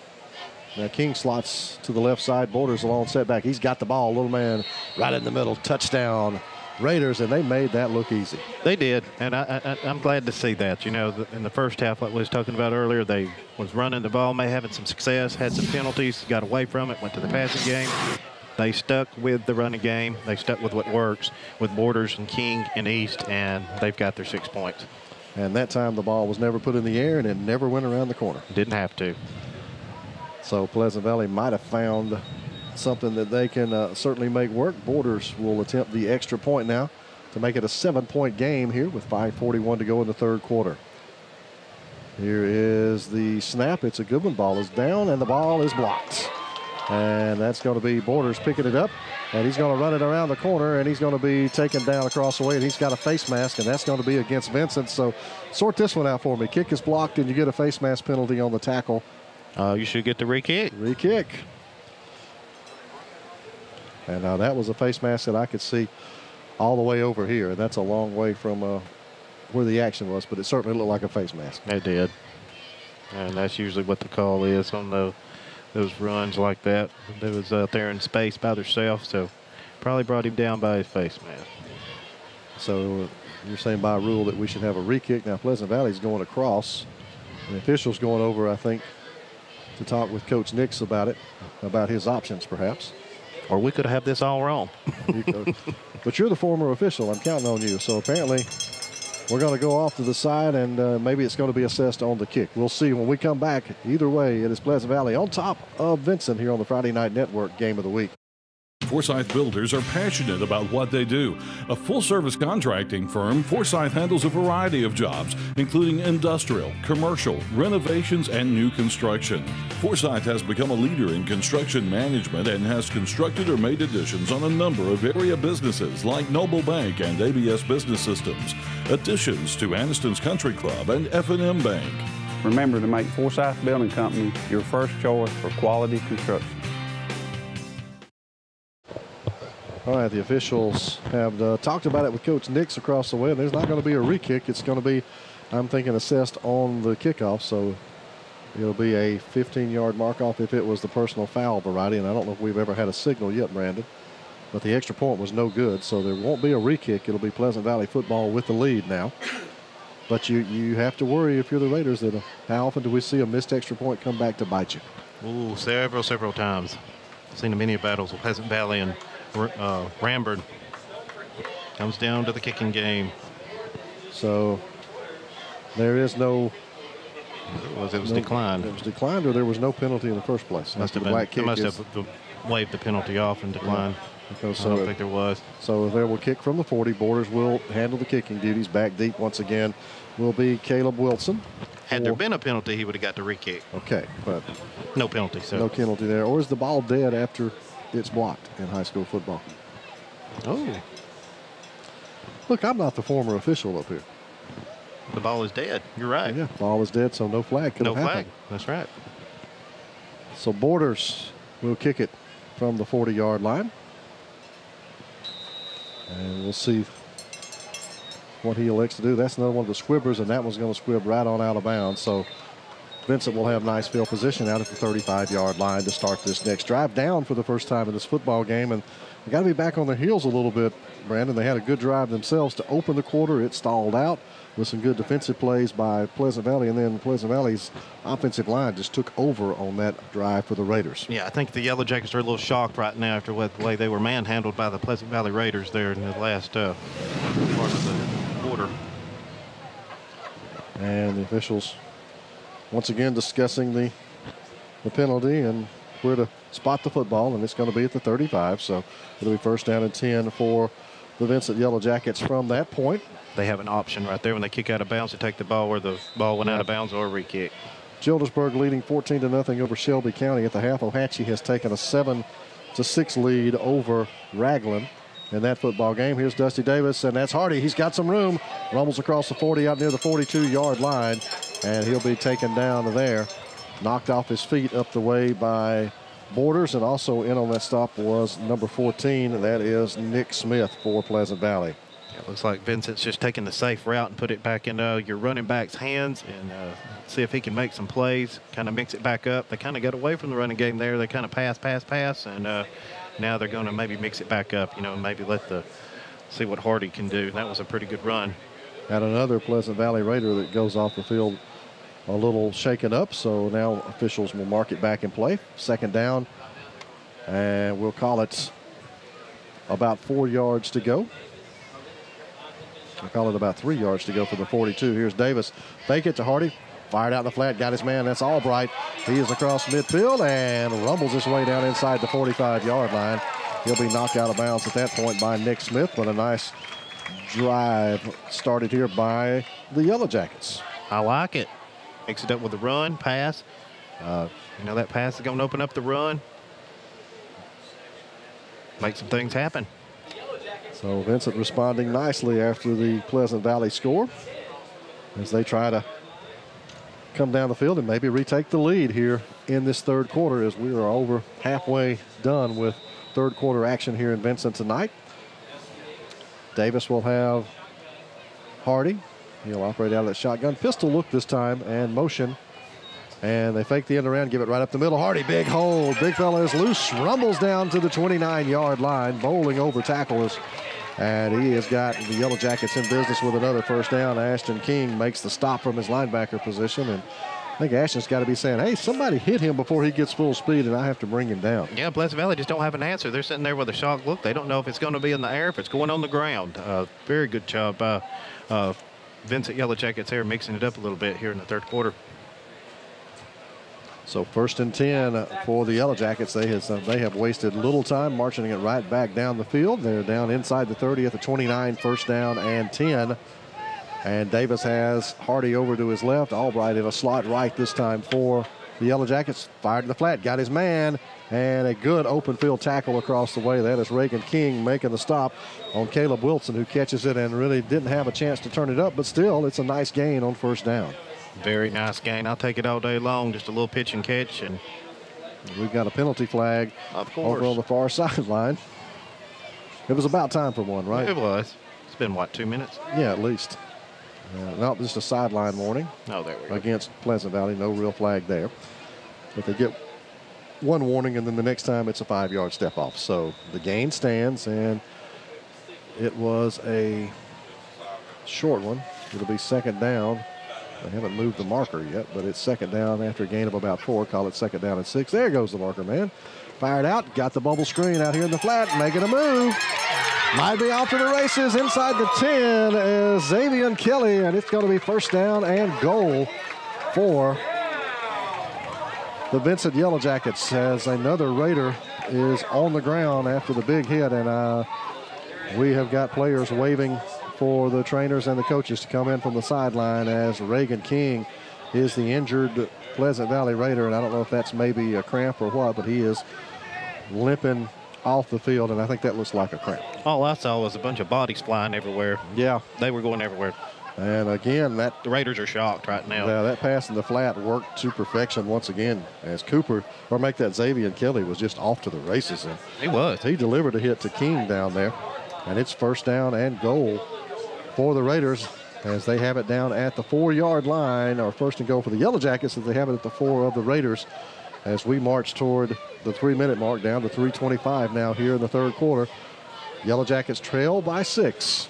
Speaker 1: Now King slots to the left side. Borders along setback. He's got the ball. Little man right in the middle. Touchdown Raiders, and they made that look easy.
Speaker 2: They did, and I'm glad to see that. You know, in the first half, like we was talking about earlier, they was running the ball, may having some success, had some penalties, got away from it, went to the passing game. They stuck with the running game. They stuck with what works with Borders and King and East, and they've got their 6 points.
Speaker 1: And that time the ball was never put in the air, and it never went around the corner.
Speaker 2: Didn't have to.
Speaker 1: So Pleasant Valley might have found something that they can certainly make work. Borders will attempt the extra point now to make it a 7-point game here with 5:41 to go in the 3rd quarter. Here is the snap. It's a good one. Ball is down, and the ball is blocked. And that's going to be Borders picking it up. And he's going to run it around the corner, and he's going to be taken down across the way. And he's got a face mask, and that's going to be against Vincent. So sort this one out for me. Kick is blocked, and you get a face mask penalty on the tackle.
Speaker 2: You should get the re-kick.
Speaker 1: Re-kick. And that was a face mask that I could see all the way over here. That's a long way from where the action was, but it certainly looked like a face mask.
Speaker 2: It did. And that's usually what the call is on those runs like that. They was out there in space by themselves, so probably brought him down by his face mask.
Speaker 1: So you're saying by rule that we should have a re-kick. Now Pleasant Valley's going across. The official's going over, I think, to talk with Coach Nix about it, about his options perhaps.
Speaker 2: Or we could have this all wrong.
Speaker 1: But you're the former official. I'm counting on you. So apparently We're going to go off to the side, and maybe it's going to be assessed on the kick. We'll see when we come back. Either way, it is Pleasant Valley on top of Vincent here on the Friday Night Network Game of the Week.
Speaker 16: Forsyth Builders are passionate about what they do. A full-service contracting firm, Forsyth handles a variety of jobs, including industrial, commercial, renovations, and new construction. Forsyth has become a leader in construction management and has constructed or made additions on a number of area businesses like Noble Bank and ABS Business Systems, additions to Anniston's Country Club and FNN Bank.
Speaker 17: Remember to make Forsyth Building Company your first choice for quality construction.
Speaker 1: All right, the officials have talked about it with Coach Nix across the way. There's not going to be a re-kick. It's going to be, I'm thinking, assessed on the kickoff. So it'll be a 15-yard mark-off if it was the personal foul variety. And I don't know if we've ever had a signal yet, Brandon. But the extra point was no good, so there won't be a re-kick. It'll be Pleasant Valley football with the lead now. But you have to worry if you're the Raiders that how often do we see a missed extra point come back to bite you?
Speaker 2: Ooh, several times. I've seen many battles with Pleasant Valley and Rambert. Comes down to the kicking game.
Speaker 1: So there is no.
Speaker 2: It was declined.
Speaker 1: It was declined, or there was no penalty in the first place.
Speaker 2: Must have been. They must have waived the penalty off and declined.
Speaker 1: Yeah.
Speaker 2: So I don't think there was.
Speaker 1: So there will kick from the 40. Borders will handle the kicking duties. Back deep once again will be Caleb Wilson.
Speaker 2: Had there been a penalty, he would have got the re-kick.
Speaker 1: Okay, but
Speaker 2: no penalty. So
Speaker 1: no penalty there. Or is the ball dead after it's blocked in high school football?
Speaker 2: Oh.
Speaker 1: Look, I'm not the former official up here.
Speaker 2: The ball is dead. You're right.
Speaker 1: Yeah, ball is dead, so no flag could have happened.
Speaker 2: No flag. That's right.
Speaker 1: So Borders will kick it from the 40-yard line. And we'll see what he elects to do. That's another one of the squibbers, and that one's going to squib right on out of bounds. So Vincent will have nice field position out at the 35-yard line to start this next drive. Down for the first time in this football game, and they got to be back on their heels a little bit, Brandon. They had a good drive themselves to open the quarter. It stalled out with some good defensive plays by Pleasant Valley, and then Pleasant Valley's offensive line just took over on that drive for the Raiders.
Speaker 2: Yeah, I think the Yellow Jackets are a little shocked right now after the way they were manhandled by the Pleasant Valley Raiders there in the last part of the quarter.
Speaker 1: And the officials once again discussing the penalty and where to spot the football, and it's going to be at the 35. So it'll be first down and 10 for the Vincent Yellow Jackets from that point.
Speaker 2: They have an option right there when they kick out of bounds to take the ball where the ball went out of bounds or a re-kick.
Speaker 1: Childersburg leading 14-0 over Shelby County at the half. Ohatchee has taken a 7-6 lead over Raglan in that football game. Here's Dusty Davis, and that's Hardy. He's got some room. Rumbles across the 40 out near the 42-yard line, and he'll be taken down there. Knocked off his feet up the way by Borders, and also in on that stop was number 14. That is Nick Smith for Pleasant Valley.
Speaker 2: It looks like Vincent's just taking the safe route and put it back in your running back's hands and see if he can make some plays, kind of mix it back up. They kind of got away from the running game there. They kind of pass, and now they're going to maybe mix it back up, maybe see what Hardy can do. That was a pretty good run.
Speaker 1: Got another Pleasant Valley Raider that goes off the field a little shaken up, so now officials will mark it back in play. Second down, and we'll call it about 4 yards to go. We'll call it about 3 yards to go for the 42. Here's Davis. Fake it to Hardy. Fired out in the flat. Got his man. That's Albright. He is across midfield and rumbles his way down inside the 45-yard line. He'll be knocked out of bounds at that point by Nick Smith, but a nice drive started here by the Yellow Jackets.
Speaker 2: I like it. Mix it up with a run, pass. That pass is going to open up the run. Make some things happen.
Speaker 1: So Vincent responding nicely after the Pleasant Valley score as they try to come down the field and maybe retake the lead here in this third quarter, as we are over halfway done with third quarter action here in Vincent tonight. Davis will have Hardy. He'll operate out of that shotgun. Pistol look this time and motion. And they fake the end around, give it right up the middle. Hardy, big hold. Big fella is loose, rumbles down to the 29-yard line, bowling over tacklers. And he has got the Yellow Jackets in business with another first down. Ashton King makes the stop from his linebacker position. And I think Ashton's got to be saying, hey, somebody hit him before he gets full speed, and I have to bring him down.
Speaker 2: Yeah, Pleasant Valley just don't have an answer. They're sitting there with a shocked look. They don't know if it's going to be in the air, if it's going on the ground. Very good job by Vincent Yellow Jackets here mixing it up a little bit here in the third quarter.
Speaker 1: So 1st and 10 for the Yellow Jackets. They have wasted little time marching it right back down the field. They're down inside the 30 at the 29, 1st down and 10. And Davis has Hardy over to his left. Albright in a slot right this time for the Yellow Jackets. Fired in the flat, got his man, and a good open field tackle across the way. That is Reagan King making the stop on Caleb Wilson, who catches it and really didn't have a chance to turn it up, but still it's a nice gain on 1st down.
Speaker 2: Very nice gain. I'll take it all day long. Just a little pitch and catch. And
Speaker 1: we've got a penalty flag over on the far sideline. It was about time for one, right?
Speaker 2: It was. It's been, what, 2 minutes?
Speaker 1: Yeah, at least. No, just a sideline warning.
Speaker 2: Oh, there we go.
Speaker 1: Against Pleasant Valley. No real flag there. But they get one warning, and then the next time it's a 5-yard step off. So the gain stands, and it was a short one. It'll be 2nd down. They haven't moved the marker yet, but it's 2nd down after a gain of about 4. Call it 2nd down and 6. There goes the marker, man. Fired out, got the bubble screen out here in the flat, making a move. Might be off to the races inside the 10 is Xavier Kelly, and it's going to be 1st down and goal for the Vincent Yellow Jackets, as another Raider is on the ground after the big hit, and we have got players waving for the trainers and the coaches to come in from the sideline, as Reagan King is the injured Pleasant Valley Raider, and I don't know if that's maybe a cramp or what, but he is limping off the field, and I think that looks like a cramp.
Speaker 2: All I saw was a bunch of bodies flying everywhere.
Speaker 1: Yeah.
Speaker 2: They were going everywhere.
Speaker 1: And again, the
Speaker 2: Raiders are shocked right now.
Speaker 1: Yeah, that pass in the flat worked to perfection once again, as Xavier Kelly was just off to the races. And
Speaker 2: he was.
Speaker 1: He delivered a hit to King down there, and it's 1st down and goal for the Raiders, as they have it down at the 4-yard line, or 1st and goal for the Yellow Jackets, as they have it at the 4 of the Raiders, as we march toward the 3-minute mark, down to 3:25 now here in the third quarter. Yellow Jackets trail by 6.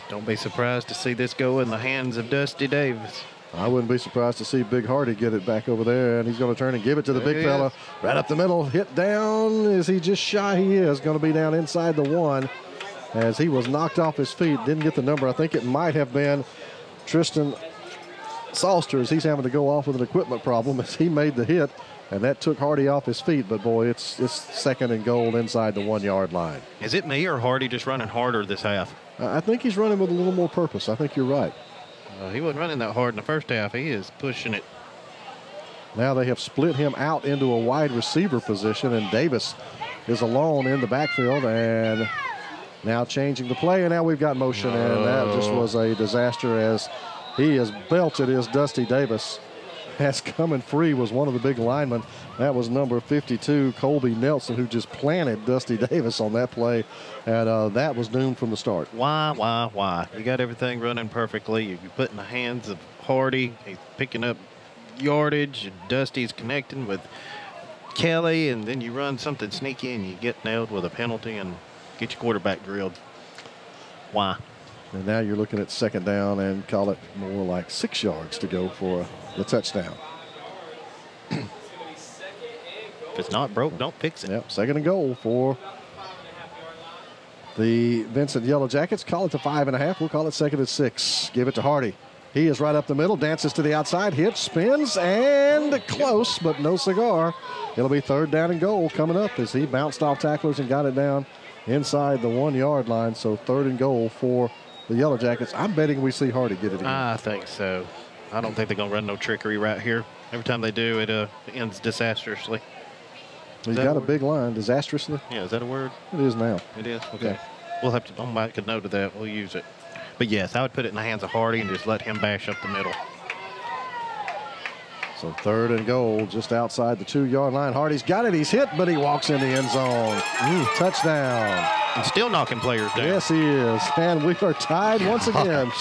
Speaker 2: Don't be surprised to see this go in the hands of Dusty Davis.
Speaker 1: I wouldn't be surprised to see Big Hardy get it back over there, and he's going to turn and give it to the big fella. Right up the middle, hit down. Is he just shy? He is going to be down inside the 1, as he was knocked off his feet. Didn't get the number. I think it might have been Tristan Salster, as he's having to go off with an equipment problem, as he made the hit, and that took Hardy off his feet. But boy, it's 2nd and goal inside the 1-yard line.
Speaker 2: Is it me or Hardy just running harder this half?
Speaker 1: I think he's running with a little more purpose. I think you're right.
Speaker 2: He wasn't running that hard in the first half. He is pushing it.
Speaker 1: Now they have split him out into a wide receiver position, and Davis is alone in the backfield, and now changing the play, and now we've got motion, and that just was a disaster, as he is belted as Dusty Davis. Has coming free was one of the big linemen. That was number 52, Colby Nelson, who just planted Dusty Davis on that play, and that was doomed from the start.
Speaker 2: Why? You got everything running perfectly. You put in the hands of Hardy. He's picking up yardage, and Dusty's connecting with Kelly, and then you run something sneaky, and you get nailed with a penalty and get your quarterback drilled. Why?
Speaker 1: And now you're looking at 2nd down, and call it more like 6 yards to go for the touchdown.
Speaker 2: If it's not broke, don't fix it.
Speaker 1: Yep, 2nd and goal for the Vincent Yellow Jackets. Call it to 5.5. We'll call it 2nd and 6. Give it to Hardy. He is right up the middle, dances to the outside, hits, spins, and close, but no cigar. It'll be 3rd down and goal coming up, as he bounced off tacklers and got it down inside the 1-yard line. So 3rd and goal for the Yellow Jackets. I'm betting we see Hardy get it again.
Speaker 2: I think so. I don't think they're going to run no trickery right here. Every time they do, it ends disastrously.
Speaker 1: He's got a big line, disastrously.
Speaker 2: Yeah, is that a word?
Speaker 1: It is now.
Speaker 2: It is? Okay. We'll have to, I'll make a note of that. We'll use it. But yes, I would put it in the hands of Hardy and just let him bash up the middle.
Speaker 1: So 3rd and goal, just outside the 2-yard line. Hardy's got it. He's hit, but he walks in the end zone. Touchdown.
Speaker 2: And still knocking players down.
Speaker 1: Yes, he is. And we are tied once again.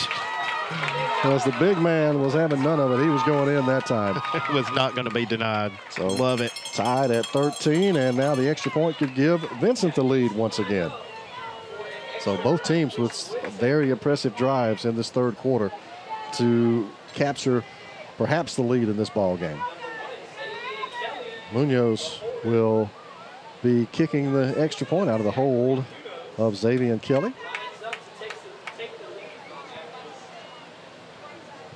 Speaker 1: As the big man was having none of it, he was going in that time.
Speaker 2: It was not going to be denied.
Speaker 1: So
Speaker 2: love it.
Speaker 1: Tied at 13, and now the extra point could give Vincent the lead once again. So both teams with very impressive drives in this third quarter to capture perhaps the lead in this ball game. Munoz will be kicking the extra point out of the hold of Xavier Kelly.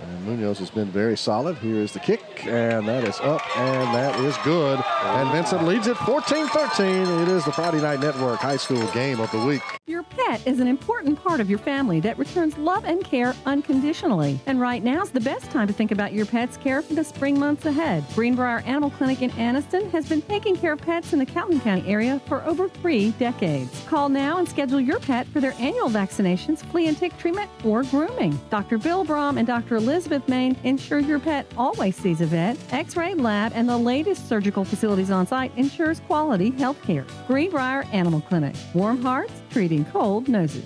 Speaker 1: And Munoz has been very solid. Here is the kick, and that is up, and that is good. And Vincent leads it 14-13. It is the Friday Night Network High School Game of the Week.
Speaker 18: Your pet is an important part of your family that returns love and care unconditionally. And right now's the best time to think about your pet's care for the spring months ahead. Greenbrier Animal Clinic in Anniston has been taking care of pets in the Calhoun County area for over 3 decades. Call now and schedule your pet for their annual vaccinations, flea and tick treatment, or grooming. Dr. Bill Brom and Dr. Elizabeth Main ensure your pet always sees a vet. X-ray lab and the latest surgical facilities on site ensures quality health care. Greenbrier Animal Clinic. Warm hearts, treating cold noses.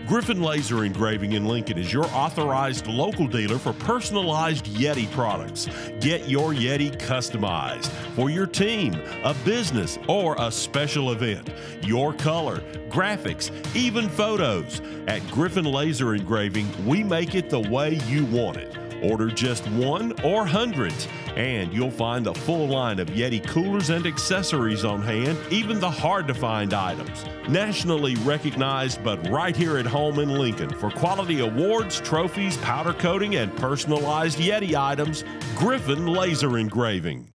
Speaker 4: Griffin Laser Engraving in Lincoln is your authorized local dealer for personalized Yeti products. Get your Yeti customized for your team, a business, or a special event. Your color, graphics, even photos. At Griffin Laser Engraving, we make it the way you want it. Order just one or hundreds, and you'll find a full line of Yeti coolers and accessories on hand, even the hard-to-find items. Nationally recognized, but right here at home in Lincoln for quality awards, trophies, powder coating, and personalized Yeti items, Griffin Laser Engraving.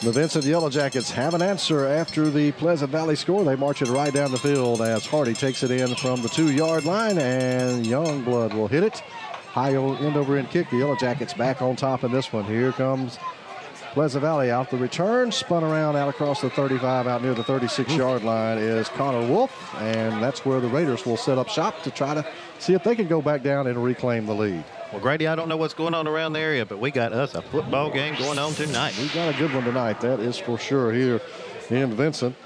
Speaker 1: The Vincent Yellow Jackets have an answer after the Pleasant Valley score. They march it right down the field as Hardy takes it in from the 2-yard line, and Youngblood will hit it. High end-over-end kick. The Yellow Jackets back on top in this one. Here comes Pleasant Valley out the return. Spun around out across the 35, out near the 36-yard line is Connor Wolf, and that's where the Raiders will set up shop to try to see if they can go back down and reclaim the lead.
Speaker 2: Well, Grady, I don't know what's going on around the area, but we got us a football game going on tonight.
Speaker 1: We've got a good one tonight, that is for sure, here in Vincent.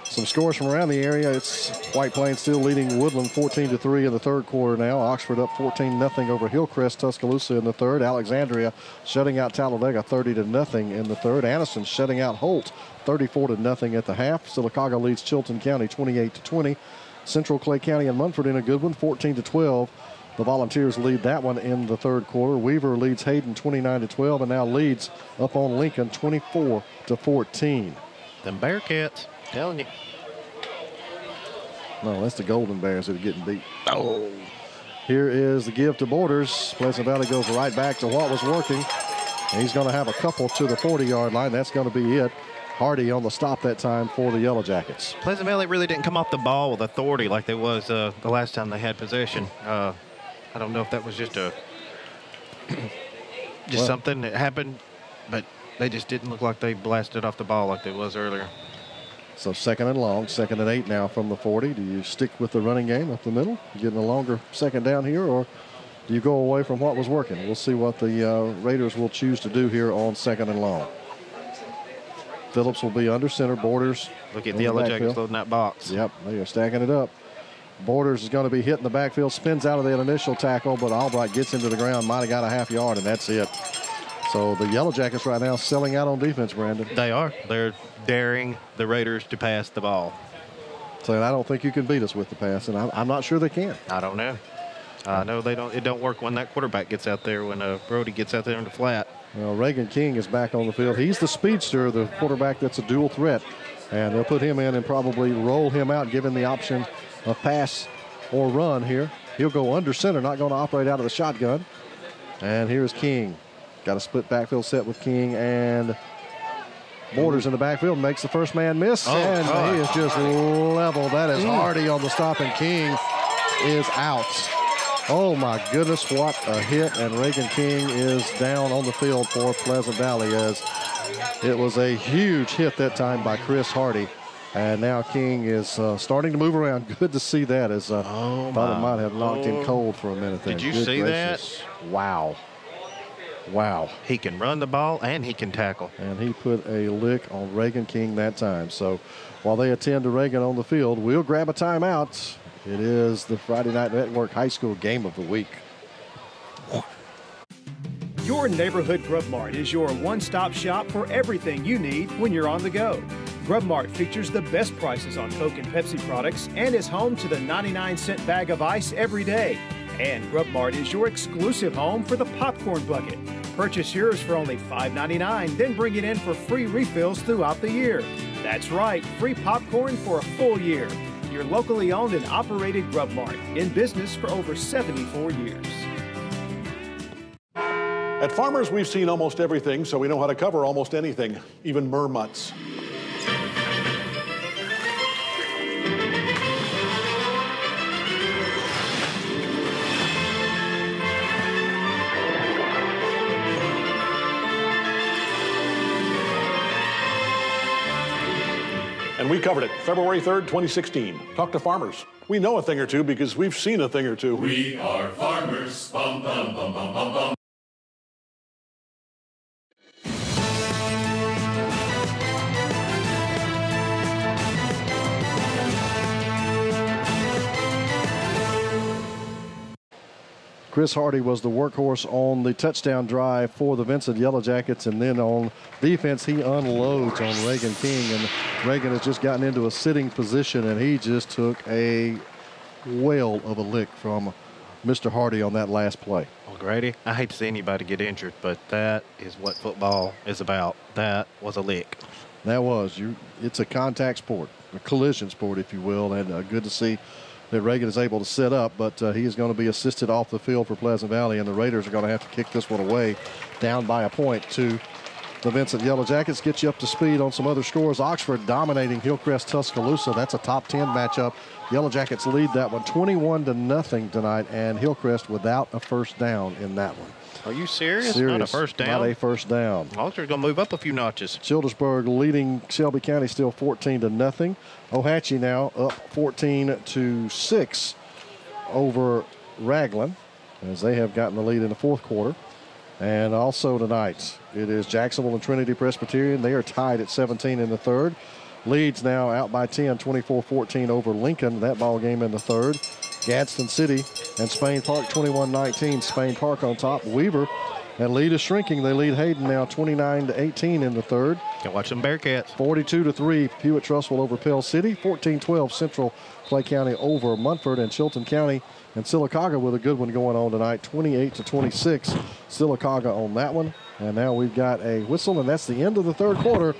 Speaker 1: Some scores from around the area. It's White Plains still leading Woodland 14-3 in the third quarter now. Oxford up 14-0 over Hillcrest, Tuscaloosa in the third. Alexandria shutting out Talladega 30-0 in the third. Anniston shutting out Holt 34-0 at the half. Sylacauga leads Chilton County 28-20. Central Clay County and Munford in a good one, 14-12. The Volunteers lead that one in the third quarter. Weaver leads Hayden 29-12 and now leads up on Lincoln 24-14.
Speaker 2: Them Bearcats. Telling you.
Speaker 1: No, that's the Golden Bears that are getting beat. Oh. Here is the give to Borders. Pleasant Valley goes right back to what was working. And he's going to have a couple to the 40-yard line. That's going to be it. Hardy on the stop that time for the Yellow Jackets.
Speaker 2: Pleasant Valley really didn't come off the ball with authority like they was the last time they had possession. I don't know if that was just something that happened, but they just didn't look like they blasted off the ball like they was earlier.
Speaker 1: So 2nd and long, 2nd and 8 now from the 40. Do you stick with the running game up the middle, getting a longer second down here, or do you go away from what was working? We'll see what the Raiders will choose to do here on 2nd and long. Phillips will be under center. Borders.
Speaker 2: Look at the Yellow Jackets loading that box.
Speaker 1: Yep, they are stacking it up. Borders is going to be hitting the backfield, spins out of that initial tackle, but Albright gets into the ground, might have got a half yard, and that's it. So the Yellow Jackets right now selling out on defense, Brandon.
Speaker 2: They are. They're daring the Raiders to pass the ball.
Speaker 1: So I don't think you can beat us with the pass, and I'm not sure they can.
Speaker 2: I don't know. I know they don't. It don't work when that quarterback gets out there, when Brody gets out there in the flat.
Speaker 1: Well, Reagan King is back on the field. He's the speedster, the quarterback that's a dual threat, and they'll put him in and probably roll him out, give him the option of pass or run here. He'll go under center, not going to operate out of the shotgun. And here's King. Got a split backfield set with King, and Borders in the backfield makes the first man miss, and he is just level. That is Hardy on the stop, and King is out. Oh my goodness, what a hit, and Reagan King is down on the field for Pleasant Valley, as it was a huge hit that time by Chris Hardy. And now King is starting to move around. Good to see that, as thought it might have knocked him cold for a minute there.
Speaker 2: Did you see that?
Speaker 1: Wow. Wow.
Speaker 2: He can run the ball and he can tackle.
Speaker 1: And he put a lick on Reagan King that time. So while they attend to Reagan on the field, we'll grab a timeout. It is the Friday Night Network High School Game of the Week.
Speaker 19: Your neighborhood Grub Mart is your one-stop shop for everything you need when you're on the go. Grub Mart features the best prices on Coke and Pepsi products and is home to the 99-cent bag of ice every day. And Grub Mart is your exclusive home for the popcorn bucket. Purchase yours for only $5.99, then bring it in for free refills throughout the year. That's right, free popcorn for a full year. Your locally owned and operated Grub Mart, in business for over 74 years.
Speaker 20: At Farmers, we've seen almost everything, so we know how to cover almost anything, even mermutts. And we covered it February 3rd, 2016. Talk to Farmers. We know a thing or two because we've seen a thing or two.
Speaker 5: We are farmers. Bum, bum, bum, bum, bum, bum.
Speaker 1: Chris Hardy was the workhorse on the touchdown drive for the Vincent Yellow Jackets, and then on defense he unloads on Reagan King, and Reagan has just gotten into a sitting position, and he just took a whale of a lick from Mr. Hardy on that last play.
Speaker 2: Well, Grady, I hate to see anybody get injured, but that is what football is about. That was a lick.
Speaker 1: That was. It's a contact sport, a collision sport, if you will, and good to see that Reagan is able to set up, but he is going to be assisted off the field for Pleasant Valley, and the Raiders are going to have to kick this one away, down by a point to the Vincent Yellow Jackets. Get you up to speed on some other scores. Oxford dominating Hillcrest Tuscaloosa. That's a top 10 matchup. Yellow Jackets lead that one 21-0 tonight, and Hillcrest without a first down in that one.
Speaker 2: Are you serious?
Speaker 1: Serious.
Speaker 2: Not a first down?
Speaker 1: Not a first down.
Speaker 2: Oxford's going to move up a few notches.
Speaker 1: Childersburg leading Shelby County still 14-0. Ohatchee now up 14-6 over Raglan, as they have gotten the lead in the fourth quarter. And also tonight, it is Jacksonville and Trinity Presbyterian. They are tied at 17 in the third. Leeds now out by 10, 24-14 over Lincoln. That ball game in the third. Gadsden City and Spain Park 21-19. Spain Park on top. Weaver, that lead is shrinking. They lead Hayden now 29-18 in the third.
Speaker 2: Can watch them Bearcats.
Speaker 1: 42-3 Hewitt-Trussville over Pell City. 14-12 Central Clay County over Munford, and Chilton County and Sylacauga with a good one going on tonight. 28-26 Sylacauga on that one. And now we've got a whistle, and that's the end of the third quarter.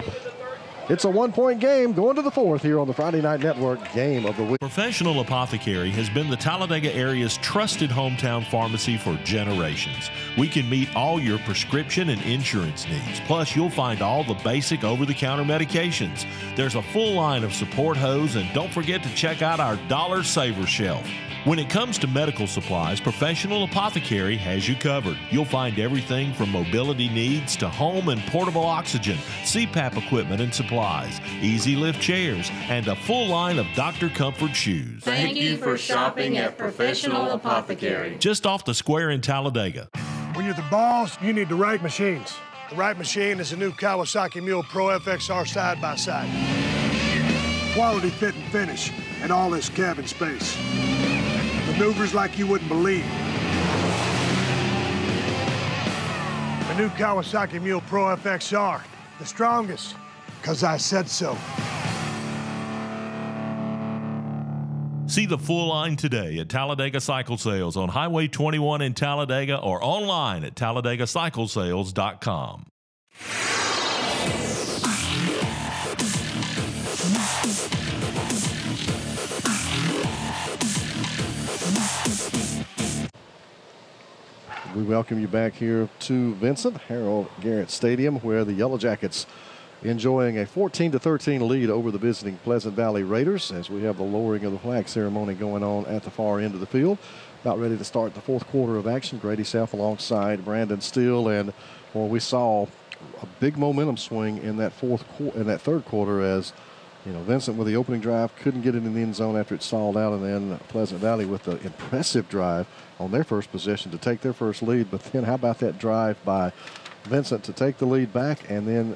Speaker 1: It's a one-point game going to the fourth here on the Friday Night Network Game of the Week.
Speaker 4: Professional Apothecary has been the Talladega area's trusted hometown pharmacy for generations. We can meet all your prescription and insurance needs. Plus, you'll find all the basic over-the-counter medications. There's a full line of support hose, and don't forget to check out our Dollar Saver shelf. When it comes to medical supplies, Professional Apothecary has you covered. You'll find everything from mobility needs to home and portable oxygen, CPAP equipment and supplies, easy lift chairs, and a full line of Dr. Comfort shoes.
Speaker 5: Thank you for shopping at Professional Apothecary.
Speaker 4: Just off the square in Talladega.
Speaker 11: When you're the boss, you need the right machines. The right machine is a new Kawasaki Mule Pro FXR side-by-side. Quality fit and finish, and all this cabin space. Maneuvers like you wouldn't believe. The new Kawasaki Mule Pro FXR, the strongest, because I said so.
Speaker 4: See the full line today at Talladega Cycle Sales on Highway 21 in Talladega or online at TalladagaCycleSales.com.
Speaker 1: We welcome you back here to Vincent, Harold Garrett Stadium, where the Yellow Jackets enjoying a 14-13 lead over the visiting Pleasant Valley Raiders, as we have the lowering of the flag ceremony going on at the far end of the field. About ready to start the fourth quarter of action. Grady Self alongside Brandon Steele, and well, we saw a big momentum swing in that third quarter, as Vincent with the opening drive couldn't get it in the end zone after it stalled out, and then Pleasant Valley with the impressive drive on their first possession to take their first lead. But then how about that drive by Vincent to take the lead back, and then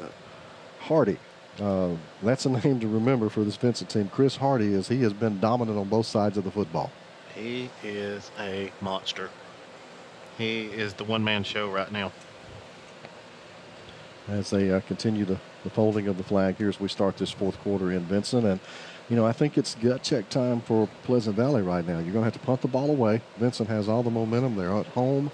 Speaker 1: Hardy. That's a name to remember for this Vincent team. Chris Hardy, as he has been dominant on both sides of the football.
Speaker 2: He is a monster. He is the one-man show right now.
Speaker 1: As they continue the folding of the flag here as we start this fourth quarter in Vincent. And, I think it's gut check time for Pleasant Valley right now. You're going to have to punt the ball away. Vincent has all the momentum. They're at home.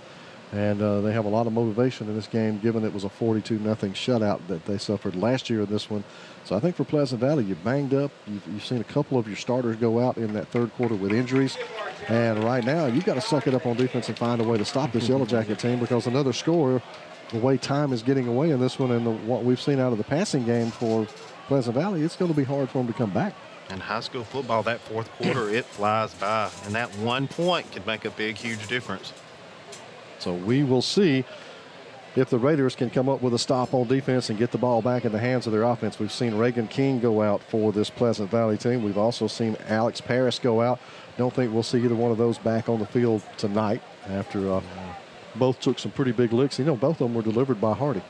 Speaker 1: And they have a lot of motivation in this game, given it was a 42-0 shutout that they suffered last year in this one. So I think for Pleasant Valley, you banged up. You've seen a couple of your starters go out in that third quarter with injuries. And right now, you've got to suck it up on defense and find a way to stop this Yellow Jacket team, because another score, the way time is getting away in this one and what we've seen out of the passing game for Pleasant Valley, it's going to be hard for them to come back.
Speaker 2: And high school football, that fourth quarter, it flies by. And that 1 point could make a big, huge difference.
Speaker 1: So we will see if the Raiders can come up with a stop on defense and get the ball back in the hands of their offense. We've seen Reagan King go out for this Pleasant Valley team. We've also seen Alex Parris go out. Don't think we'll see either one of those back on the field tonight after both took some pretty big licks. You know, both of them were delivered by Hardy.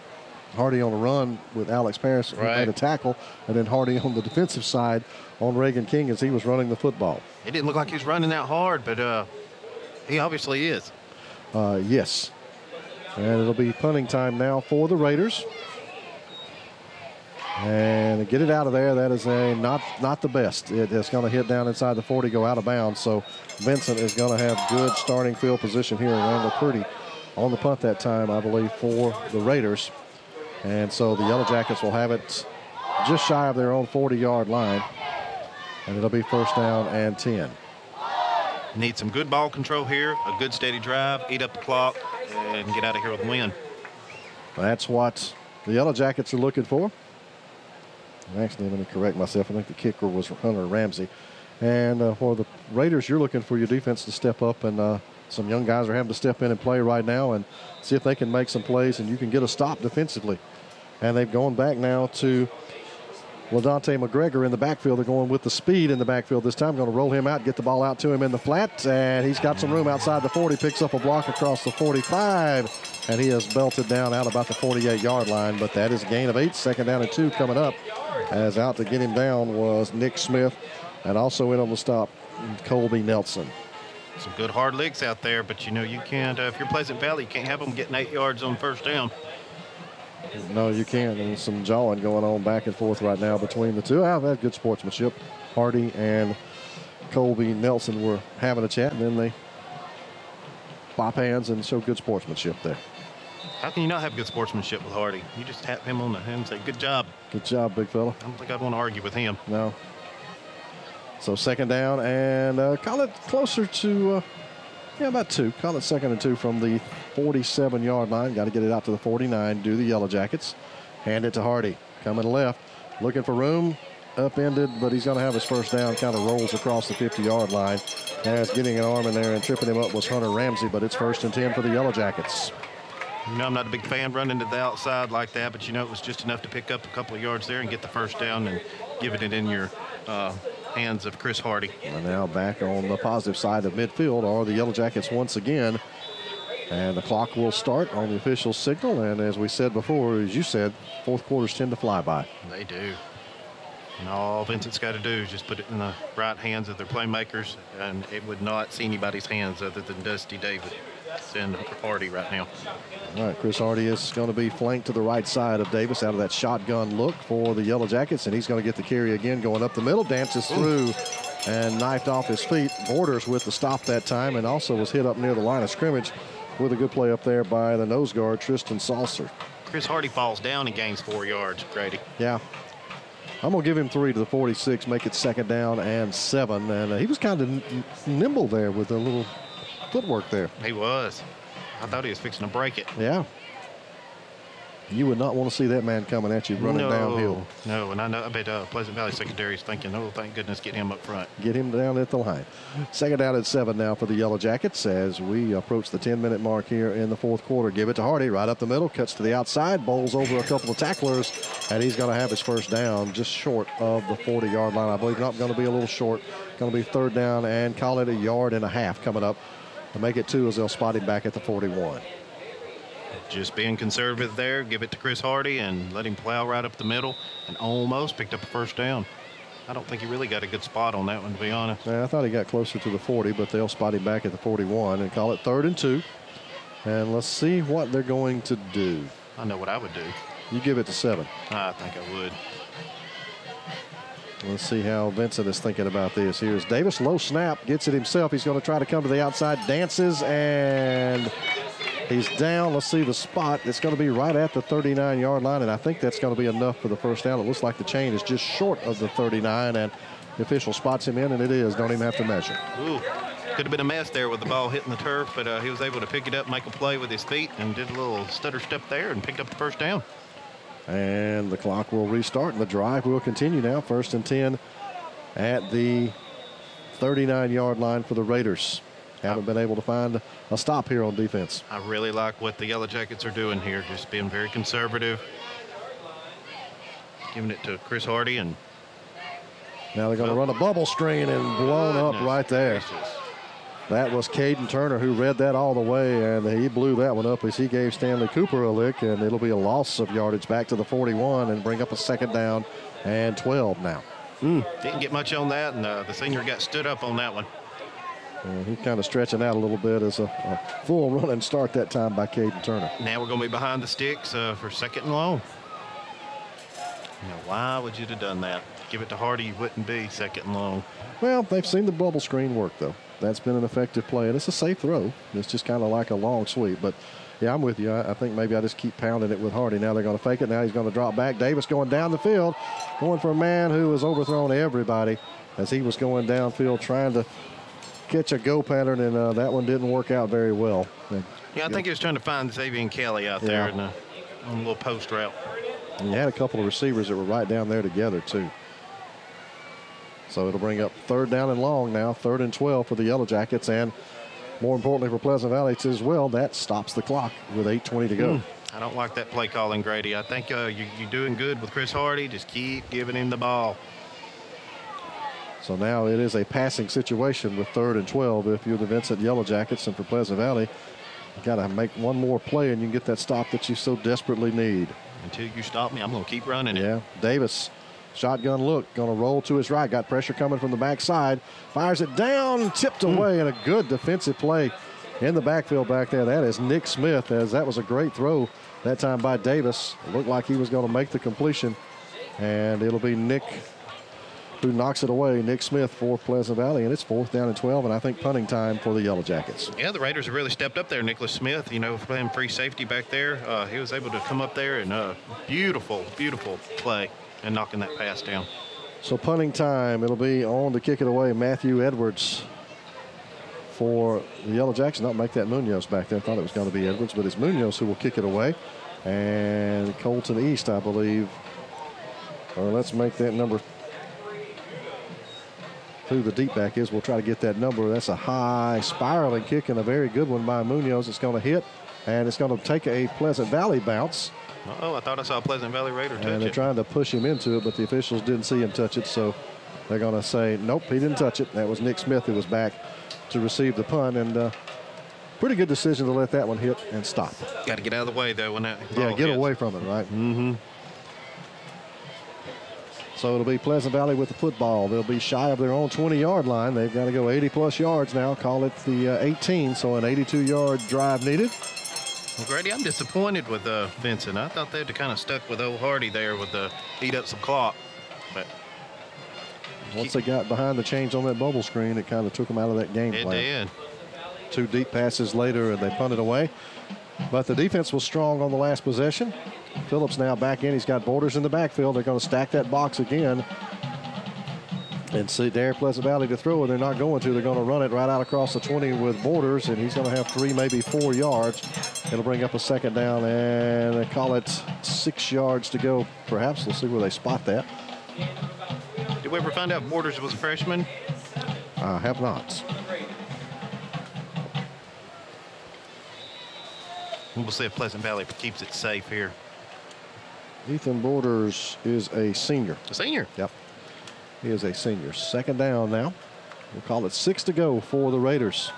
Speaker 1: Hardy on a run with Alex Parris, who made a tackle, and then Hardy on the defensive side on Reagan King as he was running the football.
Speaker 2: It didn't look like he was running that hard, but he obviously is.
Speaker 1: Yes. And it'll be punting time now for the Raiders. And get it out of there. That is not the best. It's going to hit down inside the 40, go out of bounds. So Vincent is going to have good starting field position here. Randall Purdy on the punt that time, I believe, for the Raiders. And so the Yellow Jackets will have it just shy of their own 40-yard line. And it'll be first down and 10.
Speaker 2: Need some good ball control here, a good steady drive, eat up the clock, and get out of here with a win.
Speaker 1: That's what the Yellow Jackets are looking for. Actually, let me correct myself. I think the kicker was Hunter Ramsey. And for the Raiders, you're looking for your defense to step up, and some young guys are having to step in and play right now and see if they can make some plays and you can get a stop defensively. And they've gone back now to LaDonte McGregor in the backfield. They're going with the speed in the backfield this time. Going to roll him out, get the ball out to him in the flat, and he's got some room outside the 40, picks up a block across the 45, and he has belted down out about the 48-yard line, but that is a gain of 8, second down and 2 coming up. As out to get him down was Nick Smith, and also in on the stop, Colby Nelson.
Speaker 2: Some good hard licks out there, but you know you can't, if you're Pleasant Valley, you can't have them getting 8 yards on first down.
Speaker 1: No, you can't. And some jawing going on back and forth right now between the two. I've had good sportsmanship. Hardy and Colby Nelson were having a chat, and then they pop hands and show good sportsmanship there.
Speaker 2: How can you not have good sportsmanship with Hardy? You just tap him on the head and say, good job.
Speaker 1: Good job, big fella.
Speaker 2: I don't think I'd want to argue with him.
Speaker 1: No. So second down, and call it closer to, about 2. Call it second and 2 from the 47-yard line. Got to get it out to the 49, do the Yellow Jackets. Hand it to Hardy. Coming left, looking for room. Upended, but he's going to have his first down. Kind of rolls across the 50-yard line. As getting an arm in there and tripping him up was Hunter Ramsey, but it's first and 10 for the Yellow Jackets.
Speaker 2: You know, I'm not a big fan running to the outside like that, but you know, it was just enough to pick up a couple of yards there and get the first down and give it in your hands of Chris Hardy.
Speaker 1: And now back on the positive side of midfield are the Yellow Jackets once again. And the clock will start on the official signal. And as we said before, as you said, fourth quarters tend to fly by.
Speaker 2: They do. And all Vincent's got to do is just put it in the right hands of their playmakers, and it would not see anybody's hands other than Dusty Davis and Hardy right now.
Speaker 1: All right, Chris Hardy is going to be flanked to the right side of Davis out of that shotgun look for the Yellow Jackets, and he's going to get the carry again going up the middle, dances through and knifed off his feet. Borders with the stop that time, and also was hit up near the line of scrimmage with a good play up there by the nose guard, Tristan Salser.
Speaker 2: Chris Hardy falls down and gains 4 yards, Grady.
Speaker 1: Yeah. I'm going to give him 3 to the 46, make it second down and 7. And he was kind of nimble there with a little footwork there.
Speaker 2: He was. I thought he was fixing to break it.
Speaker 1: Yeah. You would not want to see that man coming at you running downhill.
Speaker 2: No, and I bet Pleasant Valley secondary is thinking, oh, thank goodness, get him up front.
Speaker 1: Get him down at the line. Second down and 7 now for the Yellow Jackets as we approach the 10-minute mark here in the fourth quarter. Give it to Hardy right up the middle, cuts to the outside, bowls over a couple of tacklers, and he's going to have his first down just short of the 40-yard line. I believe not going to be a little short. Going to be third down and call it 1.5 yards coming up to make it 2 as they'll spot him back at the 41.
Speaker 2: Just being conservative there, give it to Chris Hardy and let him plow right up the middle, and almost picked up a first down. I don't think he really got a good spot on that one, to be honest.
Speaker 1: Yeah, I thought he got closer to the 40, but they'll spot him back at the 41 and call it 3rd and 2. And let's see what they're going to do.
Speaker 2: I know what I would do.
Speaker 1: You give it to 7.
Speaker 2: I think I would.
Speaker 1: Let's see how Vincent is thinking about this. Here's Davis, low snap, gets it himself. He's going to try to come to the outside, dances, and He's down. Let's see the spot. It's going to be right at the 39-yard line, and I think that's going to be enough for the first down. It looks like the chain is just short of the 39, and the official spots him in, and it is. Don't even have to measure.
Speaker 2: Ooh, could have been a mess there with the ball hitting the turf, but he was able to pick it up, make a play with his feet, and did a little stutter step there and picked up the first down.
Speaker 1: And the clock will restart, and the drive will continue now. 1st and 10 at the 39-yard line for the Raiders. Haven't been able to find a stop here on defense.
Speaker 2: I really like what the Yellow Jackets are doing here, just being very conservative, giving it to Chris Hardy, and
Speaker 1: now they're going to run a bubble screen and blown up right there.
Speaker 2: Gracious.
Speaker 1: That was Caden Turner who read that all the way, and he blew that one up as he gave Stanley Cooper a lick, and it'll be a loss of yardage back to the 41 and bring up a 2nd down and 12 now.
Speaker 2: Didn't get much on that, and the senior got stood up on that one.
Speaker 1: He's kind of stretching out a little bit as a full run and start that time by Caden Turner.
Speaker 2: Now we're going to be behind the sticks for 2nd and long. Now, why would you have done that? Give it to Hardy, you wouldn't be 2nd and long.
Speaker 1: Well, they've seen the bubble screen work, though. That's been an effective play, and it's a safe throw. It's just kind of like a long sweep. But, yeah, I'm with you. I think maybe I just keep pounding it with Hardy. Now they're going to fake it. Now he's going to drop back. Davis going down the field, going for a man who has overthrown everybody as he was going downfield trying to catch a go pattern, and that one didn't work out very well.
Speaker 2: Yeah, I think he was trying to find Xavier Kelly out there on a little post route.
Speaker 1: And you had a couple of receivers that were right down there together, too. So it'll bring up 3rd down and long now, 3rd and 12 for the Yellow Jackets, and more importantly for Pleasant Valley as well, that stops the clock with 8:20 to go.
Speaker 2: I don't like that play calling, Grady. I think you're doing good with Chris Hardy. Just keep giving him the ball.
Speaker 1: So now it is a passing situation with 3rd and 12 if you're the Vincent Yellow Jackets, and for Pleasant Valley, you got to make one more play and you can get that stop that you so desperately need.
Speaker 2: Until you stop me, I'm going to keep running it.
Speaker 1: Yeah, Davis, shotgun look, going to roll to his right, got pressure coming from the backside, fires it down, tipped away, and a good defensive play in the backfield back there. That is Nick Smith, as that was a great throw that time by Davis. It looked like he was going to make the completion, and it'll be Nick who knocks it away. Nick Smith for Pleasant Valley, and it's 4th down and 12, and I think punting time for the Yellow Jackets.
Speaker 2: Yeah, the Raiders have really stepped up there. Nicholas Smith, playing free safety back there. He was able to come up there and beautiful, beautiful play and knocking that pass down.
Speaker 1: So punting time, it'll be on to kick it away. Matthew Edwards for the Yellow Jackets. Not make that Munoz back there. I thought it was going to be Edwards, but it's Munoz who will kick it away. And Colton East, I believe. Or let's make that number who the deep back is. We'll try to get that number. That's a high spiraling kick and a very good one by Munoz. It's going to hit, and it's going to take a Pleasant Valley bounce.
Speaker 2: Oh, I thought I saw a Pleasant Valley Raider touch it.
Speaker 1: And they're trying to push him into it, but the officials didn't see him touch it, so they're going to say, nope, he didn't touch it. That was Nick Smith who was back to receive the punt, and pretty good decision to let that one hit and stop.
Speaker 2: Got to get out of the way, though, when that
Speaker 1: Yeah,
Speaker 2: ball
Speaker 1: get
Speaker 2: hits.
Speaker 1: away from it, right? Mm-hmm. So it'll be Pleasant Valley with the football. They'll be shy of their own 20-yard line. They've got to go 80-plus yards now, call it the 18, so an 82-yard drive needed.
Speaker 2: Well, Grady, I'm disappointed with Vincent. I thought they'd have kind of stuck with old Hardy there with the eat up some clock. But
Speaker 1: once they got behind the chains on that bubble screen, it kind of took them out of that game plan.
Speaker 2: It did.
Speaker 1: 2 deep passes later, and they punted away. But the defense was strong on the last possession. Phillips now back in. He's got Borders in the backfield. They're going to stack that box again and see dare Pleasant Valley to throw it. They're not going to. They're going to run it right out across the 20 with Borders, and he's going to have 3, maybe 4 yards. It'll bring up a 2nd down, and they call it 6 yards to go. Perhaps we'll see where they spot that.
Speaker 2: Did we ever find out Borders was a freshman?
Speaker 1: I have not.
Speaker 2: We'll see if Pleasant Valley keeps it safe here.
Speaker 1: Ethan Borders is a senior.
Speaker 2: A senior?
Speaker 1: Yep. He is a senior. 2nd down now. We'll call it 6 to go for the Raiders.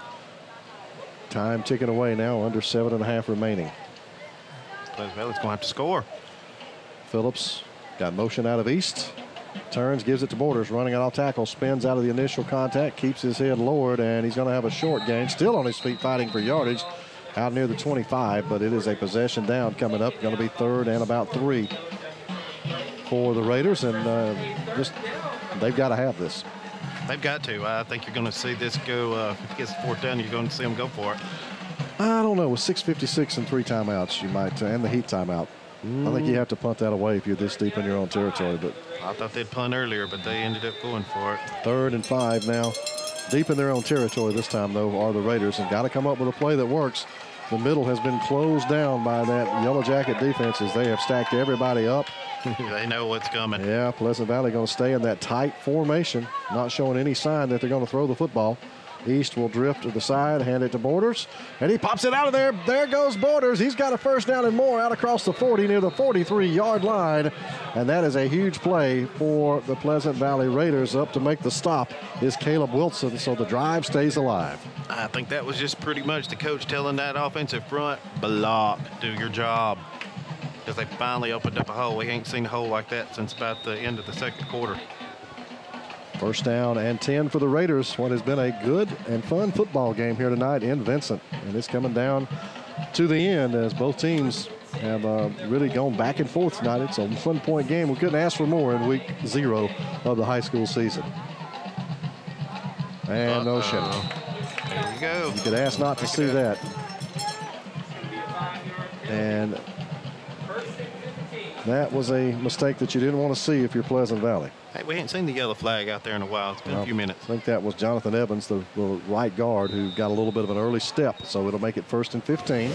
Speaker 1: Time ticking away now, under 7.5 remaining.
Speaker 2: Pleasant Valley's going to have to score.
Speaker 1: Phillips got motion out of East. Turns, gives it to Borders, running it off tackle, spins out of the initial contact, keeps his head lowered, and he's going to have a short gain. Still on his feet fighting for yardage out near the 25, but it is a possession down coming up. Going to be 3rd and about 3 for the Raiders, and just they've got to have this.
Speaker 2: They've got to. I think you're going to see this go. If it gets 4th down, you're going to see them go for it.
Speaker 1: I don't know. With 6:56 and 3 timeouts, you might, and the heat timeout. I think you have to punt that away if you're this deep in your own territory. But
Speaker 2: I thought they'd punt earlier, but they ended up going for it.
Speaker 1: 3rd and 5 now. Deep in their own territory this time, though, are the Raiders, and got to come up with a play that works. The middle has been closed down by that Yellow Jacket defense as they have stacked everybody up.
Speaker 2: They know what's coming.
Speaker 1: Yeah, Pleasant Valley going to stay in that tight formation, not showing any sign that they're going to throw the football. East will drift to the side, hand it to Borders, and he pops it out of there. There goes Borders. He's got a first down and more out across the 40 near the 43-yard line, and that is a huge play for the Pleasant Valley Raiders. Up to make the stop is Caleb Wilson, so the drive stays alive.
Speaker 2: I think that was just pretty much the coach telling that offensive front, block, do your job, because they finally opened up a hole. We ain't seen a hole like that since about the end of the 2nd quarter.
Speaker 1: First down and 10 for the Raiders. What has been a good and fun football game here tonight in Vincent. And it's coming down to the end as both teams have really gone back and forth tonight. It's a 1-point game. We couldn't ask for more in week 0 of the high school season. And no shutting.
Speaker 2: There you go.
Speaker 1: You could ask not to see that. And that was a mistake that you didn't want to see if you're Pleasant Valley.
Speaker 2: Hey, we ain't seen the yellow flag out there in a while. It's been a few minutes.
Speaker 1: I think that was Jonathan Evans, the right guard, who got a little bit of an early step. So it'll make it 1st and 15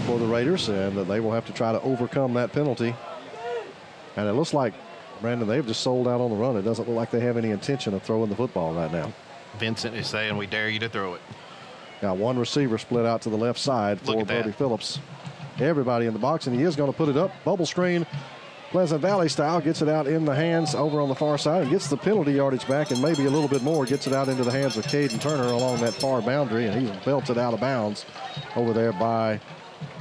Speaker 1: for the Raiders, and they will have to try to overcome that penalty. And it looks like, Brandon, they've just sold out on the run. It doesn't look like they have any intention of throwing the football right now.
Speaker 2: Vincent is saying, we dare you to throw it.
Speaker 1: Got one receiver split out to the left side for Brody Phillips. Everybody in the box, and he is going to put it up. Bubble screen, Pleasant Valley style, gets it out in the hands over on the far side and gets the penalty yardage back and maybe a little bit more. Gets it out into the hands of Caden Turner along that far boundary, and he's belted out of bounds over there by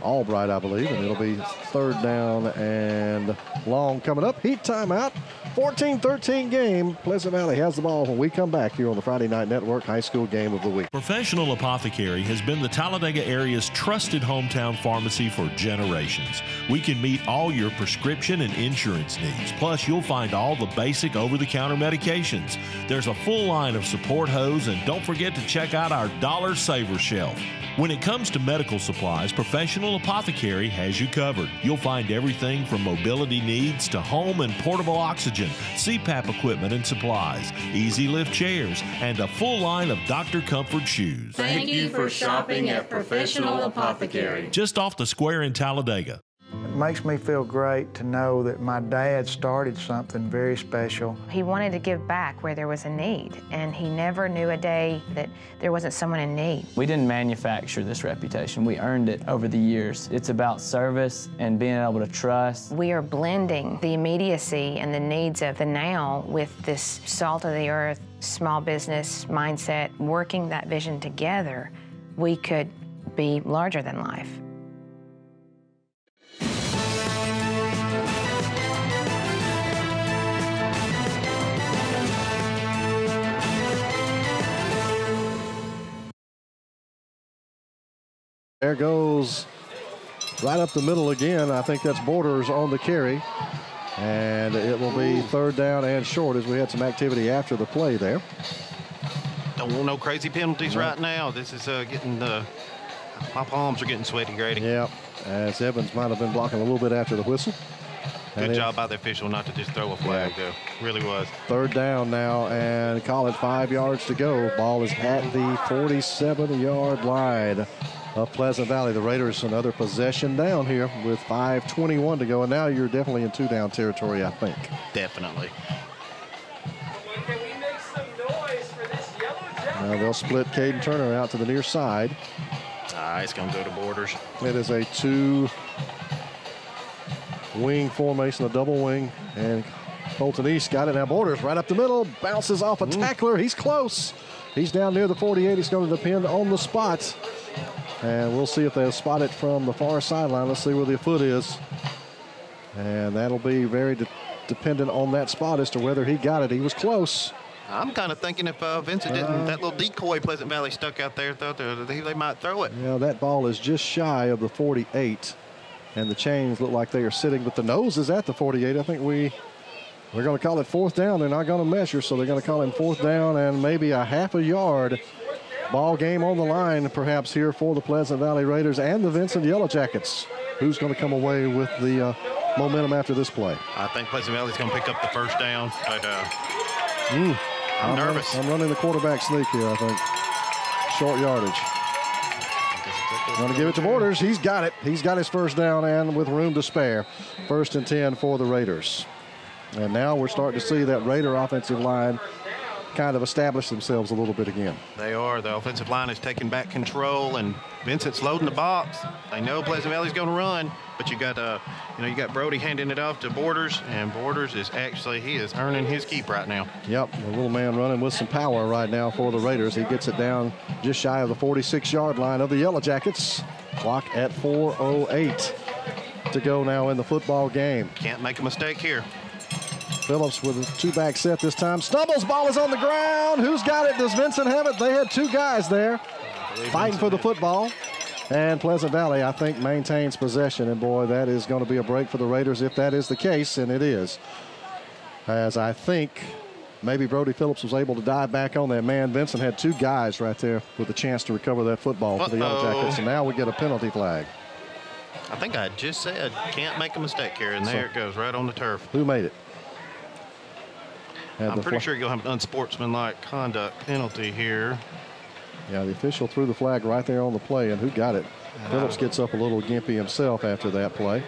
Speaker 1: Albright, I believe, and it'll be 3rd down and long coming up. Heat timeout. 14-13 game. Pleasant Valley has the ball when we come back here on the Friday Night Network High School Game of the Week.
Speaker 4: Professional Apothecary has been the Talladega area's trusted hometown pharmacy for generations. We can meet all your prescription and insurance needs. Plus, you'll find all the basic over-the-counter medications. There's a full line of support hose, and don't forget to check out our Dollar Saver shelf. When it comes to medical supplies, Professional Apothecary has you covered. You'll find everything from mobility needs to home and portable oxygen, CPAP equipment and supplies, easy lift chairs, and a full line of Dr. Comfort shoes.
Speaker 5: Thank you for shopping at Professional Apothecary.
Speaker 4: Just off the square in Talladega.
Speaker 6: It makes me feel great to know that my dad started something very special.
Speaker 7: He wanted to give back where there was a need, and he never knew a day that there wasn't someone in need.
Speaker 8: We didn't manufacture this reputation. We earned it over the years. It's about service and being able to trust.
Speaker 7: We are blending the immediacy and the needs of the now with this salt-of-the-earth, small business mindset. Working that vision together, we could be larger than life.
Speaker 1: There goes right up the middle again. I think that's Borders on the carry. And it will be 3rd down and short as we had some activity after the play there.
Speaker 2: Don't want no crazy penalties right now. This is getting my palms are getting sweaty, Grady.
Speaker 1: Yeah, as Evans might have been blocking a little bit after the whistle.
Speaker 2: Good job by the official not to just throw a flag, though. Really was.
Speaker 1: 3rd down now, and call it 5 yards to go. Ball is at the 47-yard line of Pleasant Valley. The Raiders another possession down here with 5:21 to go, and now you're definitely in 2-down territory, I think.
Speaker 2: Definitely.
Speaker 3: Can we make some noise for this Yellow Jacket?
Speaker 1: Now they'll split Caden Turner out to the near side.
Speaker 2: It's going to go to Borders.
Speaker 1: It is a 2-wing formation, a double wing, and Colton East got it. Now Borders right up the middle, bounces off a tackler. He's close. He's down near the 48. It's going to depend on the spot. And we'll see if they'll spot it from the far sideline. Let's see where the foot is. And that'll be very dependent on that spot as to whether he got it. He was close.
Speaker 2: I'm kind of thinking if Vincent didn't, that little decoy Pleasant Valley stuck out there, thought they might throw it.
Speaker 1: Yeah, that ball is just shy of the 48. And the chains look like they are sitting, but the nose is at the 48. I think we're going to call it 4th down. They're not going to measure, so they're going to call him 4th down and maybe a half a yard Ball game on the line, perhaps, here for the Pleasant Valley Raiders and the Vincent Yellow Jackets. Who's going to come away with the momentum after this play?
Speaker 2: I think Pleasant Valley's going to pick up the first down, but I'm nervous.
Speaker 1: I'm running the quarterback sneak here, I think. Short yardage. Going to give it to Borders. He's got it. He's got his first down and with room to spare. 1st and 10 for the Raiders. And now we're starting to see that Raider offensive line kind of establish themselves a little bit again.
Speaker 2: They are. The offensive line is taking back control, and Vincent's loading the box. They know Pleasant Valley's going to run, but you got you got Brody handing it off to Borders, and Borders is he is earning his keep right now.
Speaker 1: Yep, the little man running with some power right now for the Raiders. He gets it down just shy of the 46-yard line of the Yellow Jackets. Clock at 4:08 to go now in the football game.
Speaker 2: Can't make a mistake here.
Speaker 1: Phillips with a two-back set this time. Stumbles, ball is on the ground. Who's got it? Does Vincent have it? They had two guys there fighting for the football. And Pleasant Valley, I think, maintains possession. And, boy, that is going to be a break for the Raiders if that is the case, and it is. As I think maybe Brody Phillips was able to dive back on that man. Vincent had two guys right there with a chance to recover that football for the Yellow Jackets. And now we get a penalty flag.
Speaker 2: I think I just said can't make a mistake here, and there it goes right on the turf.
Speaker 1: Who made it?
Speaker 2: I'm pretty sure you'll have an unsportsmanlike conduct penalty here.
Speaker 1: Yeah, the official threw the flag right there on the play, and who got it? Phillips gets up a little gimpy himself after that play.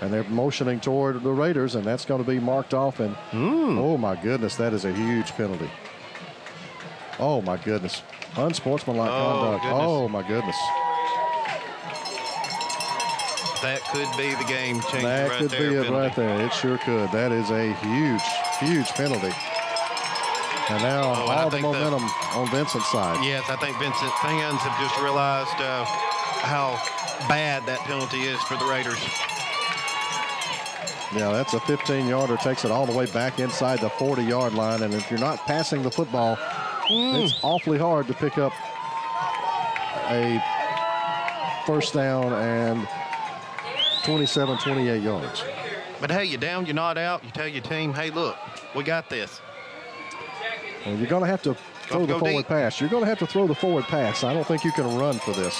Speaker 1: And they're motioning toward the Raiders, and that's going to be marked off. And oh, my goodness, that is a huge penalty. Oh, my goodness. Unsportsmanlike conduct.
Speaker 2: Goodness.
Speaker 1: Oh, my goodness.
Speaker 2: That could be the game changer
Speaker 1: That could be it right there. It sure could. That is a huge, huge penalty. And now all the momentum on Vincent's side.
Speaker 2: Yes, I think Vincent fans have just realized how bad that penalty is for the Raiders.
Speaker 1: Yeah, that's a 15-yarder. Takes it all the way back inside the 40-yard line. And if you're not passing the football, it's awfully hard to pick up a first down and 27, 28 yards.
Speaker 2: But hey, you're down, you're not out. You tell your team, hey, look, we got this.
Speaker 1: Well, you're going to have to throw the forward pass. You're going to have to throw the forward pass. I don't think you can run for this.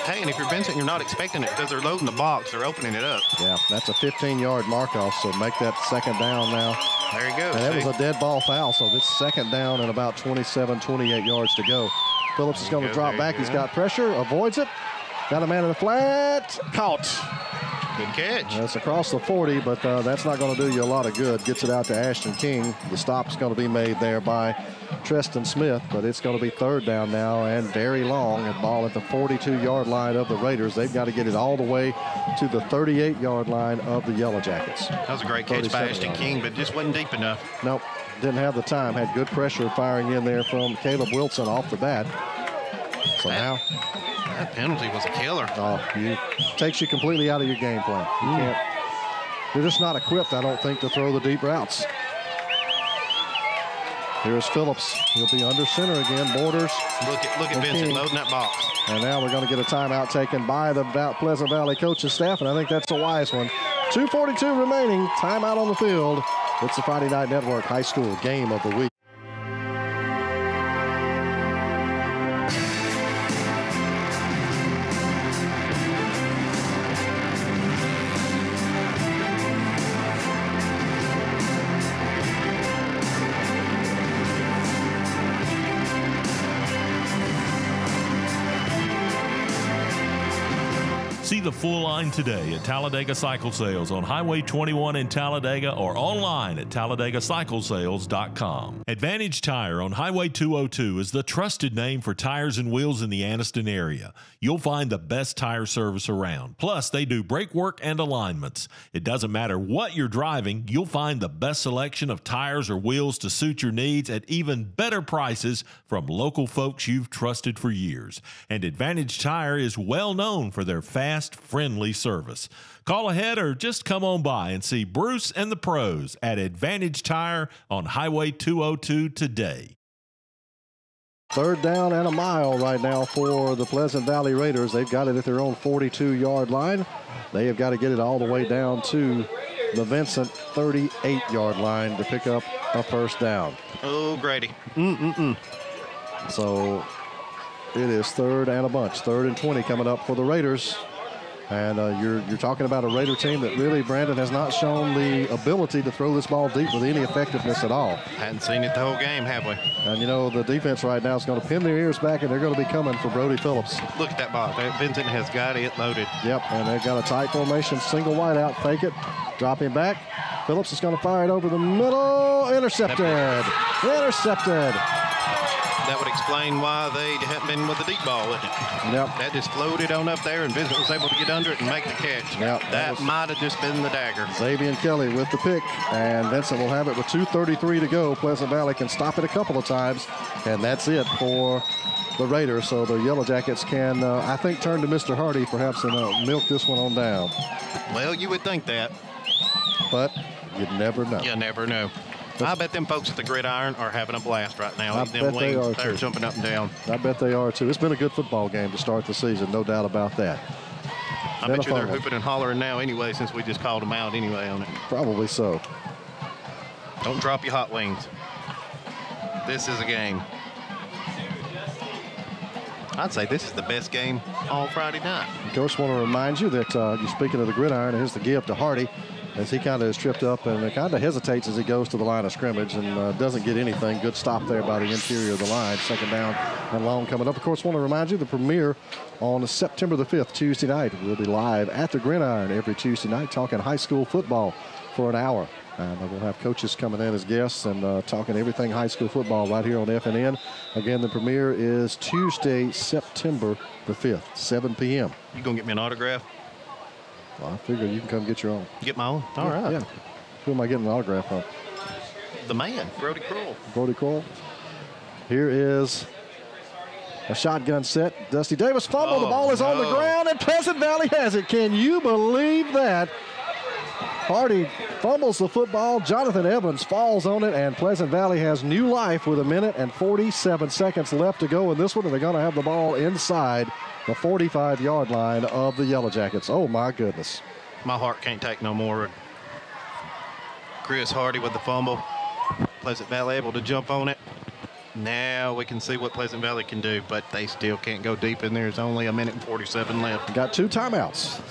Speaker 2: Hey, and if you're Vincent, you're not expecting it because they're loading the box. They're opening it up.
Speaker 1: Yeah, that's a 15-yard mark-off, so make that second down now.
Speaker 2: There you go.
Speaker 1: And that was a dead ball foul, so it's second down and about 27, 28 yards to go. Phillips is going to drop back. He's got pressure, avoids it. Got a man in the flat, caught.
Speaker 2: Good catch.
Speaker 1: That's across the 40, but that's not going to do you a lot of good. Gets it out to Ashton King. The stop's going to be made there by Treston Smith, but it's going to be third down now and very long. A ball at the 42-yard line of the Raiders. They've got to get it all the way to the 38-yard line of the Yellow Jackets.
Speaker 2: That was a great catch by Ashton King, but just wasn't deep enough.
Speaker 1: Nope, didn't have the time. Had good pressure firing in there from Caleb Wilson off the bat. So now
Speaker 2: that penalty was a killer.
Speaker 1: Oh, takes you completely out of your game plan. You can't. You're just not equipped, I don't think, to throw the deep routes. Here's Phillips. He'll be under center again. Borders.
Speaker 2: Look at Vincent loading that box.
Speaker 1: And now we're going to get a timeout taken by the Pleasant Valley coaching staff, and I think that's a wise one. 2:42 remaining. Timeout on the field. It's the Friday Night Network High School Game of the Week.
Speaker 4: See the full line today at Talladega Cycle Sales on Highway 21 in Talladega or online at TalladegaCycleSales.com. Advantage Tire on Highway 202 is the trusted name for tires and wheels in the Anniston area. You'll find the best tire service around. Plus, they do brake work and alignments. It doesn't matter what you're driving, you'll find the best selection of tires or wheels to suit your needs at even better prices from local folks you've trusted for years. And Advantage Tire is well known for their fast, friendly service. Call ahead or just come on by and see Bruce and the pros at Advantage Tire on Highway 202 today.
Speaker 1: Third down and a mile right now for the Pleasant Valley Raiders. They've got it at their own 42-yard line. They have got to get it all the way down to the Vincent 38-yard line to pick up a first down.
Speaker 2: Oh, Grady.
Speaker 1: So It is 3rd and a bunch. 3rd and 20 coming up for the Raiders. And you're talking about a Raider team that really, Brandon, has not shown the ability to throw this ball deep with any effectiveness at all.
Speaker 2: Hadn't seen it the whole game, have we?
Speaker 1: And, you know, the defense right now is going to pin their ears back, and they're going to be coming for Brody Phillips.
Speaker 2: Look at that ball. Vincent has got it loaded.
Speaker 1: Yep, and they've got a tight formation, single wide out, fake it, drop him back. Phillips is going to fire it over the middle. Intercepted. Intercepted.
Speaker 2: That would explain why they haven't been with the deep ball, wouldn't it?
Speaker 1: Yep.
Speaker 2: That just floated on up there, and Vincent was able to get under it and make the catch.
Speaker 1: Yep.
Speaker 2: That might have just been the dagger.
Speaker 1: Xavier Kelly with the pick, and Vincent will have it with 2:33 to go. Pleasant Valley can stop it a couple of times, and that's it for the Raiders. So the Yellow Jackets can, I think, turn to Mr. Hardy perhaps and milk this one on down.
Speaker 2: Well, you would think that.
Speaker 1: But you never know.
Speaker 2: You never know. I bet them folks at the Gridiron are having a blast right now.
Speaker 1: I bet they are,
Speaker 2: they're
Speaker 1: too.
Speaker 2: jumping up and down.
Speaker 1: I bet they are, too. It's been a good football game to start the season, no doubt about that.
Speaker 2: I bet you they're hooping and hollering now anyway, since we just called them out anyway on it.
Speaker 1: Probably so.
Speaker 2: Don't drop your hot wings. This is a game. I'd say this is the best game all Friday night.
Speaker 1: Of course, want to remind you that you're speaking of the Gridiron, here's the give to Hardy, as he kind of is tripped up and kind of hesitates as he goes to the line of scrimmage and doesn't get anything. Good stop there by the interior of the line. 2nd down and long coming up. Of course, want to remind you the premiere on September the 5th, Tuesday night. We'll be live at the Gridiron every Tuesday night talking high school football for an hour. And we'll have coaches coming in as guests and talking everything high school football right here on FNN. Again, the premiere is Tuesday, September the 5th, 7 p.m.
Speaker 2: You going to get me an autograph?
Speaker 1: Well, I figure you can come get your own.
Speaker 2: Get my own? All right.
Speaker 1: Yeah. Who am I getting an autograph from?
Speaker 2: The man, Brody Kroll.
Speaker 1: Brody Kroll. Here is a shotgun set. Dusty Davis fumbled. The ball is on the ground, and Pleasant Valley has it. Can you believe that? Hardy fumbles the football. Jonathan Evans falls on it, and Pleasant Valley has new life with 1 minute and 47 seconds left to go in this one, and they're going to have the ball inside the 45-yard line of the Yellow Jackets. Oh, my goodness.
Speaker 2: My heart can't take no more. Chris Hardy with the fumble. Pleasant Valley able to jump on it. Now we can see what Pleasant Valley can do, but they still can't go deep in there. There's only 1 minute and 47 left.
Speaker 1: Got 2 timeouts.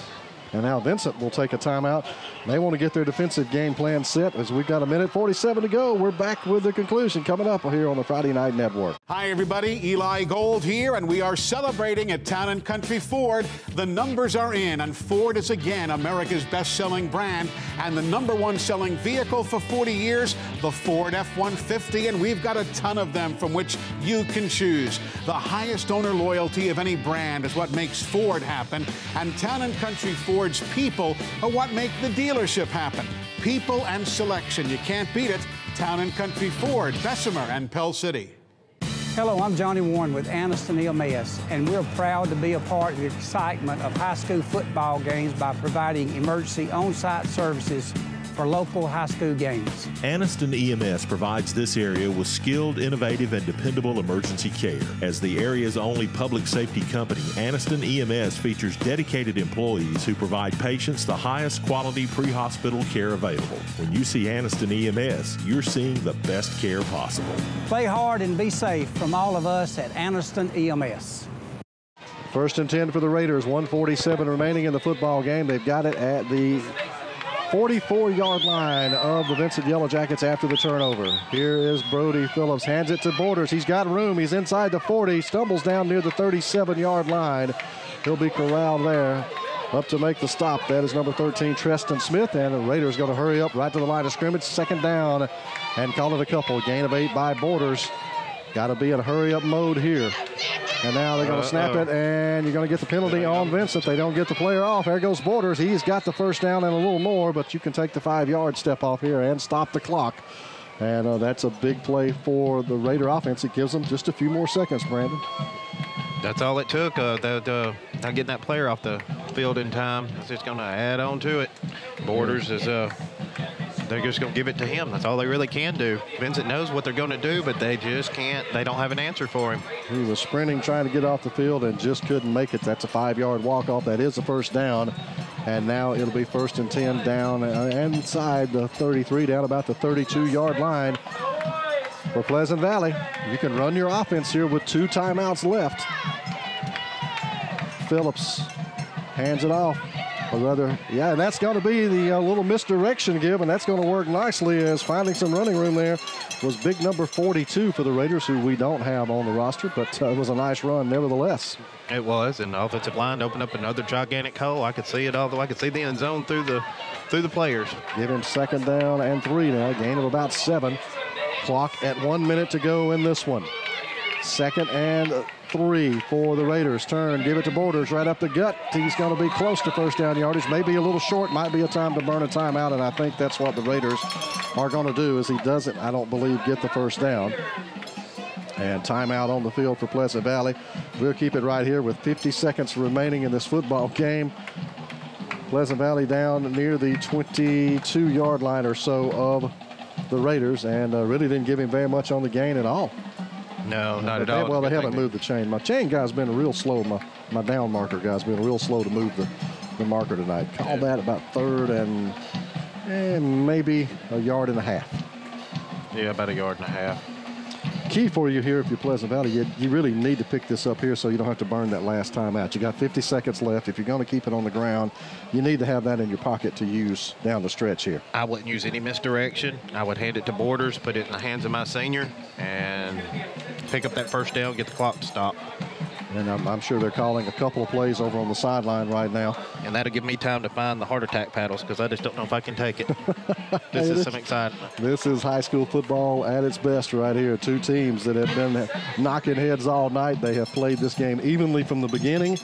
Speaker 1: And now Vincent will take a timeout. They want to get their defensive game plan set as we've got 1 minute 47 to go. We're back with the conclusion coming up here on the Friday Night Network.
Speaker 9: Hi, everybody. Eli Gold here, and we are celebrating at Town and Country Ford. The numbers are in, and Ford is again America's best-selling brand and the #1 selling vehicle for 40 years, the Ford F-150, and we've got a ton of them from which you can choose. The highest owner loyalty of any brand is what makes Ford happen, and Town and Country Ford's people are what make the dealership happen. People and selection. You can't beat it. Town and Country Ford, Bessemer and Pell City.
Speaker 10: Hello, I'm Johnny Warren with Anniston EMS, and we're proud to be a part of the excitement of high school football games by providing emergency on-site services for local high school games.
Speaker 4: Anniston EMS provides this area with skilled, innovative, and dependable emergency care. As the area's only public safety company, Anniston EMS features dedicated employees who provide patients the highest quality pre-hospital care available. When you see Anniston EMS, you're seeing the best care possible.
Speaker 10: Play hard and be safe from all of us at Anniston EMS.
Speaker 1: 1st and 10 for the Raiders, 1:47 remaining in the football game. They've got it at the 44-yard line of the Vincent Yellow Jackets after the turnover. Here is Brody Phillips, hands it to Borders. He's got room. He's inside the 40, stumbles down near the 37-yard line. He'll be corralled there. Up to make the stop, that is number 13, Treston Smith, and the Raiders going to hurry up right to the line of scrimmage. 2nd down, and call it a couple. Gain of 8 by Borders. Got to be in hurry-up mode here. And now they're going to snap it, and you're going to get the penalty on Vincent. They don't get the player off. There goes Borders. He's got the 1st down and a little more, but you can take the 5-yard step off here and stop the clock. And that's a big play for the Raider offense. It gives them just a few more seconds, Brandon.
Speaker 2: That's all it took. Not getting that player off the field in time. It's just going to add on to it. Borders is they're just going to give it to him. That's all they really can do. Vincent knows what they're going to do, but they just can't. They don't have an answer for him.
Speaker 1: He was sprinting, trying to get off the field, and just couldn't make it. That's a 5-yard walk-off. That is a 1st down. And now it'll be 1st and 10 down inside the 33, down about the 32-yard line. for Pleasant Valley. You can run your offense here with 2 timeouts left. Phillips hands it off. Or rather, yeah, and that's going to be the little misdirection give, and that's going to work nicely as finding some running room there was big number 42 for the Raiders, who we don't have on the roster, but it was a nice run nevertheless.
Speaker 2: It was, and the offensive line opened up another gigantic hole. I could see it all the way. I could see the end zone through the players.
Speaker 1: Give him 2nd down and 3 now, gain of about 7. Clock at 1 minute to go in this one. 2nd and 3 for the Raiders. Turn, give it to Borders right up the gut. He's going to be close to first down yardage. Maybe a little short, might be a time to burn a timeout, and I think that's what the Raiders are going to do, as he doesn't, I don't believe, get the first down. And timeout on the field for Pleasant Valley. We'll keep it right here with 50 seconds remaining in this football game. Pleasant Valley down near the 22-yard line or so of the Raiders, and really didn't give him very much on the gain at all.
Speaker 2: No, not at all.
Speaker 1: Well, they haven't moved the chain. My chain guy's been real slow. My down marker guy's been real slow to move the marker tonight. Call that about 3rd and maybe a yard and a half.
Speaker 2: Yeah, about a yard and a half.
Speaker 1: Key for you here if you're Pleasant Valley, you really need to pick this up here so you don't have to burn that last time out. You got 50 seconds left. If you're going to keep it on the ground, you need to have that in your pocket to use down the stretch here.
Speaker 2: I wouldn't use any misdirection. I would hand it to Borders, put it in the hands of my senior, and pick up that first down, get the clock to stop.
Speaker 1: And I'm sure they're calling a couple of plays over on the sideline right now.
Speaker 2: And that'll give me time to find the heart attack paddles, because I just don't know if I can take it. This is some excitement.
Speaker 1: This is high school football at its best right here. 2 teams that have been knocking heads all night. They have played this game evenly from the beginning,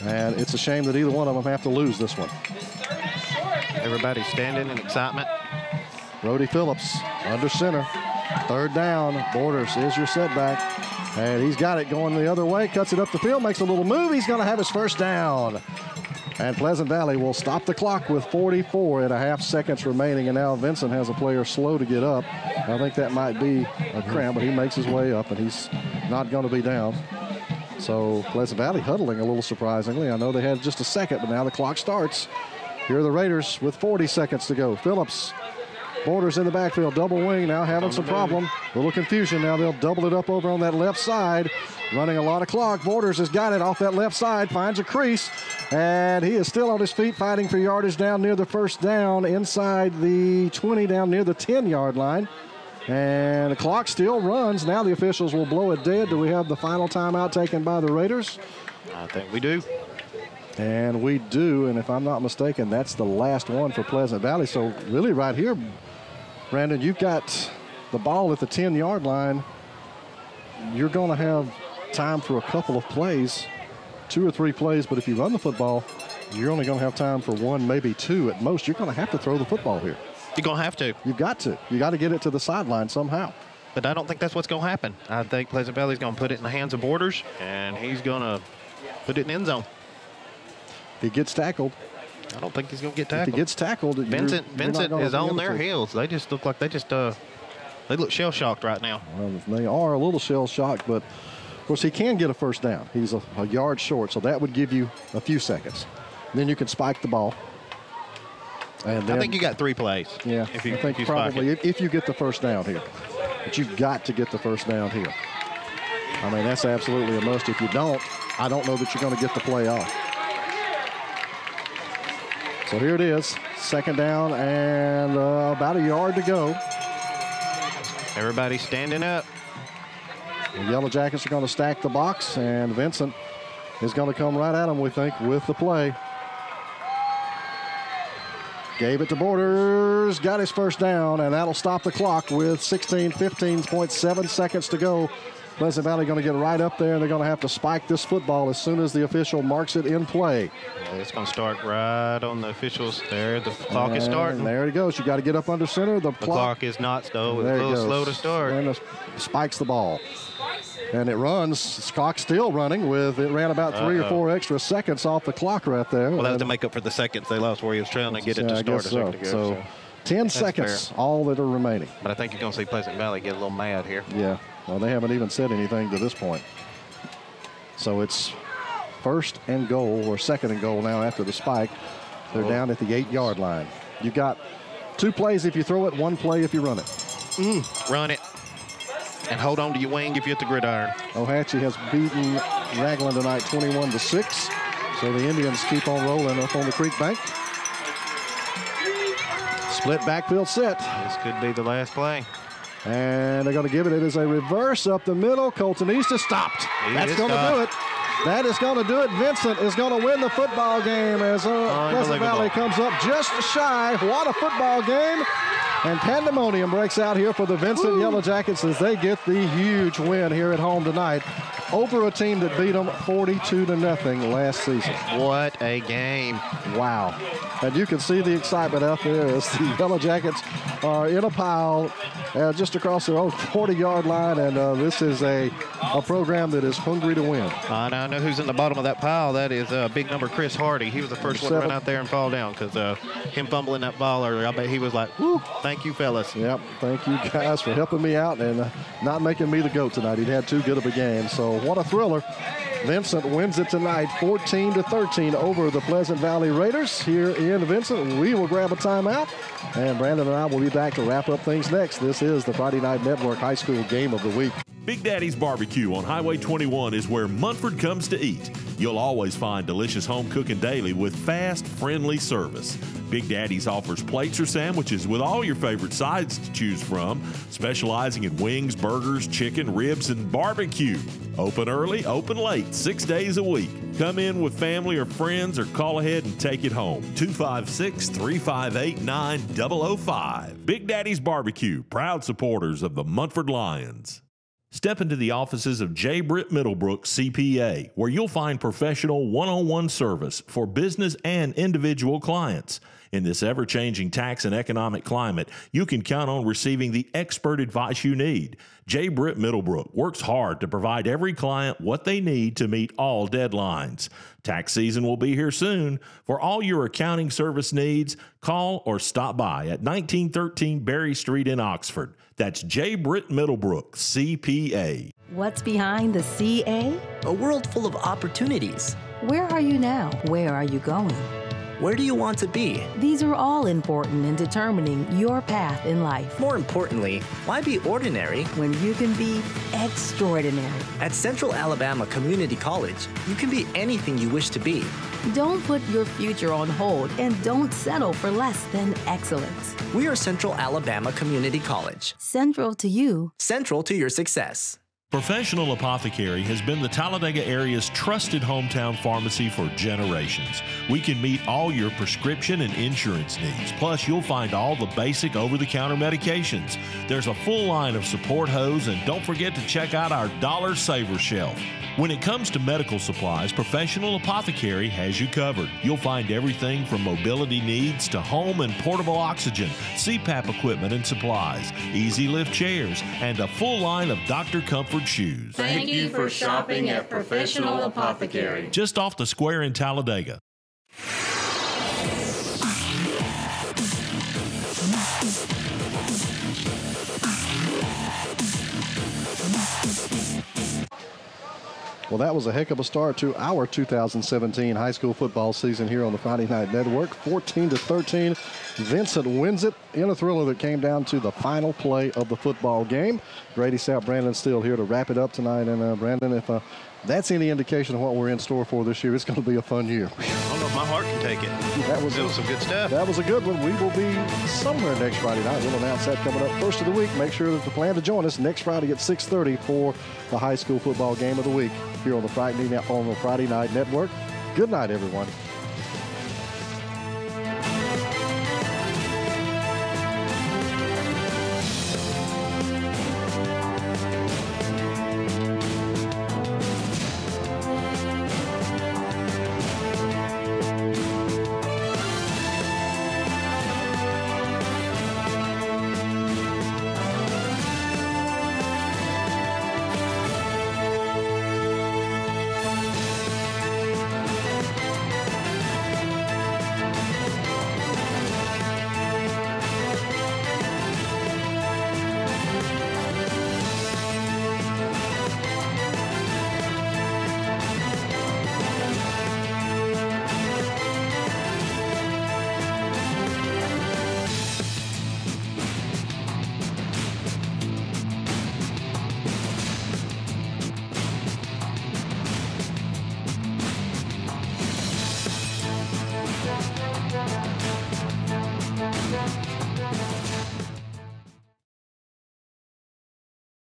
Speaker 1: and it's a shame that either one of them have to lose this one.
Speaker 2: Everybody's standing in excitement.
Speaker 1: Brody Phillips under center. 3rd down. Borders is your setback. And he's got it going the other way, cuts it up the field, makes a little move. He's going to have his first down. And Pleasant Valley will stop the clock with 44.5 seconds remaining. And now Vincent has a player slow to get up. I think that might be a cramp, but he makes his way up, and he's not going to be down. So Pleasant Valley huddling a little surprisingly. I know they had just a second, but now the clock starts. Here are the Raiders with 40 seconds to go. Phillips. Borders in the backfield, double wing, now having some problem. A little confusion now. They'll double it up over on that left side. Running a lot of clock. Borders has got it off that left side, finds a crease, and he is still on his feet fighting for yardage down near the first down, inside the 20, down near the 10-yard line. And the clock still runs. Now the officials will blow it dead. Do we have the final timeout taken by the Raiders?
Speaker 2: I think we do.
Speaker 1: And we do, and if I'm not mistaken, that's the last one for Pleasant Valley. So really right here, Brandon, you've got the ball at the 10-yard line. You're going to have time for a couple of plays, 2 or 3 plays, but if you run the football, you're only going to have time for 1, maybe 2 at most. You're going to have to throw the football here.
Speaker 2: You're going to have to.
Speaker 1: You've got to. You got to get it to the sideline somehow.
Speaker 2: But I don't think that's what's going to happen. I think Pleasant Valley's going to put it in the hands of Borders, and he's going to put it in the end zone.
Speaker 1: If he gets tackled.
Speaker 2: I don't think he's going to get tackled.
Speaker 1: If he gets tackled,
Speaker 2: Vincent is on their heels. They just look like they look shell-shocked right now.
Speaker 1: Well, they are a little shell-shocked, but of course he can get a first down. He's a yard short, so that would give you a few seconds. Then you can spike the ball. And then,
Speaker 2: I think you got 3 plays.
Speaker 1: Yeah, I think probably if you get the first down here. But you've got to get the first down here. I mean, that's absolutely a must. If you don't, I don't know that you're going to get the play off. So here it is, 2nd down and about a yard to go.
Speaker 2: Everybody standing up.
Speaker 1: The Yellow Jackets are going to stack the box, and Vincent is going to come right at him, we think, with the play. Gave it to Borders, got his first down, and that'll stop the clock with 15.7 seconds to go. Pleasant Valley going to get right up there, and they're going to have to spike this football as soon as the official marks it in play.
Speaker 2: It's going to start right on the officials there. The clock is starting.
Speaker 1: There it goes. You got to get up under center. The
Speaker 2: clock is not slow. It's a little slow to start.
Speaker 1: And it spikes the ball. And it runs. The clock's still running with, it ran about 3 or 4 extra seconds off the clock right there.
Speaker 2: Well, that was to make up for the seconds they lost where he was trailing and get it to start a second ago.
Speaker 1: So 10 seconds, all that are remaining.
Speaker 2: But I think you're going to see Pleasant Valley get a little mad here.
Speaker 1: Yeah. Well, they haven't even said anything to this point. So it's 1st and goal, or 2nd and goal now after the spike. They're down at the 8-yard line. You've got 2 plays if you throw it, 1 play if you run it.
Speaker 2: Run it. and hold on to your wing if you're at the gridiron.
Speaker 1: Ohatchee has beaten Raglan tonight 21-6. So the Indians keep on rolling up on the creek bank. Split backfield set.
Speaker 2: This could be the last play.
Speaker 1: And they're going to give it. It is a reverse up the middle. Colton Easton stopped. That's going to do it. That is going to do it. Vincent is going to win the football game as Pleasant Valley comes up just shy. What a football game. And pandemonium breaks out here for the Vincent Yellow Jackets as they get the huge win here at home tonight over a team that beat them 42-0 last season.
Speaker 2: What a game.
Speaker 1: Wow. And you can see the excitement out there as the Yellow Jackets are in a pile just across their own 40-yard line, and this is a program that is hungry to win.
Speaker 2: I know who's in the bottom of that pile. That is big number Chris Hardy. He was the first one to run out there and fall down because him fumbling that ball earlier, I bet he was like, woo, thank you, fellas.
Speaker 1: Yep, thank you guys for helping me out and not making me the GOAT tonight. He'd had too good of a game, so what a thriller. Vincent wins it tonight 14-13 over the Pleasant Valley Raiders here in Vincent. We will grab a timeout, and Brandon and I will be back to wrap up things next. This is the Friday Night Network High School Game of the Week.
Speaker 4: Big Daddy's Barbecue on Highway 21 is where Munford comes to eat. You'll always find delicious home cooking daily with fast, friendly service. Big Daddy's offers plates or sandwiches with all your favorite sides to choose from, specializing in wings, burgers, chicken, ribs, and barbecue. Open early, open late, 6 days a week. Come in with family or friends or call ahead and take it home. 256-358-9005. Big Daddy's Barbecue, proud supporters of the Munford Lions. Step into the offices of J. Britt Middlebrook, CPA, where you'll find professional one-on-one service for business and individual clients. In this ever-changing tax and economic climate, you can count on receiving the expert advice you need. J. Britt Middlebrook works hard to provide every client what they need to meet all deadlines. Tax season will be here soon. For all your accounting service needs, call or stop by at 1913 Berry Street in Oxford. That's J. Britt Middlebrook, CPA.
Speaker 12: What's behind the CA?
Speaker 13: A world full of opportunities.
Speaker 12: Where are you now? Where are you going?
Speaker 13: Where do you want to be?
Speaker 12: These are all important in determining your path in life.
Speaker 13: More importantly, why be ordinary
Speaker 12: when you can be extraordinary?
Speaker 13: At Central Alabama Community College, you can be anything you wish to be.
Speaker 12: Don't put your future on hold and don't settle for less than excellence.
Speaker 13: We are Central Alabama Community College.
Speaker 12: Central to you.
Speaker 13: Central to your success.
Speaker 4: Professional Apothecary has been the Talladega area's trusted hometown pharmacy for generations. We can meet all your prescription and insurance needs. Plus, you'll find all the basic over-the-counter medications. There's a full line of support hose, and don't forget to check out our Dollar Saver shelf. When it comes to medical supplies, Professional Apothecary has you covered. You'll find everything from mobility needs to home and portable oxygen, CPAP equipment and supplies, easy lift chairs, and a full line of Dr. Comfort shoes.
Speaker 5: Thank you for shopping at Professional Apothecary.
Speaker 4: Just off the square in Talladega.
Speaker 1: Well, that was a heck of a start to our 2017 high school football season here on the Friday Night Network. 14-13, Vincent wins it in a thriller that came down to the final play of the football game. Grady Sapp, Brandon Steele here to wrap it up tonight. And Brandon, if that's any indication of what we're in store for this year, it's going to be a fun year.
Speaker 2: I don't know if my heart can take it. That was some good stuff.
Speaker 1: That was a good one. We will be somewhere next Friday night. We'll announce that coming up first of the week. Make sure to plan to join us next Friday at 6:30 for the high school football game of the week here on the Friday Night Network. Good night, everyone.